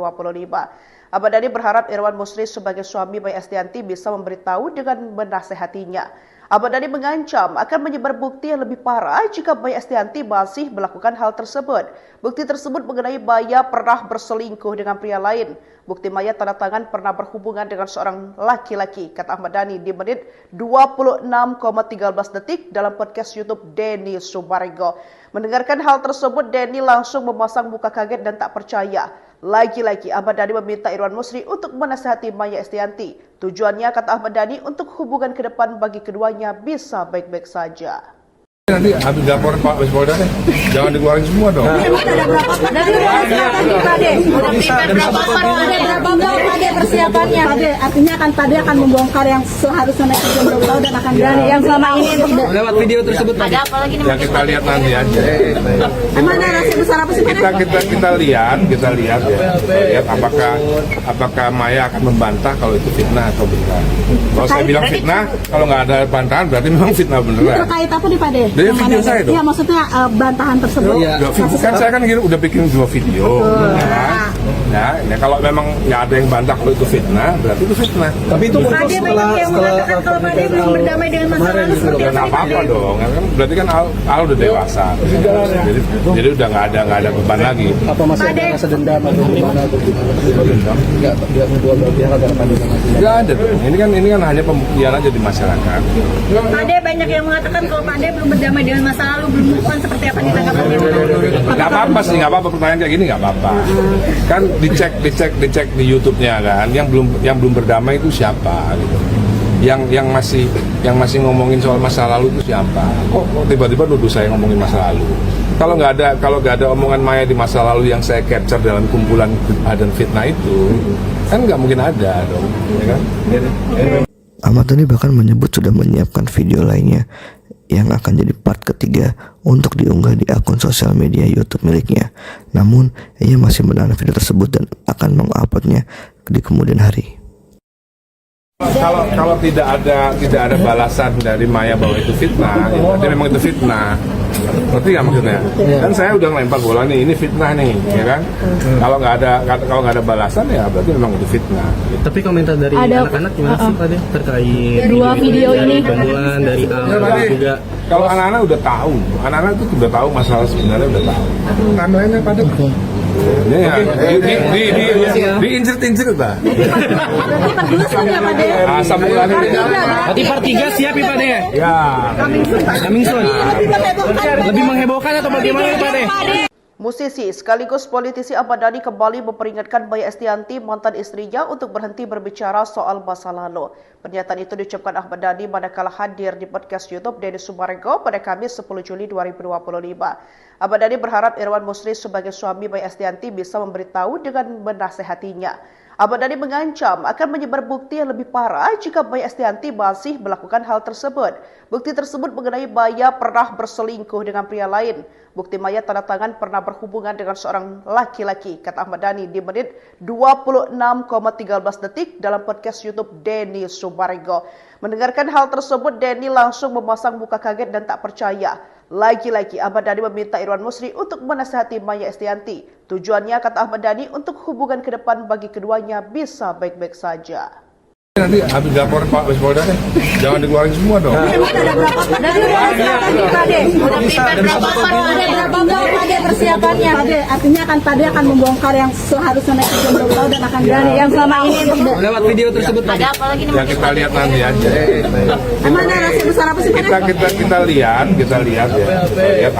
Ahmad Dhani berharap Irwan Musri sebagai suami Maya Estianty bisa memberitahu dengan menasehatinya. Ahmad Dhani mengancam akan menyebar bukti yang lebih parah jika Maya Estianty masih melakukan hal tersebut. Bukti tersebut mengenai Maya pernah berselingkuh dengan pria lain. Bukti Maya tanda tangan pernah berhubungan dengan seorang laki-laki, kata Ahmad Dhani di menit 26,13 detik dalam podcast YouTube Denny Sumarego. Mendengarkan hal tersebut, Denny langsung memasang muka kaget dan tak percaya. Lagi-lagi Ahmad Dhani meminta Irwan Musri untuk menasihati Maya Estianty. Tujuannya, kata Ahmad Dhani, untuk hubungan ke depan bagi keduanya bisa baik-baik saja. Nanti habis laporan Pak Wispolda deh, jangan dikeluarin semua dong. Ada berapa Pade persiapannya? Pade, artinya Pade akan membongkar yang seharusnya netizen belum tahu dan akan berani yang selama ini Lewat video tersebut Pak De. Ya kita lihat nanti aja. Emang narasi besar apa sih Pade? Kita lihat ya. Lihat apakah Maya akan membantah kalau itu fitnah atau bukan. Kalau saya bilang fitnah, kalau nggak ada bantahan berarti memang fitnah beneran. Terkait apa nih Pade? Dari video saya dong. Iya, maksudnya bantahan tersebut. Kan saya kan udah bikin 2 video. Ya, kalau memang nggak ada yang bantah kalau itu fitnah, berarti itu fitnah. Tapi itu muncul Pade banyak yang mengatakan kalau Pade belum berdamai dengan masa lalu seperti Ya apa nggak nih Pade? apa-apa dong, berarti kan Al udah dewasa. Jadi udah nggak ada beban lagi. apa masih ada rasa dendam atau gimana atau gimana? Enggak, dia kedua belah pihak agar Pade sama Nggak ada dong. Ini kan hanya pembuktian aja di masyarakat. Pade banyak yang mengatakan kalau Pade belum berdamai dengan masa lalu, belum move on, seperti apa nih tanggapannya? Nggak apa-apa sih, nggak apa-apa pertanyaan kayak gini nggak apa-apa. Kan dicek di YouTube-nya kan, yang belum berdamai itu siapa gitu. Yang masih ngomongin soal masa lalu itu siapa? Kok tiba-tiba nuduh saya ngomongin masa lalu? Kalau nggak ada omongan Maya di masa lalu yang saya capture dalam kumpulan dan fitnah itu, kan nggak mungkin ada dong, ya kan? Ahmad Dhani bahkan menyebut sudah menyiapkan video lainnya yang akan jadi part ketiga untuk diunggah di akun sosial media YouTube miliknya. Namun, ia masih menahan video tersebut dan akan menguploadnya di kemudian hari. Kalau tidak ada balasan dari Maya bahwa itu fitnah, ya berarti memang itu fitnah. Ngerti nggak maksudnya? Dan saya udah ngelempar bola nih, ini fitnah nih, ya kan? Kalau nggak ada balasan ya berarti memang itu fitnah. Tapi komentar dari anak-anak gimana sih Pak De terkait Dua video ini. Bantuan dari Al juga. Kalau anak-anak udah tahu, anak-anak itu udah tahu masalah sebenarnya udah tahu. Timeline-nya pada diincir-incir lah. Asam ulannya. Berarti part 3 siap ya Pak De? Ya. Coming soon. Lebih menghebohkan atau bagaimana Pak De? Musisi sekaligus politisi Ahmad Dhani kembali memperingatkan Maya Estianty, mantan istrinya, untuk berhenti berbicara soal masa lalu. Pernyataan itu diucapkan Ahmad Dhani manakala hadir di podcast YouTube Denny Sumarego pada Kamis 10 Juli 2025. Ahmad Dhani berharap Irwan Musri sebagai suami Maya Estianty bisa memberitahu dengan menasehatinya. Ahmad Dhani mengancam akan menyebar bukti yang lebih parah jika Maya Estianty masih melakukan hal tersebut. Bukti tersebut mengenai Maya pernah berselingkuh dengan pria lain. Bukti Maya tanda tangan pernah berhubungan dengan seorang laki-laki, kata Ahmad Dhani di menit 26,13 detik dalam podcast YouTube Denny Sumarego. Mendengarkan hal tersebut, Denny langsung memasang muka kaget dan tak percaya. Lagi-lagi Ahmad Dhani meminta Irwan Musri untuk menasihati Maya Estianty. Tujuannya, kata Ahmad Dhani, untuk hubungan ke depan bagi keduanya bisa baik-baik saja. Nanti habis laporan Pak Polda deh, jangan dikeluarin semua dong. Ada berapa Pade persiapannya? Pade, artinya Pade akan membongkar yang seharusnya naik ke belum tahu dan akan berani yang selama ini Lewat video tersebut ada apa lagi nih? Ya kita lihat nanti aja. Emang narasi besar apa sih Pade? Kita lihat ya. Lihat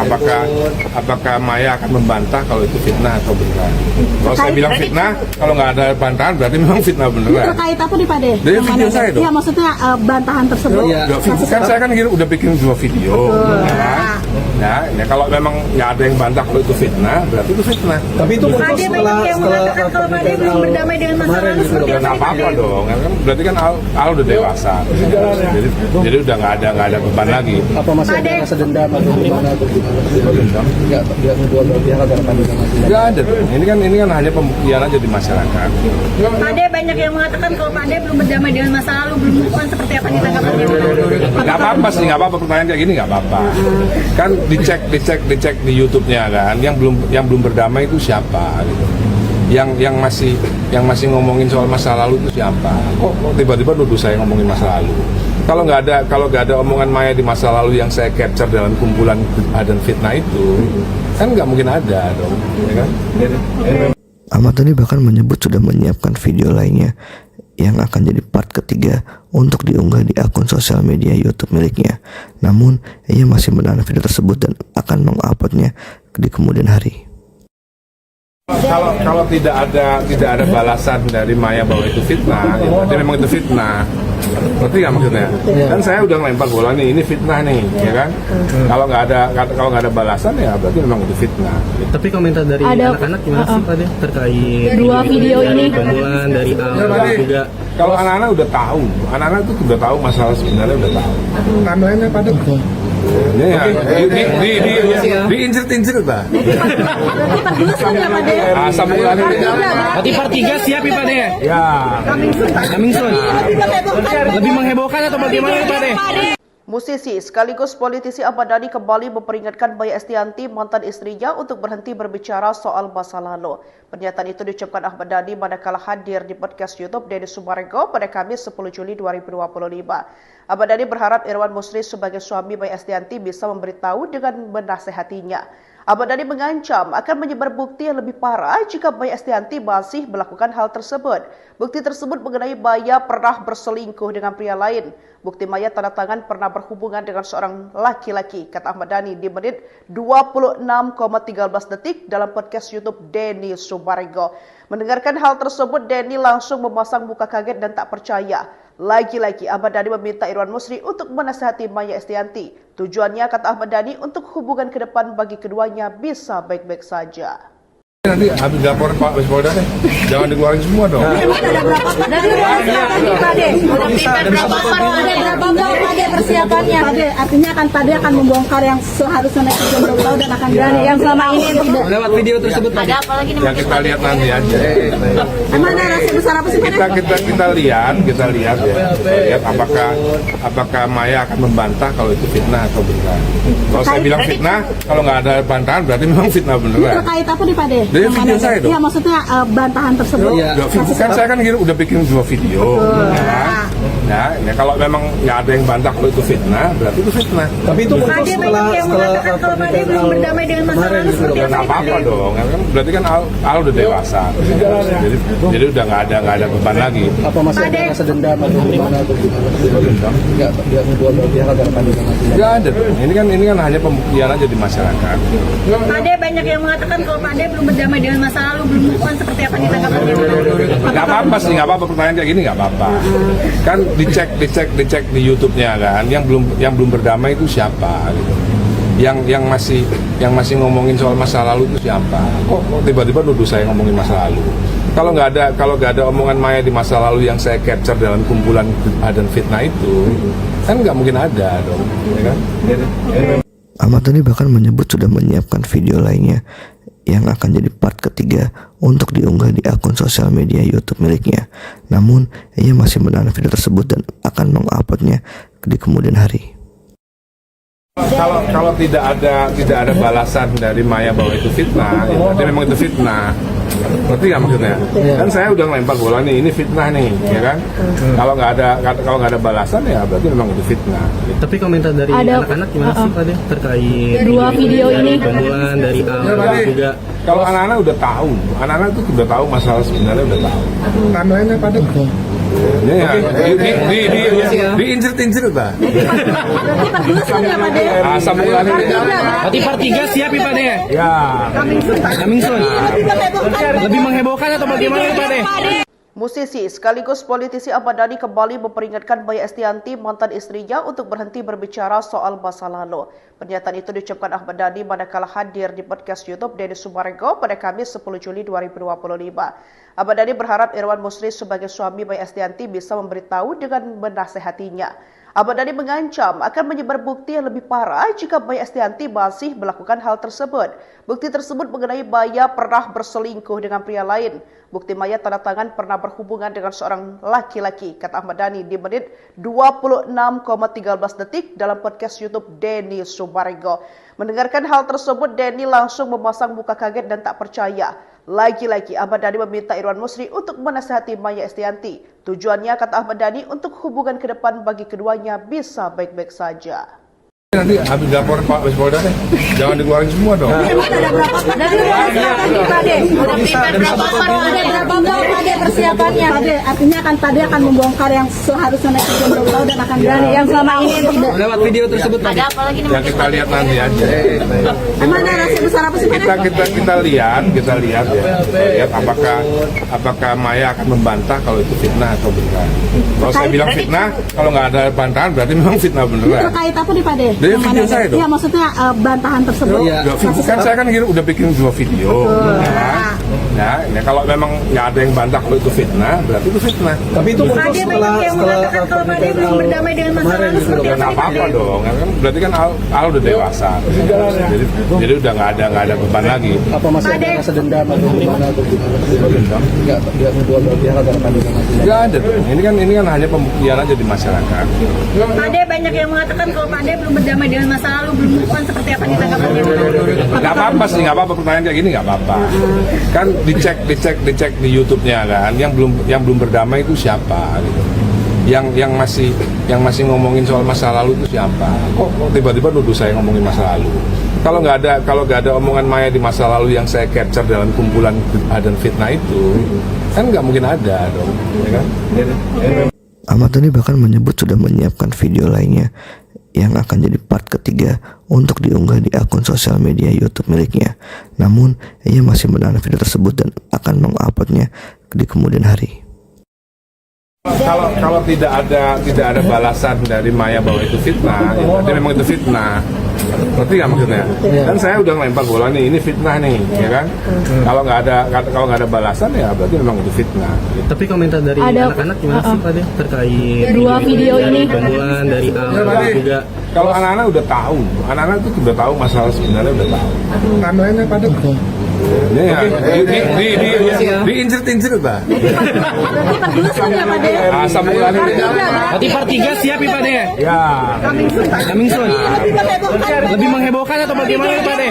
apakah Maya akan membantah kalau itu fitnah atau benar. Kalau saya bilang fitnah, kalau nggak ada bantahan berarti memang fitnah beneran. Terkait apa nih Pade? Dari video saya dong. Iya, maksudnya bantahan tersebut. Kan saya kan udah bikin 2 video. Ya, kalau memang nggak ada yang bantah kalau itu fitnah, berarti itu fitnah. Tapi itu muncul Pade banyak yang mengatakan kalau Pade belum berdamai dengan masa lalu seperti Nggak apa-apa dong, kan berarti kan Al udah dewasa. Jadi udah nggak ada beban lagi. Apa masih ada rasa dendam atau gimana atau dendam? Enggak, dia kedua belah pihak agar Nggak ada dong. Ini kan hanya pembuktian aja di masyarakat. Pade banyak yang mengatakan kalau Pade belum berdamai dengan masa lalu, belum move on, seperti apa ditanggapannya? Nggak apa-apa sih, nggak apa-apa pertanyaan kayak gini nggak apa-apa. Kan dicek di YouTube-nya kan, yang belum berdamai itu siapa gitu. Yang masih ngomongin soal masa lalu itu siapa? Kok tiba-tiba nuduh saya ngomongin masa lalu? Kalau nggak ada omongan Maya di masa lalu yang saya capture dalam kumpulan dan fitnah itu, kan nggak mungkin ada dong, ya kan? Ahmad Dhani bahkan menyebut sudah menyiapkan video lainnya yang akan jadi part ketiga untuk diunggah di akun sosial media YouTube miliknya. Namun, ia masih menahan video tersebut dan akan menguploadnya di kemudian hari. Kalau tidak ada balasan dari Maya bahwa itu fitnah, ya berarti memang itu fitnah. Berarti nggak maksudnya? Kan saya udah ngelempar bola nih, ini fitnah nih, ya kan? Kalau nggak ada balasan ya berarti memang itu fitnah. Tapi komentar dari anak-anak gimana sih Pade terkait dua video ini? Bantuan dari Al juga. Kalau anak-anak udah tahu, anak-anak itu udah tahu masalah sebenarnya udah tahu. Tambahannya pada diinjir-injir Pak. Berarti part 3 siap ya Pade? Ya. Coming soon. Lebih menghebohkan atau bagaimana Pade? Musisi sekaligus politisi Ahmad Dhani kembali memperingatkan Maya Estianty, mantan istrinya, untuk berhenti berbicara soal masa lalu. Pernyataan itu diucapkan Ahmad Dhani manakala hadir di podcast YouTube Denny Sumarego pada Kamis 10 Juli 2025. Ahmad Dhani berharap Irwan Musri sebagai suami Maya Estianty bisa memberitahu dengan menasehatinya. Ahmad Dhani mengancam akan menyebar bukti yang lebih parah jika Maya Estianty masih melakukan hal tersebut. Bukti tersebut mengenai Maya pernah berselingkuh dengan pria lain. Bukti Maya tanda tangan pernah berhubungan dengan seorang laki-laki, kata Ahmad Dhani di menit 26,13 detik dalam podcast YouTube Denny Sumarego. Mendengarkan hal tersebut, Denny langsung memasang muka kaget dan tak percaya. Lagi-lagi Ahmad Dhani meminta Irwan Musri untuk menasihati Maya Estianty. Tujuannya, kata Ahmad Dhani, untuk hubungan ke depan bagi keduanya bisa baik-baik saja. Nanti habis laporan Pak Polda deh, jangan dikeluarin semua dong. Ada berapa Pade persiapannya? Pade, artinya Pade akan membongkar yang seharusnya naik ke belum tahu dan akan berani yang selama ini Lewat video tersebut ada apa lagi nih? Ya kita lihat nanti aja. Emang narasi besar apa sih Pade? Kita lihat ya. Lihat apakah Maya akan membantah kalau itu fitnah atau benar. Kalau saya bilang fitnah, kalau nggak ada bantahan berarti memang fitnah beneran. Terkait apa nih Pade? Dari video saya dong. Iya, maksudnya bantahan tersebut. Kan saya kan udah bikin 2 video. Ya, kalau memang nggak ada yang bantah kalau itu fitnah, berarti itu fitnah. Tapi itu muncul Pade banyak yang mengatakan kalau Pade belum berdamai dengan masa lalu seperti apa? Nggak apa-apa dong, kan berarti kan Al udah dewasa. Jadi udah nggak ada beban lagi. Apa masih ada rasa dendam atau gimana atau dendam? Enggak, dia kedua belah pihak agar Nggak ada dong. Ini kan hanya pembuktian aja di masyarakat. Pade banyak banyak yang mengatakan kalau Pak Ade belum berdamai dengan masa lalu, belum move on, seperti apa ditanggapannya? Nggak apa-apa sih, nggak apa-apa, pertanyaan kayak gini nggak apa-apa. Kan dicek di YouTube-nya kan, yang belum berdamai itu siapa gitu. Yang masih ngomongin soal masa lalu itu siapa? Kok tiba-tiba nuduh saya ngomongin masa lalu? Kalau nggak ada omongan Maya di masa lalu yang saya capture dalam kumpulan dan fitnah itu, kan nggak mungkin ada dong, ya kan? Ahmad Dhani bahkan menyebut sudah menyiapkan video lainnya yang akan jadi part ketiga untuk diunggah di akun sosial media YouTube miliknya. Namun, ia masih menahan video tersebut dan akan menguploadnya di kemudian hari. Kalau tidak ada balasan dari Maya bahwa itu fitnah, ya berarti memang itu fitnah. Ngerti nggak maksudnya? Kan saya udah ngelempar bola nih, ini fitnah nih, ya kan? Kalau nggak ada balasan ya berarti memang itu fitnah. Tapi komentar dari anak-anak gimana sih Pak De terkait dua video ini? pembunuhan dari awal juga? Kalau anak-anak udah tahu, anak-anak itu udah tahu masalah sebenarnya udah tahu. Timeline-nya pada ya, diincir-incir lah. Asam ulannya. Berarti part 3 siap ya Pak De? Ya. Coming soon. Lebih menghebohkan atau bagaimana Pak De? Musisi sekaligus politisi Ahmad Dhani kembali memperingatkan Maya Estianty, mantan istrinya, untuk berhenti berbicara soal masa lalu. Pernyataan itu diucapkan Ahmad Dhani manakala hadir di podcast YouTube Denny Sumarego pada Kamis 10 Juli 2025. Ahmad Dhani berharap Irwan Musri sebagai suami Maya Estianty bisa memberitahu dengan menasehatinya. Ahmad Dhani mengancam akan menyebar bukti yang lebih parah jika Maya Estianty masih melakukan hal tersebut. Bukti tersebut mengenai Maya pernah berselingkuh dengan pria lain. Bukti Maya tanda tangan pernah berhubungan dengan seorang laki-laki, kata Ahmad Dhani di menit 26,13 detik dalam podcast YouTube Denny Sumarego. Mendengarkan hal tersebut, Denny langsung memasang muka kaget dan tak percaya. Lagi-lagi Ahmad Dhani meminta Irwan Musri untuk menasihati Maya Estianty. Tujuannya, kata Ahmad Dhani, untuk hubungan ke depan bagi keduanya bisa baik-baik saja. Nanti habis lapor Pak Polda deh, jangan dikeluarin semua dong. Ada berapa Pak Ade persiapannya? Artinya Pak Ade akan membongkar yang seharusnya netizen belum tahu dan akan berani yang selama ini tidak. Lewat video tersebut Pak De. Ada apa lagi nih? Ya kita lihat nanti aja. Emang ada rahasia besar apa sih Pak Ade? Kita lihat ya. Kita lihat apakah Maya akan membantah kalau itu fitnah atau benar. Kalau saya bilang fitnah, kalau nggak ada bantahan berarti memang fitnah beneran. Terkait apa nih Pak Ade? Dari video saya dong. Iya, maksudnya bantahan tersebut. Kan saya kan udah bikin 2 video. Ya, kalau memang nggak ada yang bantah kalau itu fitnah, berarti itu fitnah. Tapi itu Pak Ade banyak yang mengatakan kalau Pak Ade belum berdamai dengan masa lalu, seperti Nggak apa apa-apa dong, kan berarti kan Al udah dewasa, jadi udah nggak ada beban lagi. apa masih ada rasa dendam atau gimana atau gimana? Nggak kedua belah pihak akan Nggak ada dong. Ini kan hanya pembuktian aja di masyarakat. Pak Ade banyak yang mengatakan kalau Pak Ade belum berdamai dengan masa lalu, belum move on, seperti apa ditanggapannya? Nggak apa-apa sih, nggak apa-apa, pertanyaan kayak gini nggak apa-apa. Kan dicek di YouTube-nya kan, yang belum berdamai itu siapa gitu. Yang masih ngomongin soal masa lalu itu siapa? Kok tiba-tiba nuduh saya ngomongin masa lalu? Kalau nggak ada omongan Maya di masa lalu yang saya capture dalam kumpulan dan fitnah itu, kan nggak mungkin ada dong, ya kan? Ahmad Dhani bahkan menyebut sudah menyiapkan video lainnya yang akan jadi part ketiga untuk diunggah di akun sosial media YouTube miliknya. Namun, ia masih menahan video tersebut dan akan menguploadnya di kemudian hari. Kalau tidak ada balasan dari Maya bahwa itu fitnah, ya berarti memang itu fitnah. Ngerti nggak maksudnya? Kan saya udah ngelempar bola nih, ini fitnah nih, ya kan? Kalau nggak ada balasan ya berarti memang itu fitnah. Tapi komentar dari anak-anak gimana sih Pak De terkait dua video ini? pembunuhan dari awal juga? Kalau anak-anak udah tahu, anak-anak itu udah tahu masalah sebenarnya udah tahu. Timeline-nya pada ya, diincir-incir lah. Asam ulannya. Berarti part 3 siap ya Pak De? Ya. Coming soon. Lebih menghebohkan atau bagaimana Pak De?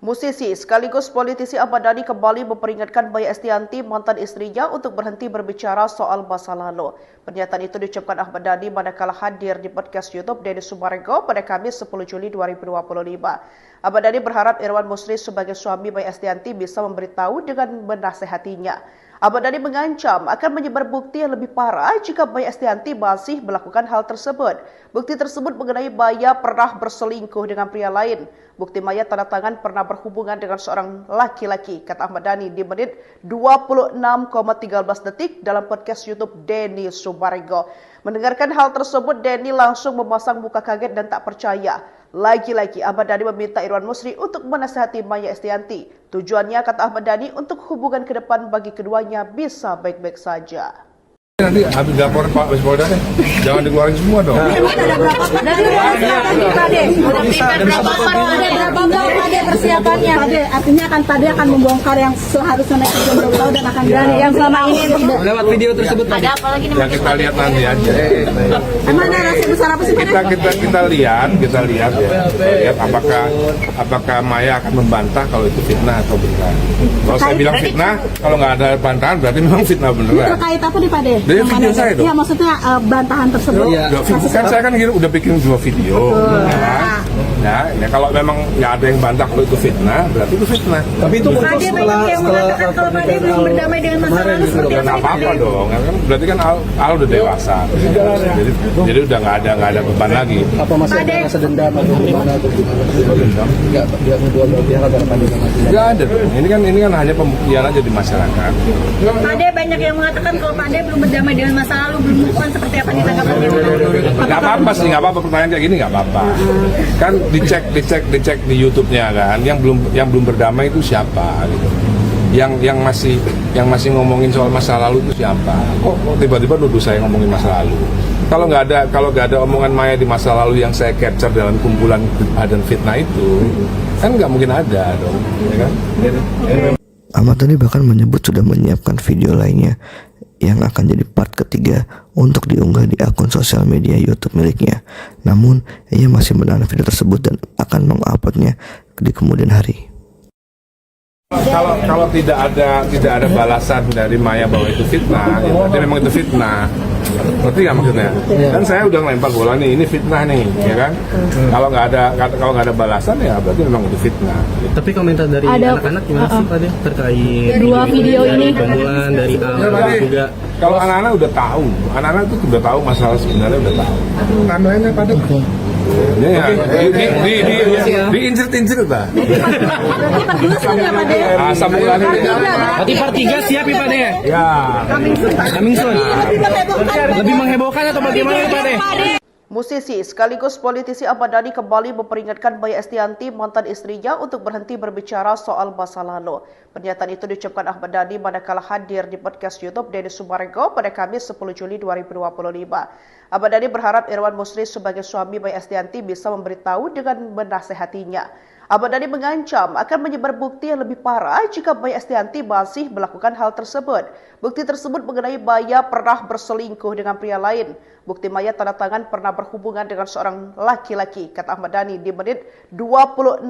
Musisi sekaligus politisi Ahmad Dhani kembali memperingatkan Maya Estianty, mantan istrinya, untuk berhenti berbicara soal masa lalu. Pernyataan itu diucapkan Ahmad Dhani manakala hadir di podcast YouTube Denny Sumarego pada Kamis 10 Juli 2025. Ahmad Dhani berharap Irwan Musri sebagai suami Maya Estianty bisa memberitahu dengan menasehatinya. Ahmad Dhani mengancam akan menyebar bukti yang lebih parah jika Maya Estianti masih melakukan hal tersebut. Bukti tersebut mengenai Maya pernah berselingkuh dengan pria lain. Bukti Maya tanda tangan pernah berhubungan dengan seorang laki-laki, kata Ahmad Dhani di menit 26,13 detik dalam podcast YouTube Denny Sumarego. Mendengarkan hal tersebut, Denny langsung memasang muka kaget dan tak percaya. Lagi-lagi Ahmad Dhani meminta Irwan Musri untuk menasihati Maya Estianti. Tujuannya, kata Ahmad Dhani, untuk hubungan ke depan bagi keduanya bisa baik-baik saja. Nanti habis laporan Pak Polda deh, jangan dikeluarin semua dong. Dari berapa Pade persiapannya? Artinya Pade akan membongkar yang seharusnya naik ke Jomblo Laut dan akan berani yang selama ini lewat video tersebut Pade. Ya kita lihat nanti aja. Emang narasi besar apa sih Pade? Kita lihat ya. Lihat apakah Maya akan membantah kalau itu fitnah atau benar. Kalau saya bilang fitnah, kalau nggak ada bantahan berarti memang fitnah beneran. Terkait apa nih Pade? Dari video saya dong. Iya, maksudnya bantahan tersebut. Kan saya kan udah bikin 2 video. Ya, kalau memang nggak ada yang bantah kalau itu fitnah, berarti itu fitnah. Tapi itu muncul Pade banyak yang mengatakan kalau Pade belum berdamai dengan masa lalu seperti Bukan apa-apa dong, kan berarti kan Al udah dewasa. Jadi udah nggak ada beban lagi. apa masih ada rasa dendam atau gimana atau nggak dua belah pihak agar Pade Nggak ada dong. Ini kan hanya pembuktian aja di masyarakat. Pade banyak yang mengatakan kalau Pade belum berdamai dengan masa lalu, belum move on seperti apa ditanggapan Nggak apa-apa sih, nggak apa-apa pertanyaan kayak gini nggak apa-apa. Kan dicek di YouTube-nya kan, yang belum berdamai itu siapa gitu. Yang masih ngomongin soal masa lalu itu siapa? Kok tiba-tiba nuduh saya ngomongin masa lalu? Kalau nggak ada omongan Maya di masa lalu yang saya capture dalam kumpulan dan fitnah itu, kan nggak mungkin ada dong, ya kan? Ahmad Dhani bahkan menyebut sudah menyiapkan video lainnya yang akan jadi part ketiga untuk diunggah di akun sosial media YouTube miliknya. Namun, ia masih menahan video tersebut dan akan menguploadnya di kemudian hari. Kalau tidak ada balasan dari Maya bahwa itu fitnah, ya berarti memang itu fitnah. Ngerti nggak maksudnya? Dan saya udah ngelempar bola nih, ini fitnah nih, ya kan? Kalau nggak ada balasan ya berarti memang itu fitnah. Tapi komentar dari anak-anak gimana sih Pade terkait dua video ini? Pembulan dari Al juga. Kalau anak-anak udah tahu, anak-anak itu udah tahu masalah sebenarnya udah tahu. Namanya pada diincir-incir lah. Asam ulannya. Berarti part 3 siap ya Pade? Ya. Coming soon. Lebih menghebohkan atau bagaimana Pade? Musisi sekaligus politisi Ahmad Dhani kembali memperingatkan Maya Estianti, mantan istrinya, untuk berhenti berbicara soal masa lalu. Pernyataan itu diucapkan Ahmad Dhani manakala hadir di podcast YouTube Denny Sumarego pada Kamis 10 Juli 2025. Ahmad Dhani berharap Irwan Musri sebagai suami Maya Estianti bisa memberitahu dengan menasehatinya. Ahmad Dhani mengancam akan menyebar bukti yang lebih parah jika Maya Estianti masih melakukan hal tersebut. Bukti tersebut mengenai Maya pernah berselingkuh dengan pria lain. Bukti Maya tanda tangan pernah berhubungan dengan seorang laki-laki, kata Ahmad Dhani di menit 26,13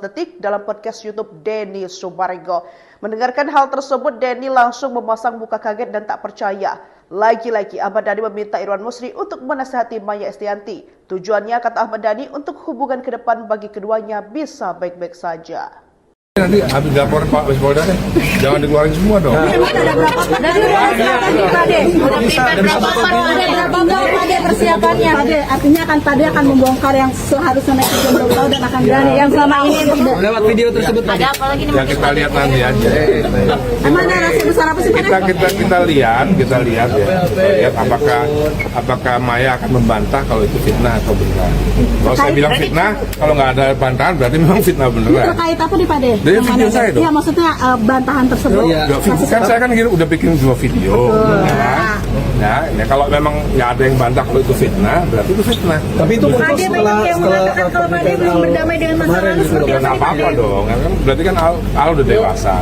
detik dalam podcast YouTube Denny Sumarego. Mendengarkan hal tersebut, Denny langsung memasang muka kaget dan tak percaya. Lagi-lagi Ahmad Dhani meminta Irwan Musri untuk menasihati Maya Estianti. Tujuannya, kata Ahmad Dhani, untuk hubungan ke depan bagi keduanya bisa baik-baik saja. Nanti habis laporan Pak Polda deh, jangan dikeluarin semua dong. Dari berapa Pade persiapannya? Artinya Pade akan membongkar yang seharusnya naik ke Jomblo Laut dan akan berani yang selama ini lewat video tersebut Pade. Ya kita lihat nanti aja. Emang narasi besar apa sih Pade? Kita lihat ya. Lihat apakah Maya akan membantah kalau itu fitnah atau benar. Kalau saya bilang fitnah, kalau nggak ada bantahan berarti memang fitnah beneran. Terkait apa nih Pade? Dari video saya dong. Iya, maksudnya bantahan tersebut. Kan saya kan udah bikin 2 video. Ya, kalau memang nggak ada yang bantah kalau itu fitnah, berarti itu fitnah. Tapi itu muncul Pade banyak yang mengatakan kalau Pade belum berdamai dengan masa lalu seperti Bukan apa apa-apa dong, kan berarti kan Al udah dewasa.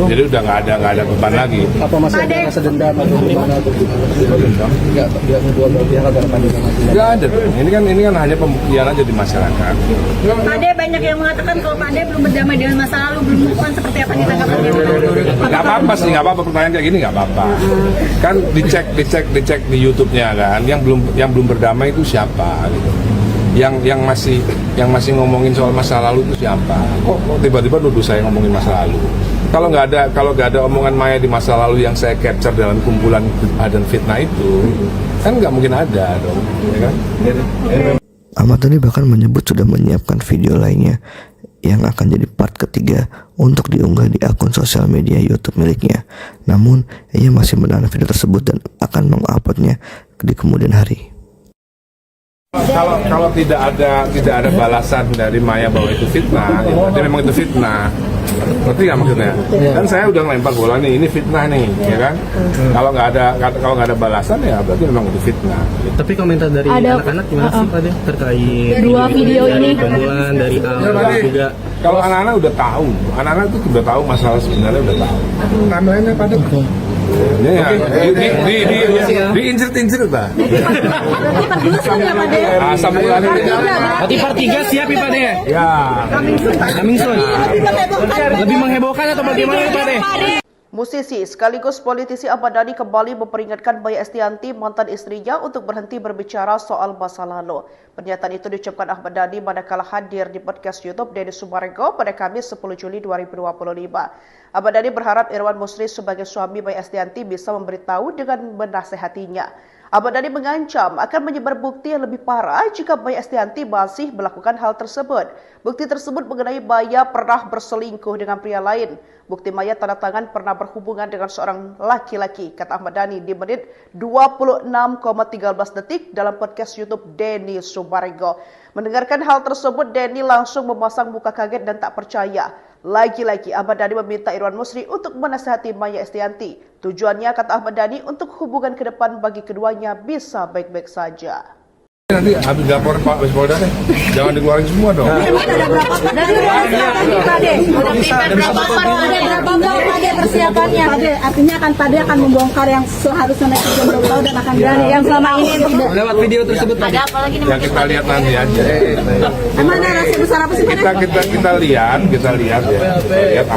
Jadi udah nggak ada beban lagi. apa masih ada rasa dendam atau gimana atau nggak dua belah pihak agar Pade Nggak ada dong. Ini kan hanya pembuktian aja di masyarakat. Pade banyak yang mengatakan kalau Pade belum berdamai dengan masa lalu, belum move on seperti apa ditanggapan Nggak apa-apa sih, nggak apa-apa pertanyaan kayak gini nggak apa-apa. Kan dicek di YouTube-nya kan, yang belum berdamai itu siapa gitu. yang masih ngomongin soal masa lalu itu siapa? Kok tiba-tiba nuduh saya ngomongin masa lalu? Kalau nggak ada omongan Maya di masa lalu yang saya capture dalam kumpulan dan fitnah itu, kan nggak mungkin ada dong, ya kan? Ahmad Dhani bahkan menyebut sudah menyiapkan video lainnya yang akan jadi part ketiga untuk diunggah di akun sosial media YouTube miliknya. Namun, ia masih menahan video tersebut dan akan menguploadnya di kemudian hari. Kalau tidak ada balasan dari Maya bahwa itu fitnah, ya berarti memang itu fitnah. Ngerti nggak maksudnya? Dan saya udah ngelempar bola nih, ini fitnah nih, ya kan? Kalau nggak ada balasan ya berarti memang itu fitnah. Tapi komentar dari anak-anak gimana sih Pak De terkait dua video ini? Pembunuhan dari juga. Kalau anak-anak udah tahu, anak-anak itu udah tahu masalah sebenarnya udah tahu. Timelinenya pada diincir-incir Pak. Asam ulannya. Berarti part 3 siap ya Pak De? Ya. Coming soon. Lebih menghebohkan atau bagaimana Pak De? Musisi sekaligus politisi Ahmad Dhani kembali memperingatkan Maya Estianty, mantan istrinya, untuk berhenti berbicara soal masa lalu. Pernyataan itu diucapkan Ahmad Dhani manakala hadir di podcast YouTube Denny Sumarego pada Kamis 10 Juli 2025. Ahmad Dhani berharap Irwan Musri sebagai suami Maya Estianty bisa memberitahu dengan menasehatinya. Ahmad Dhani mengancam akan menyebar bukti yang lebih parah jika Maya Estianty masih melakukan hal tersebut. Bukti tersebut mengenai Maya pernah berselingkuh dengan pria lain. Bukti Maya tanda tangan pernah berhubungan dengan seorang laki-laki, kata Ahmad Dhani di menit 26,13 detik dalam podcast YouTube Denny Sumarego. Mendengarkan hal tersebut, Denny langsung memasang muka kaget dan tak percaya. Lagi-lagi Ahmad Dhani meminta Irwan Musri untuk menasihati Maya Estianty. Tujuannya, kata Ahmad Dhani, untuk hubungan ke depan bagi keduanya bisa baik-baik saja. Nanti habis laporan Pak Wispolda deh, jangan dikeluarin semua dong. Ada berapa persiapannya? Artinya Pak De akan membongkar yang seharusnya netizen belum tahu dan akan berani yang selama ini Lewat video tersebut Pak De. Ya kita lihat nanti aja. Emang narasi besar apa sih Pak De? Kita lihat ya. Lihat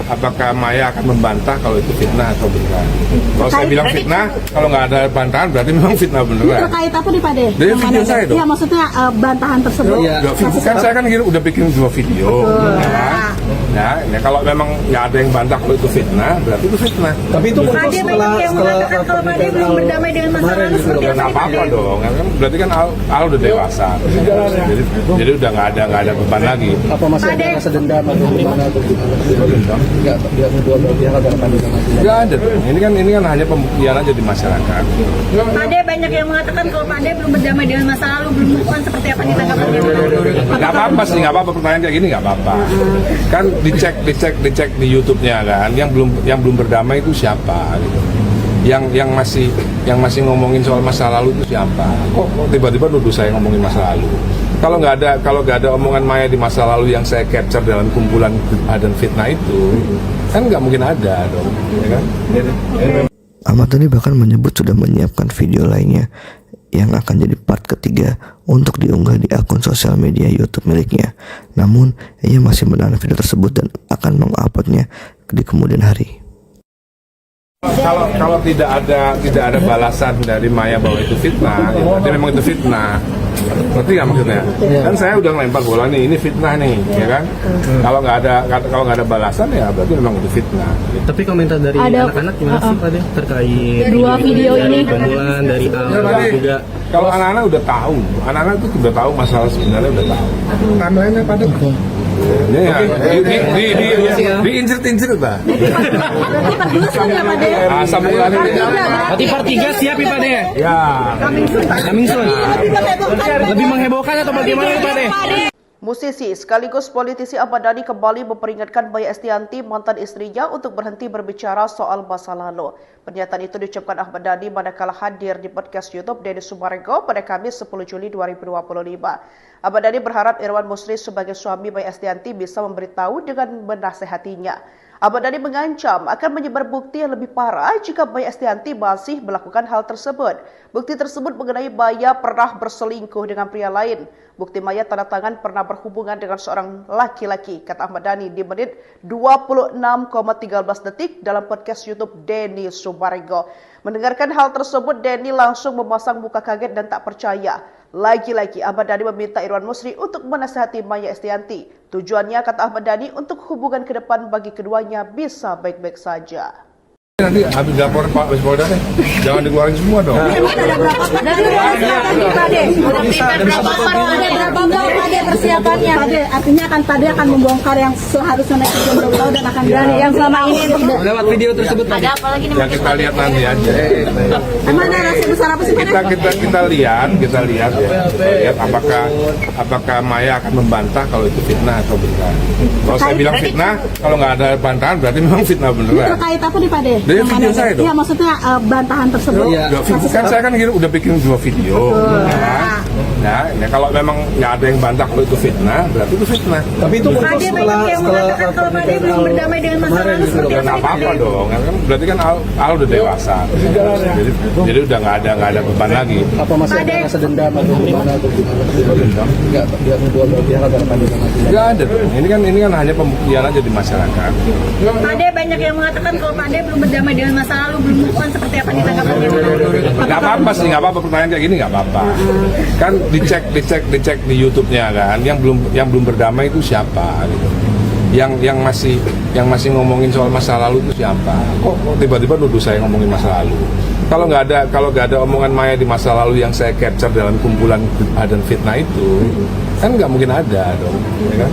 apakah Maya akan membantah kalau itu fitnah atau benar. Kalau saya bilang fitnah, kalau nggak ada bantahan berarti memang fitnah beneran. Terkait apa nih Pak De? Dari video saya dong. Iya, maksudnya bantahan tersebut. Kan saya kan udah bikin 2 video. Ya, kalau memang nggak ada yang bantah kalau itu fitnah, berarti itu fitnah. Tapi itu Pak De banyak yang mengatakan kalau Pak De belum berdamai dengan masa lalu seperti Ya nggak apa-apa dong, berarti kan Al udah dewasa. Jadi udah nggak ada beban lagi. apa masih ada rasa dendam atau gimana atau dendam? Enggak dua pihak ada kandungan. Nggak ada dong. Ini kan hanya pembuktian aja di masyarakat. Pak De banyak yang mengatakan kalau Pak De belum berdamai dengan masa lalu, belum move on, seperti apa ditanggapannya? Nggak apa-apa sih, nggak apa-apa pertanyaan kayak gini nggak apa-apa. Kan dicek di YouTube-nya kan, yang belum berdamai itu siapa gitu. Yang masih ngomongin soal masa lalu itu siapa? Kok tiba-tiba nuduh saya ngomongin masa lalu? Kalau nggak ada omongan Maya di masa lalu yang saya capture dalam kumpulan dan fitnah itu, kan nggak mungkin ada dong, ya kan? Ahmad Dhani bahkan menyebut sudah menyiapkan video lainnya yang akan jadi part ketiga untuk diunggah di akun sosial media YouTube miliknya. Namun, ia masih menahan video tersebut dan akan menguploadnya di kemudian hari. Kalau tidak ada balasan dari Maya bahwa itu fitnah, ya berarti memang itu fitnah. Ngerti nggak maksudnya? Kan saya udah ngelempar bola nih, ini fitnah nih, ya kan? Kalau nggak ada balasan ya berarti memang itu fitnah. Tapi komentar dari anak-anak gimana sih Pak De terkait dua video ini? Pembunuhan dari juga. Kalau anak-anak udah tahu, anak-anak itu udah tahu masalah sebenarnya udah tahu. Timelinenya pada diincir-incir Pak. Asam ulannya. Berarti part 3 siap ya Pak De? Ya. Coming soon. Lebih menghebohkan atau bagaimana Pak De? Musisi sekaligus politisi Ahmad Dhani kembali memperingatkan Maya Estianty, mantan istrinya, untuk berhenti berbicara soal masa lalu. Pernyataan itu diucapkan Ahmad Dhani manakala hadir di podcast YouTube Denny Sumarego pada Kamis 10 Juli 2025. Ahmad Dhani berharap Irwan Musri sebagai suami Maya Estianty bisa memberitahu dengan menasehatinya. Ahmad Dhani mengancam akan menyebar bukti yang lebih parah jika Maya Estianty masih melakukan hal tersebut. Bukti tersebut mengenai Maya pernah berselingkuh dengan pria lain. Bukti Maya tanda tangan pernah berhubungan dengan seorang laki-laki, kata Ahmad Dhani di menit 26,13 detik dalam podcast YouTube Denny Sumarego. Mendengarkan hal tersebut, Denny langsung memasang muka kaget dan tak percaya. Lagi-lagi Ahmad Dhani meminta Irwan Musri untuk menasihati Maya Estianty. Tujuannya, kata Ahmad Dhani, untuk hubungan ke depan bagi keduanya bisa baik-baik saja. Nanti habis laporan Pak Polda deh, jangan dikeluarin semua dong. Ada berapa Pade persiapannya? Pade, artinya Pade akan membongkar yang seharusnya naik ke Jomblo Pulau dan akan berani yang selama ini Lewat video tersebut ada apa lagi nih? Ya kita lihat nanti aja. Emang narasi besar apa sih Pade? Kita lihat ya. Lihat apakah Maya akan membantah kalau itu fitnah atau benar. Kalau saya bilang fitnah, kalau nggak ada bantahan berarti memang fitnah beneran. Terkait apa nih Pade? Dari video saya dong. Iya, maksudnya bantahan tersebut. Kan saya kan udah bikin 2 video. Ya, kalau memang nggak ada yang bantah kalau itu fitnah, berarti itu fitnah. Tapi itu muncul Pade banyak yang mengatakan kalau Pade belum berdamai dengan masa lalu seperti Nggak apa-apa dong, kan berarti kan Al udah dewasa. Jadi udah nggak ada beban lagi. Apa masih ada rasa dendam atau gimana atau gimana? Nggak dua belah pihak ada Nggak ada dong. Ini kan hanya pembuktian aja di masyarakat. Pade banyak yang mengatakan kalau Pade belum berdamai dengan masa lalu, belum move on, seperti apa ditanggapannya? Nggak apa-apa sih, nggak apa-apa pertanyaan kayak gini nggak apa-apa. Kan dicek di YouTube-nya kan, yang belum berdamai itu siapa gitu. Yang masih ngomongin soal masa lalu itu siapa? Kok tiba-tiba nuduh saya ngomongin masa lalu? Kalau nggak ada omongan Maya di masa lalu yang saya capture dalam kumpulan dan fitnah itu, kan nggak mungkin ada dong, ya kan?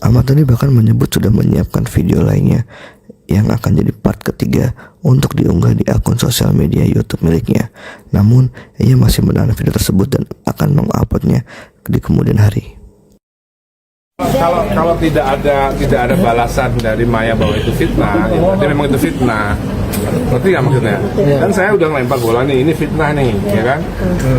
Ahmad Dhani bahkan menyebut sudah menyiapkan video lainnya yang akan jadi part ketiga untuk diunggah di akun sosial media YouTube miliknya. Namun, ia masih menahan video tersebut dan akan menguploadnya di kemudian hari. Kalau tidak ada balasan dari Maya bahwa itu fitnah, ya berarti memang itu fitnah. Berarti nggak maksudnya? Dan saya udah ngelempar bola nih, ini fitnah nih, ya kan?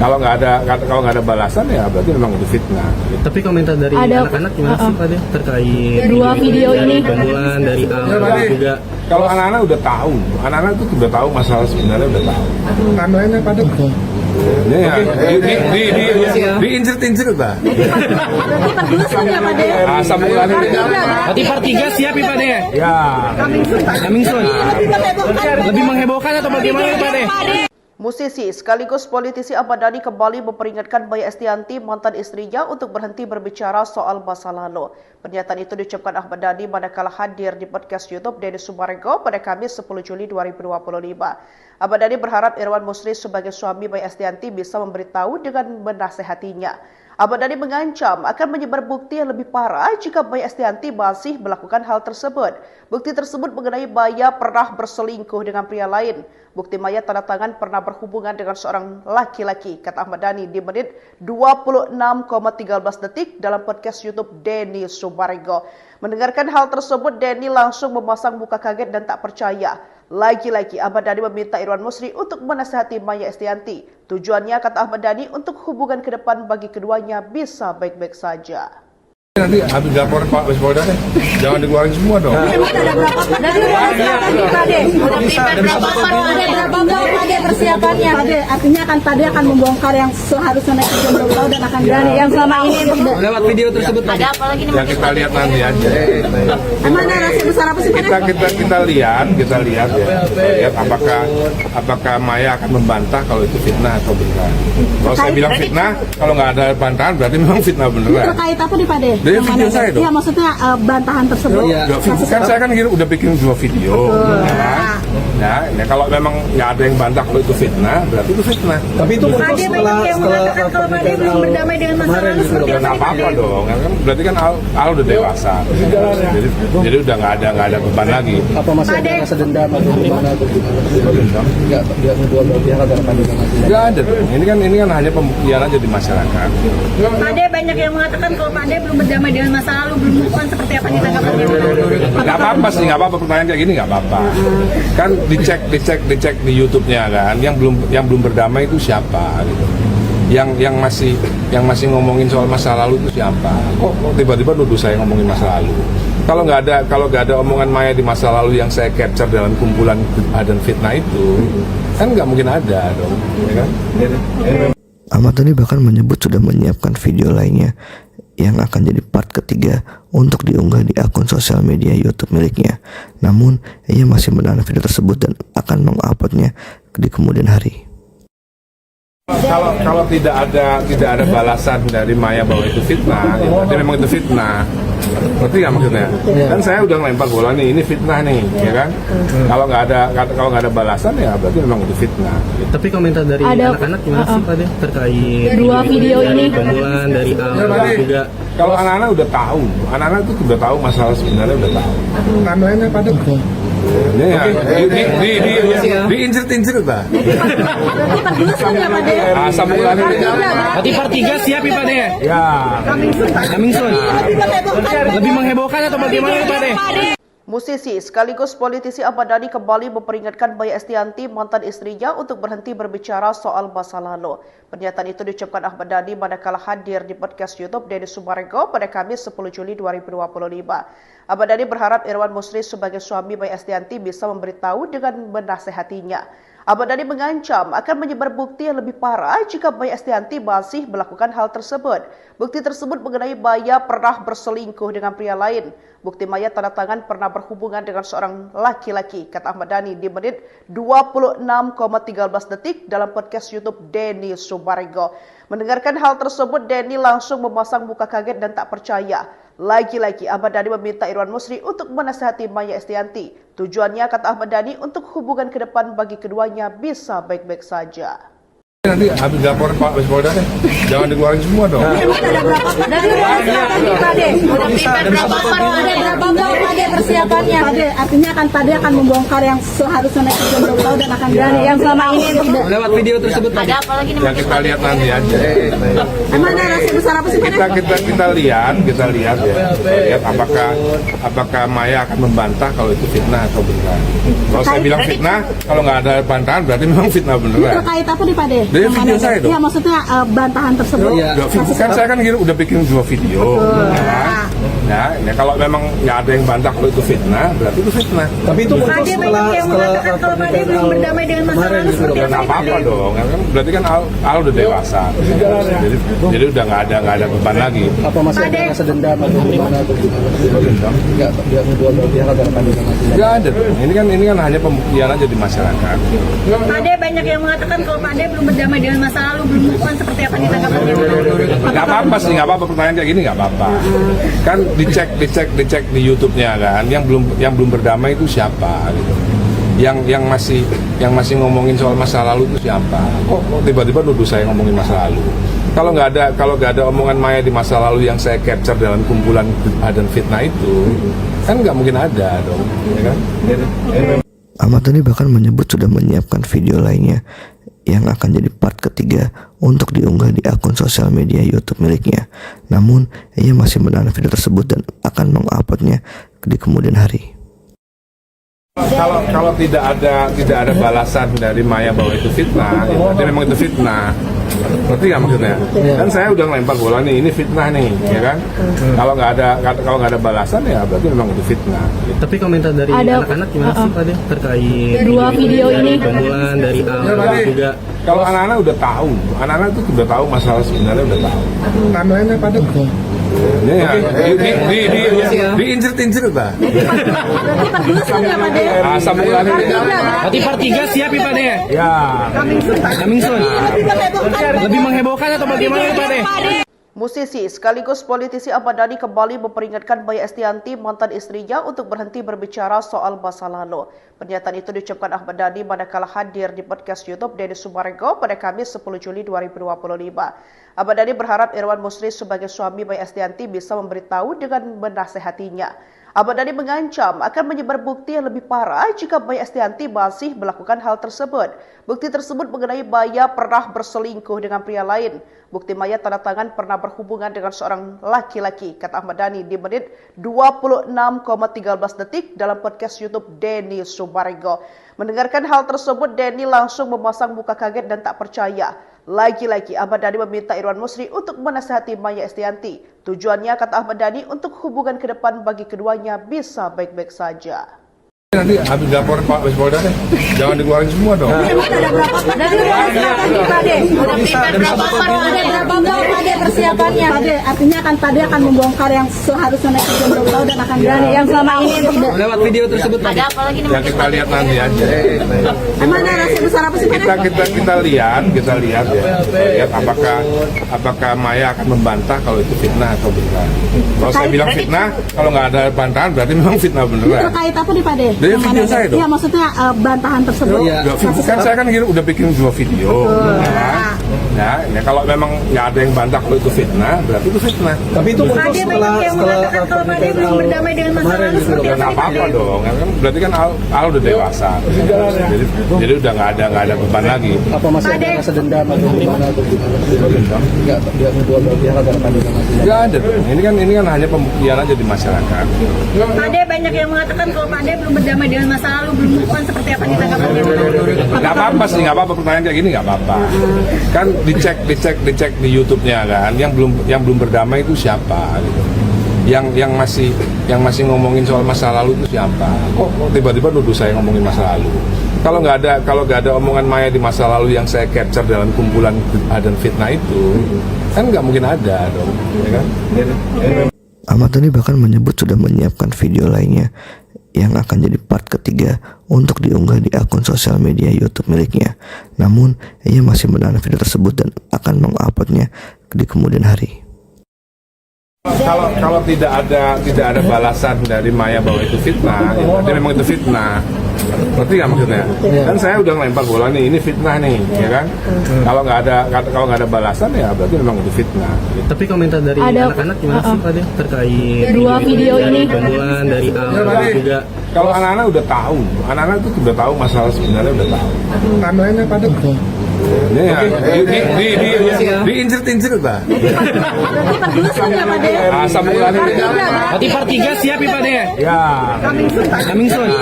Kalau nggak ada balasan ya berarti memang itu fitnah. Tapi komentar dari anak-anak gimana sih Pade terkait dua video ini? Bantuan dari Al juga. Kalau anak-anak udah tahu, anak-anak itu udah tahu masalah sebenarnya udah tahu. Anak-anak pada diincer-incer lah. Berarti part 3 siap ya Pade? Ya. Coming soon. Lebih menghebohkan atau bagaimana Pade? Musisi sekaligus politisi Ahmad Dhani kembali memperingatkan Maya Estianty, mantan istrinya, untuk berhenti berbicara soal masa lalu. Pernyataan itu diucapkan Ahmad Dhani manakala hadir di podcast YouTube Denny Sumarego pada Kamis 10 Juli 2025. Ahmad Dhani berharap Irwan Musri sebagai suami Maya Estianty bisa memberitahu dengan menasehatinya. Ahmad Dhani mengancam akan menyebar bukti yang lebih parah jika Maya Estianty masih melakukan hal tersebut. Bukti tersebut mengenai Maya pernah berselingkuh dengan pria lain. Bukti Maya tanda tangan pernah berhubungan dengan seorang laki-laki, kata Ahmad Dhani di menit 26,13 detik dalam podcast YouTube Denny Sumarego. Mendengarkan hal tersebut, Denny langsung memasang muka kaget dan tak percaya. Lagi-lagi Ahmad Dhani meminta Irwan Musri untuk menasihati Maya Estianty. Tujuannya, kata Ahmad Dhani, untuk hubungan ke depan bagi keduanya bisa baik-baik saja. Nanti habis laporan Pak Polda deh, jangan dikeluarin semua dong. Ada berapa Pade persiapannya? Pade, artinya Pade akan membongkar yang seharusnya naik ke Jomblo Pulau dan akan berani yang selama ini Lewat video tersebut ada apa lagi nih? Ya kita lihat nanti aja. Emang narasi besar apa sih Pade? Kita lihat ya. Lihat apakah Maya akan membantah kalau itu fitnah atau benar. Kalau saya bilang fitnah, kalau nggak ada bantahan berarti memang fitnah beneran. Terkait apa nih Pade? Dari video saya dong. Iya, maksudnya bantahan tersebut. Kan saya kan udah bikin 2 video. Ya, kalau memang nggak ada yang bantah kalau itu fitnah, berarti itu fitnah. Tapi itu muncul Pade banyak yang mengatakan kalau Pade belum berdamai dengan masa lalu seperti apa? Nggak apa-apa dong, kan berarti kan Al udah dewasa. Jadi udah nggak ada beban lagi. Apa masih ada rasa dendam atau gimana atau gimana? Nggak dua belah pihak ada Nggak ada dong. Ini kan hanya pembuktian aja di masyarakat. Pade banyak yang mengatakan kalau Pade belum berdamai dengan masa lalu, belum move on, seperti apa ditanggapannya? Nggak apa-apa sih, nggak apa-apa pertanyaan kayak gini nggak apa-apa. Kan dicek di YouTube-nya kan, yang belum berdamai itu siapa gitu. Yang masih ngomongin soal masa lalu itu siapa? Kok tiba-tiba nuduh saya ngomongin masa lalu? Kalau nggak ada omongan Maya di masa lalu yang saya capture dalam kumpulan dan fitnah itu, kan nggak mungkin ada dong, ya kan? Ahmad Dhani bahkan menyebut sudah menyiapkan video lainnya yang akan jadi part ketiga untuk diunggah di akun sosial media YouTube miliknya. Namun, ia masih menahan video tersebut dan akan menguploadnya di kemudian hari. Kalau tidak ada balasan dari Maya bahwa itu fitnah, ya berarti memang itu fitnah. Berarti nggak maksudnya? Kan saya udah ngelempar bola nih, ini fitnah nih, ya kan? Kalau nggak ada balasan ya berarti memang itu fitnah. Tapi komentar dari anak-anak gimana sih Pak Deh terkait dua video ini? Pembunuhan dari awal juga. Kalau anak-anak udah tahu, anak-anak itu udah tahu masalah sebenarnya udah tahu. Timeline-nya pada ya, diincir-incir lah. Asam ulannya. Berarti part 3 siap ya Pak Deh? Ya. Coming soon. Lebih menghebohkan atau bagaimana Pak Deh? Musisi sekaligus politisi Ahmad Dhani kembali memperingatkan Maya Estianty, mantan istrinya, untuk berhenti berbicara soal masa lalu. Pernyataan itu diucapkan Ahmad Dhani manakala hadir di podcast YouTube Denny Sumarego pada Kamis 10 Juli 2025. Ahmad Dhani berharap Irwan Musri sebagai suami Maya Estianty bisa memberitahu dengan menasehatinya. Ahmad Dhani mengancam akan menyebar bukti yang lebih parah jika Maya Estianty masih melakukan hal tersebut. Bukti tersebut mengenai Maya pernah berselingkuh dengan pria lain. Bukti Maya tanda tangan pernah berhubungan dengan seorang laki-laki, kata Ahmad Dhani di menit 26,13 detik dalam podcast YouTube Denny Sumarego. Mendengarkan hal tersebut, Denny langsung memasang muka kaget dan tak percaya. Lagi-lagi Ahmad Dhani meminta Irwan Musri untuk menasihati Maya Estianty. Tujuannya, kata Ahmad Dhani, untuk hubungan ke depan bagi keduanya bisa baik-baik saja. Nanti habis laporan Pak Polda deh, jangan dikeluarin semua dong. Ada berapa Pak Deh? Ada berapa Pak Deh persiapannya? Pak Deh, artinya Pak Deh akan membongkar yang seharusnya netizen belum tahu dan akan berani. Yang selama ini tidak. Lewat video tersebut Pak Deh. Yang kita lihat nanti aja. Emang ada rahasia besar apa sih Pak Deh? Kita lihat ya. Lihat apakah Maya akan membantah kalau itu fitnah atau benar. Kalau saya bilang fitnah, kalau nggak ada bantahan berarti memang fitnah beneran. Terkait apa nih Pak Deh? Dari video saya dong. Iya, maksudnya bantahan tersebut. Kan saya kan udah bikin 2 video. Ya, kalau memang nggak ada yang bantah kalau itu fitnah, berarti itu fitnah. Tapi itu Pak Deh banyak yang mengatakan kalau Pak Deh belum berdamai dengan masa lalu seperti Nggak apa-apa dong, berarti kan Al udah dewasa, jadi udah nggak ada beban lagi. apa masih ada rasa dendam atau gimana? Nggak dua belah pihak agar kami Nggak ada dong. Ini kan hanya pembuktian aja di masyarakat. Pak Deh banyak yang mengatakan kalau Pak Deh belum berdamai dengan masa lalu, belum move on, seperti apa ditanggapannya? Nggak apa-apa sih, nggak apa-apa, pertanyaan kayak gini nggak apa-apa. Kan dicek di YouTube-nya kan, yang belum berdamai itu siapa gitu. Yang masih ngomongin soal masa lalu itu siapa? Kok tiba-tiba nuduh saya ngomongin masa lalu? Kalau nggak ada omongan Maya di masa lalu yang saya capture dalam kumpulan dan fitnah itu, kan nggak mungkin ada dong, ya kan? Ahmad Dhani bahkan menyebut sudah menyiapkan video lainnya yang akan jadi part ketiga untuk diunggah di akun sosial media YouTube miliknya. Namun, ia masih menahan video tersebut dan akan menguploadnya di kemudian hari. Kalau tidak ada balasan dari Maya bahwa itu fitnah, ya berarti memang itu fitnah. Berarti nggak maksudnya? Kan saya udah ngelempar bola nih, ini fitnah nih, ya kan? Kalau nggak ada balasan ya berarti memang itu fitnah. Tapi komentar dari anak-anak gimana sih Pak Deh terkait dua video ini? Pembunuhan dari awal juga. Kalau anak-anak udah tahu, anak-anak itu udah tahu masalah sebenarnya udah tahu. Timeline-nya pada ya, diincir-incir lah. Asam ulannya. Berarti part 3 siap ya Pak Deh? Ya. Coming soon. Lebih menghebohkan atau bagaimana Pak Deh? Musisi sekaligus politisi Ahmad Dhani kembali memperingatkan Maya Estianty, mantan istrinya, untuk berhenti berbicara soal masa lalu. Pernyataan itu diucapkan Ahmad Dhani manakala hadir di podcast YouTube Denny Sumarego pada Kamis 10 Juli 2025. Ahmad Dhani berharap Irwan Musri sebagai suami Maya Estianty bisa memberitahu dengan menasehatinya. Ahmad Dhani mengancam akan menyebar bukti yang lebih parah jika Maya Estianty masih melakukan hal tersebut. Bukti tersebut mengenai Maya pernah berselingkuh dengan pria lain. Bukti Maya tanda tangan pernah berhubungan dengan seorang laki-laki, kata Ahmad Dhani di menit 26,13 detik dalam podcast YouTube Denny Sumarego. Mendengarkan hal tersebut, Denny langsung memasang muka kaget dan tak percaya. Lagi-lagi Ahmad Dhani meminta Irwan Musri untuk menasihati Maya Estianty. Tujuannya, kata Ahmad Dhani, untuk hubungan ke depan bagi keduanya bisa baik-baik saja. Nanti habis laporan Pak Polda deh, jangan dikeluarin semua dong. Ada berapa persiapannya? Artinya Pade akan membongkar yang seharusnya netizen belum tahu dan akan berani yang selama ini Lewat video tersebut Pak. Ya kita lihat nanti aja. emang narasi besar apa sih Pade? Kita lihat ya. Lihat apakah Maya akan membantah kalau itu fitnah atau benar. Kalau saya bilang fitnah, kalau nggak ada bantahan berarti memang fitnah beneran. Terkait apa nih Pade? Dari video saya dong. Iya maksudnya bantahan tersebut. Kan saya kan udah bikin 2 video. Ya, kalau memang nggak ada yang bantah kalau itu fitnah, berarti itu fitnah. Tapi itu muncul Pade banyak yang mengatakan kalau Pade belum berdamai dengan masa lalu seperti Nggak apa-apa dong, kan berarti kan Al udah dewasa. Jadi udah nggak ada beban lagi. apa masih ada rasa dendam atau gimana atau nggak dua belah pihak agar Pade Nggak ada dong. Ini kan hanya pembuktian aja di masyarakat. Pade banyak yang mengatakan kalau Pade belum berdamai dengan masa lalu, belum move on seperti apa ditanggapannya? Nggak apa-apa sih, nggak apa-apa pertanyaan kayak gini nggak apa-apa. Kan dicek di YouTube-nya kan, yang belum berdamai itu siapa gitu. Yang masih ngomongin soal masa lalu itu siapa? Kok tiba-tiba nuduh saya ngomongin masa lalu? Kalau nggak ada omongan Maya di masa lalu yang saya capture dalam kumpulan dan fitnah itu, kan nggak mungkin ada dong, ya kan? Ahmad Dhani bahkan menyebut sudah menyiapkan video lainnya yang akan jadi part ketiga untuk diunggah di akun sosial media YouTube miliknya. Namun, ia masih menahan video tersebut dan akan menguploadnya di kemudian hari. Kalau tidak ada balasan dari Maya bahwa itu fitnah, ya berarti memang itu fitnah. Ngerti nggak maksudnya? Kan saya udah ngelempar bola nih, ini fitnah nih, ya kan? Kalau nggak ada balasan ya berarti memang itu fitnah. Tapi komentar dari anak-anak gimana sih Pak terkait Dua video ini. pembunuhan dari Al juga. Kalau anak-anak udah tahu, anak-anak itu udah tahu masalah sebenarnya udah tahu. Timeline-nya pada ini ya, diincir-incir lah. Berarti pergelusan ya Pade? Asam ulannya. Berarti part 3 siap ya Pak De? Ya. Coming soon.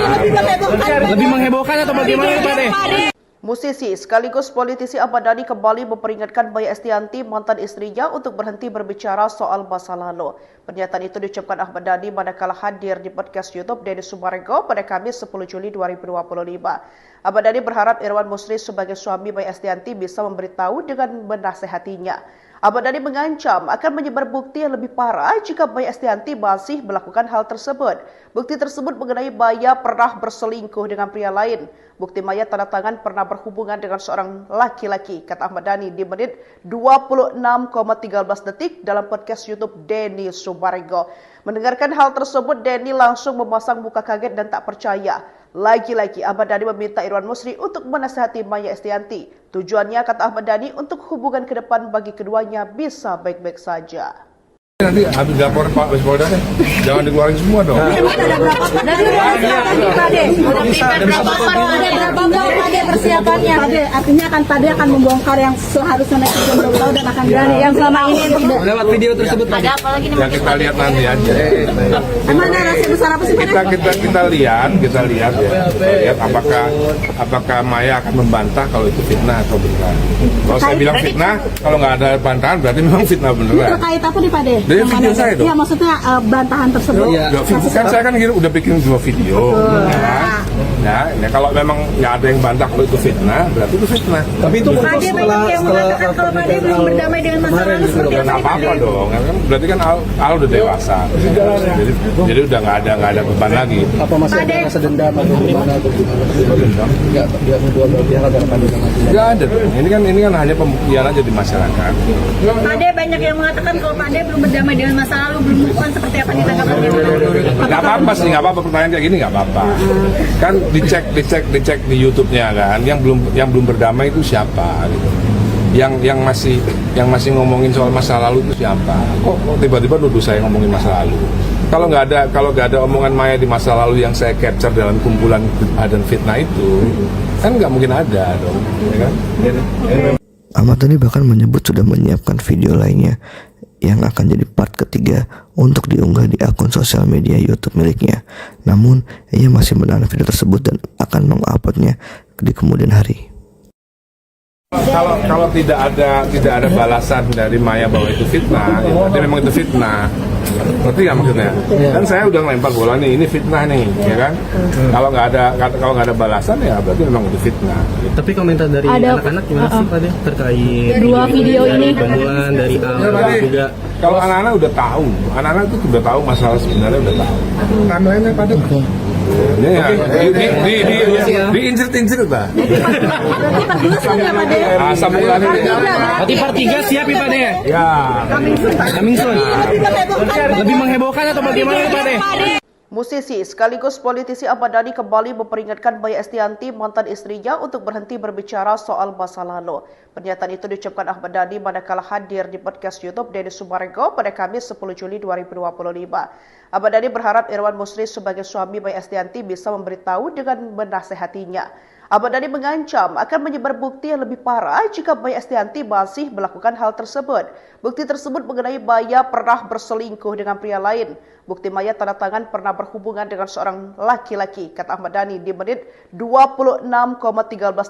Lebih menghebohkan atau bagaimana Pak De? Musisi sekaligus politisi Ahmad Dhani kembali memperingatkan Maya Estianty, mantan istrinya, untuk berhenti berbicara soal masa lalu. Pernyataan itu diucapkan Ahmad Dhani manakala hadir di podcast YouTube Denny Sumarego pada Kamis 10 Juli 2025. Ahmad Dhani berharap Irwan Musri sebagai suami Maya Estianty bisa memberitahu dengan menasehatinya. Ahmad Dhani mengancam akan menyebar bukti yang lebih parah jika Maya Estianty masih melakukan hal tersebut. Bukti tersebut mengenai Maya pernah berselingkuh dengan pria lain. Bukti Maya tanda tangan pernah berhubungan dengan seorang laki-laki, kata Ahmad Dhani di menit 26,13 detik dalam podcast YouTube Denny Sumarego. Mendengarkan hal tersebut, Denny langsung memasang muka kaget dan tak percaya. Lagi-lagi Ahmad Dhani meminta Irwan Musri untuk menasihati Maya Estianty. Tujuannya, kata Ahmad Dhani, untuk hubungan ke depan bagi keduanya bisa baik-baik saja. Nanti habis laporan Pak Polda deh, jangan dikeluarin semua dong. Ada berapa Pade persiapannya? Artinya Pade akan membongkar yang seharusnya netizen belum tahu dan akan berani yang selama ini Lewat video tersebut Pak. Ya kita lihat nanti aja. emang narasi besar apa sih Pade? Kita lihat ya. Lihat apakah Maya akan membantah kalau itu fitnah atau benar. Kalau saya bilang fitnah, kalau nggak ada bantahan berarti memang fitnah beneran. Terkait apa nih Pade? Dari video saya dong. Iya maksudnya bantahan tersebut. Kan saya kan udah bikin 2 video. Ya, kalau memang nggak ada yang bantah kalau itu fitnah, berarti itu fitnah. tapi itu muncul Pade banyak yang mengatakan kalau Pade belum berdamai dengan masa lalu seperti Nggak apa? apa-apa dong, kan berarti kan Al udah dewasa. Jadi udah nggak ada beban lagi. apa masih ada rasa dendam atau gimana atau nggak dua belah pihak agar Pade Nggak ada dong. Ini kan hanya pembuktian aja di masyarakat. Pade banyak yang mengatakan kalau Pade belum berdamai dengan masa lalu, belum move on seperti apa ditanggapannya? Nggak apa-apa sih, nggak apa-apa pertanyaan kayak gini nggak apa-apa. Kan dicek di YouTube-nya kan, yang belum berdamai itu siapa gitu. Yang masih ngomongin soal masa lalu itu siapa? Kok tiba-tiba nuduh saya ngomongin masa lalu? Kalau nggak ada omongan Maya di masa lalu yang saya capture dalam kumpulan dan fitnah itu, kan nggak mungkin ada dong, ya kan? Ahmad Dhani bahkan menyebut sudah menyiapkan video lainnya yang akan jadi part ketiga untuk diunggah di akun sosial media YouTube miliknya. Namun, ia masih menahan video tersebut dan akan menguploadnya di kemudian hari. Kalau tidak ada balasan dari Maya bahwa itu fitnah, ya berarti memang itu fitnah. Ngerti nggak maksudnya? Dan saya udah ngelempar bola nih, ini fitnah nih, ya kan? Kalau nggak ada balasan ya berarti memang itu fitnah. Tapi komentar dari anak-anak gimana sih Pak De terkait dua video ini? pembunuhan dari awal juga. Kalau anak-anak udah tahu, anak-anak itu udah tahu masalah sebenarnya udah tahu. Timeline-nya pada diincir-incir Pak. Asam ulannya. Berarti part 3 siap ya Pak De? Ya. Coming soon. Lebih menghebohkan atau bagaimana Pak De? Musisi sekaligus politisi Ahmad Dhani kembali memperingatkan Maya Estianty, mantan istrinya, untuk berhenti berbicara soal masa lalu. Pernyataan itu diucapkan Ahmad Dhani manakala hadir di podcast YouTube Denny Sumarego pada Kamis 10 Juli 2025. Ahmad Dhani berharap Irwan Musri sebagai suami Maya Estianty bisa memberitahu dengan menasehatinya. Ahmad Dhani mengancam akan menyebar bukti yang lebih parah jika Maya Estianty masih melakukan hal tersebut. Bukti tersebut mengenai Maya pernah berselingkuh dengan pria lain. Bukti Maya tanda tangan pernah berhubungan dengan seorang laki-laki, kata Ahmad Dhani di menit 26,13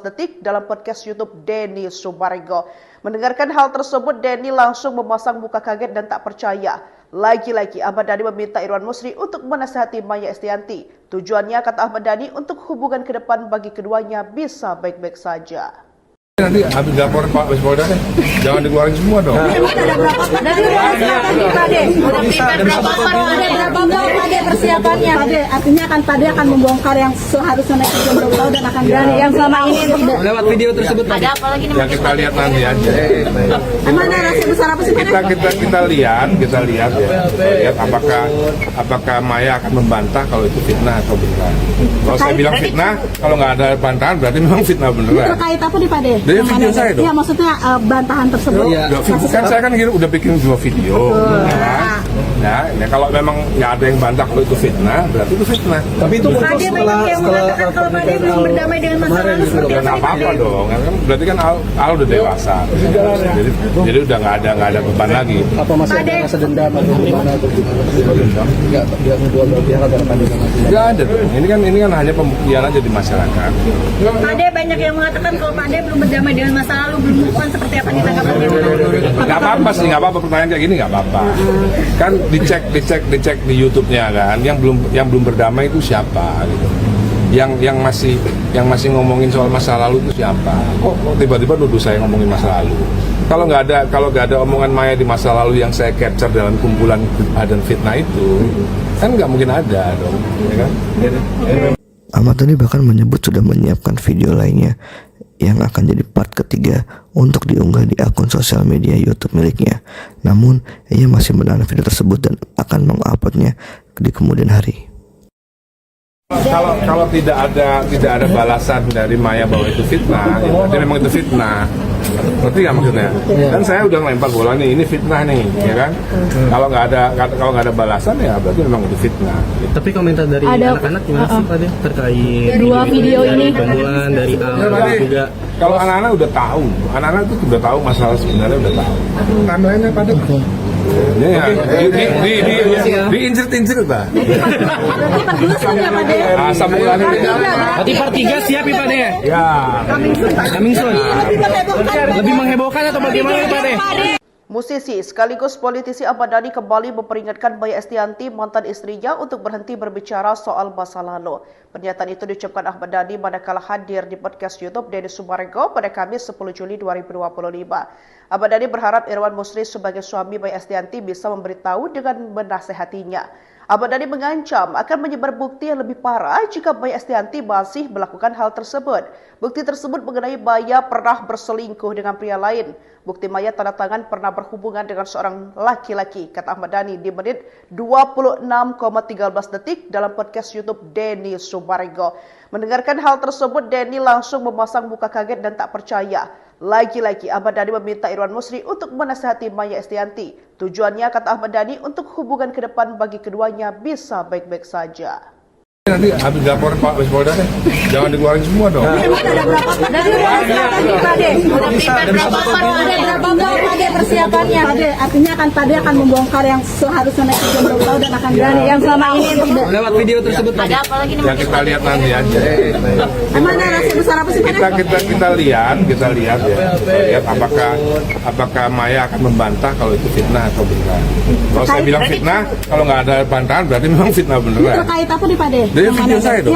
detik dalam podcast YouTube Denny Sumarego. Mendengarkan hal tersebut, Denny langsung memasang muka kaget dan tak percaya. Lagi-lagi Ahmad Dhani meminta Irwan Musri untuk menasihati Maya Estianty. Tujuannya, kata Ahmad Dhani, untuk hubungan ke depan bagi keduanya bisa baik-baik saja. Nanti habis laporan Pak Polda deh, jangan dikeluarin semua dong. Ada berapa persiapannya? Artinya Pak De akan membongkar yang seharusnya naik ke Jomblo Pulau dan akan berani yang selama ini Lewat video tersebut ada apa lagi nih? Ya kita lihat nanti aja. Emang narasi besar apa sih Pak De? Kita lihat ya. Lihat apakah Maya akan membantah kalau itu fitnah atau bukan. Kalau saya bilang fitnah, kalau nggak ada bantahan berarti memang fitnah beneran. Terkait apa nih Pak De? Dari video saya dong. Iya, maksudnya bantahan tersebut. Kan saya kan udah bikin 2 video. Ya, kalau memang nggak ada yang bantah kalau itu fitnah, berarti itu fitnah. Tapi itu muncul setelah kalau Pak De belum berdamai dengan masa lalu seperti Nggak apa-apa dong, kan berarti kan Al udah dewasa, jadi udah nggak ada beban lagi. apa masih ada rasa dendam atau gimana atau nggak dua pihak ada pandangan masing-masing. Nggak ada dong. Ini kan hanya pembuktian aja di masyarakat. Pak De banyak yang mengatakan kalau Pak De belum berdamai dengan masa lalu, belum move on, seperti apa ditanggapannya? Nggak apa-apa sih, nggak apa-apa pertanyaan kayak gini nggak apa-apa. Kan dicek di YouTube-nya kan, yang belum berdamai itu siapa gitu. Yang masih ngomongin soal masa lalu itu siapa? Kok tiba-tiba nuduh saya ngomongin masa lalu? Kalau nggak ada omongan Maya di masa lalu yang saya capture dalam kumpulan dan fitnah itu, kan nggak mungkin ada dong, ya kan? Ahmad Dhani bahkan menyebut sudah menyiapkan video lainnya yang akan jadi part ketiga untuk diunggah di akun sosial media YouTube miliknya. Namun, ia masih menahan video tersebut dan akan menguploadnya di kemudian hari. Kalau tidak ada balasan dari Maya bahwa itu fitnah, ya berarti memang itu fitnah. Ngerti nggak maksudnya? Dan saya udah ngelempar bola nih, ini fitnah nih, ya kan? Kalau nggak ada balasan ya berarti memang itu fitnah. Tapi komentar dari anak-anak gimana sih Pak De terkait dua video ini? pembunuhan dari awal juga. Kalau anak-anak udah tahu, anak-anak itu udah tahu masalah sebenarnya udah tahu. Timeline-nya pada diincir-incir Pak. Asam ulannya. Berarti part 3 siap ya Pak De? Ya. Coming soon. Lebih menghebohkan atau bagaimana Pak De? Musisi sekaligus politisi Ahmad Dhani kembali memperingatkan Maya Estianty, mantan istrinya, untuk berhenti berbicara soal masa lalu. Pernyataan itu diucapkan Ahmad Dhani manakala hadir di podcast YouTube Denny Sumarego pada Kamis 10 Juli 2025. Ahmad Dhani berharap Irwan Musri sebagai suami Maya Estianty bisa memberitahu dengan menasehatinya. Ahmad Dhani mengancam akan menyebar bukti yang lebih parah jika Maya Estianty masih melakukan hal tersebut. Bukti tersebut mengenai Maya pernah berselingkuh dengan pria lain. Bukti Maya tanda tangan pernah berhubungan dengan seorang laki-laki, kata Ahmad Dhani di menit 26,13 detik dalam podcast YouTube Denny Sumarego. Mendengarkan hal tersebut, Denny langsung memasang muka kaget dan tak percaya. Lagi-lagi Ahmad Dhani meminta Irwan Musri untuk menasihati Maya Estianty. Tujuannya, kata Ahmad Dhani, untuk hubungan ke depan bagi keduanya bisa baik-baik saja. Nanti habis laporan Pak Polda deh, jangan dikeluarin semua dong. Ada berapa persiapannya? Pak De? Ada berapa persiapannya. Pade, artinya Pade akan membongkar yang seharusnya naik ke Jomblo Utara dan akan berani yang selama ini tidak. Lewat video tersebut ada apa lagi Ya kita lihat nanti aja. Emang narasi besar apa sih Pade? Kita lihat ya. Lihat apakah Maya akan membantah kalau itu fitnah atau benar. Kalau saya bilang fitnah, kalau nggak ada bantahan berarti memang fitnah beneran. Terkait apa nih Pade? Dari video saya dong.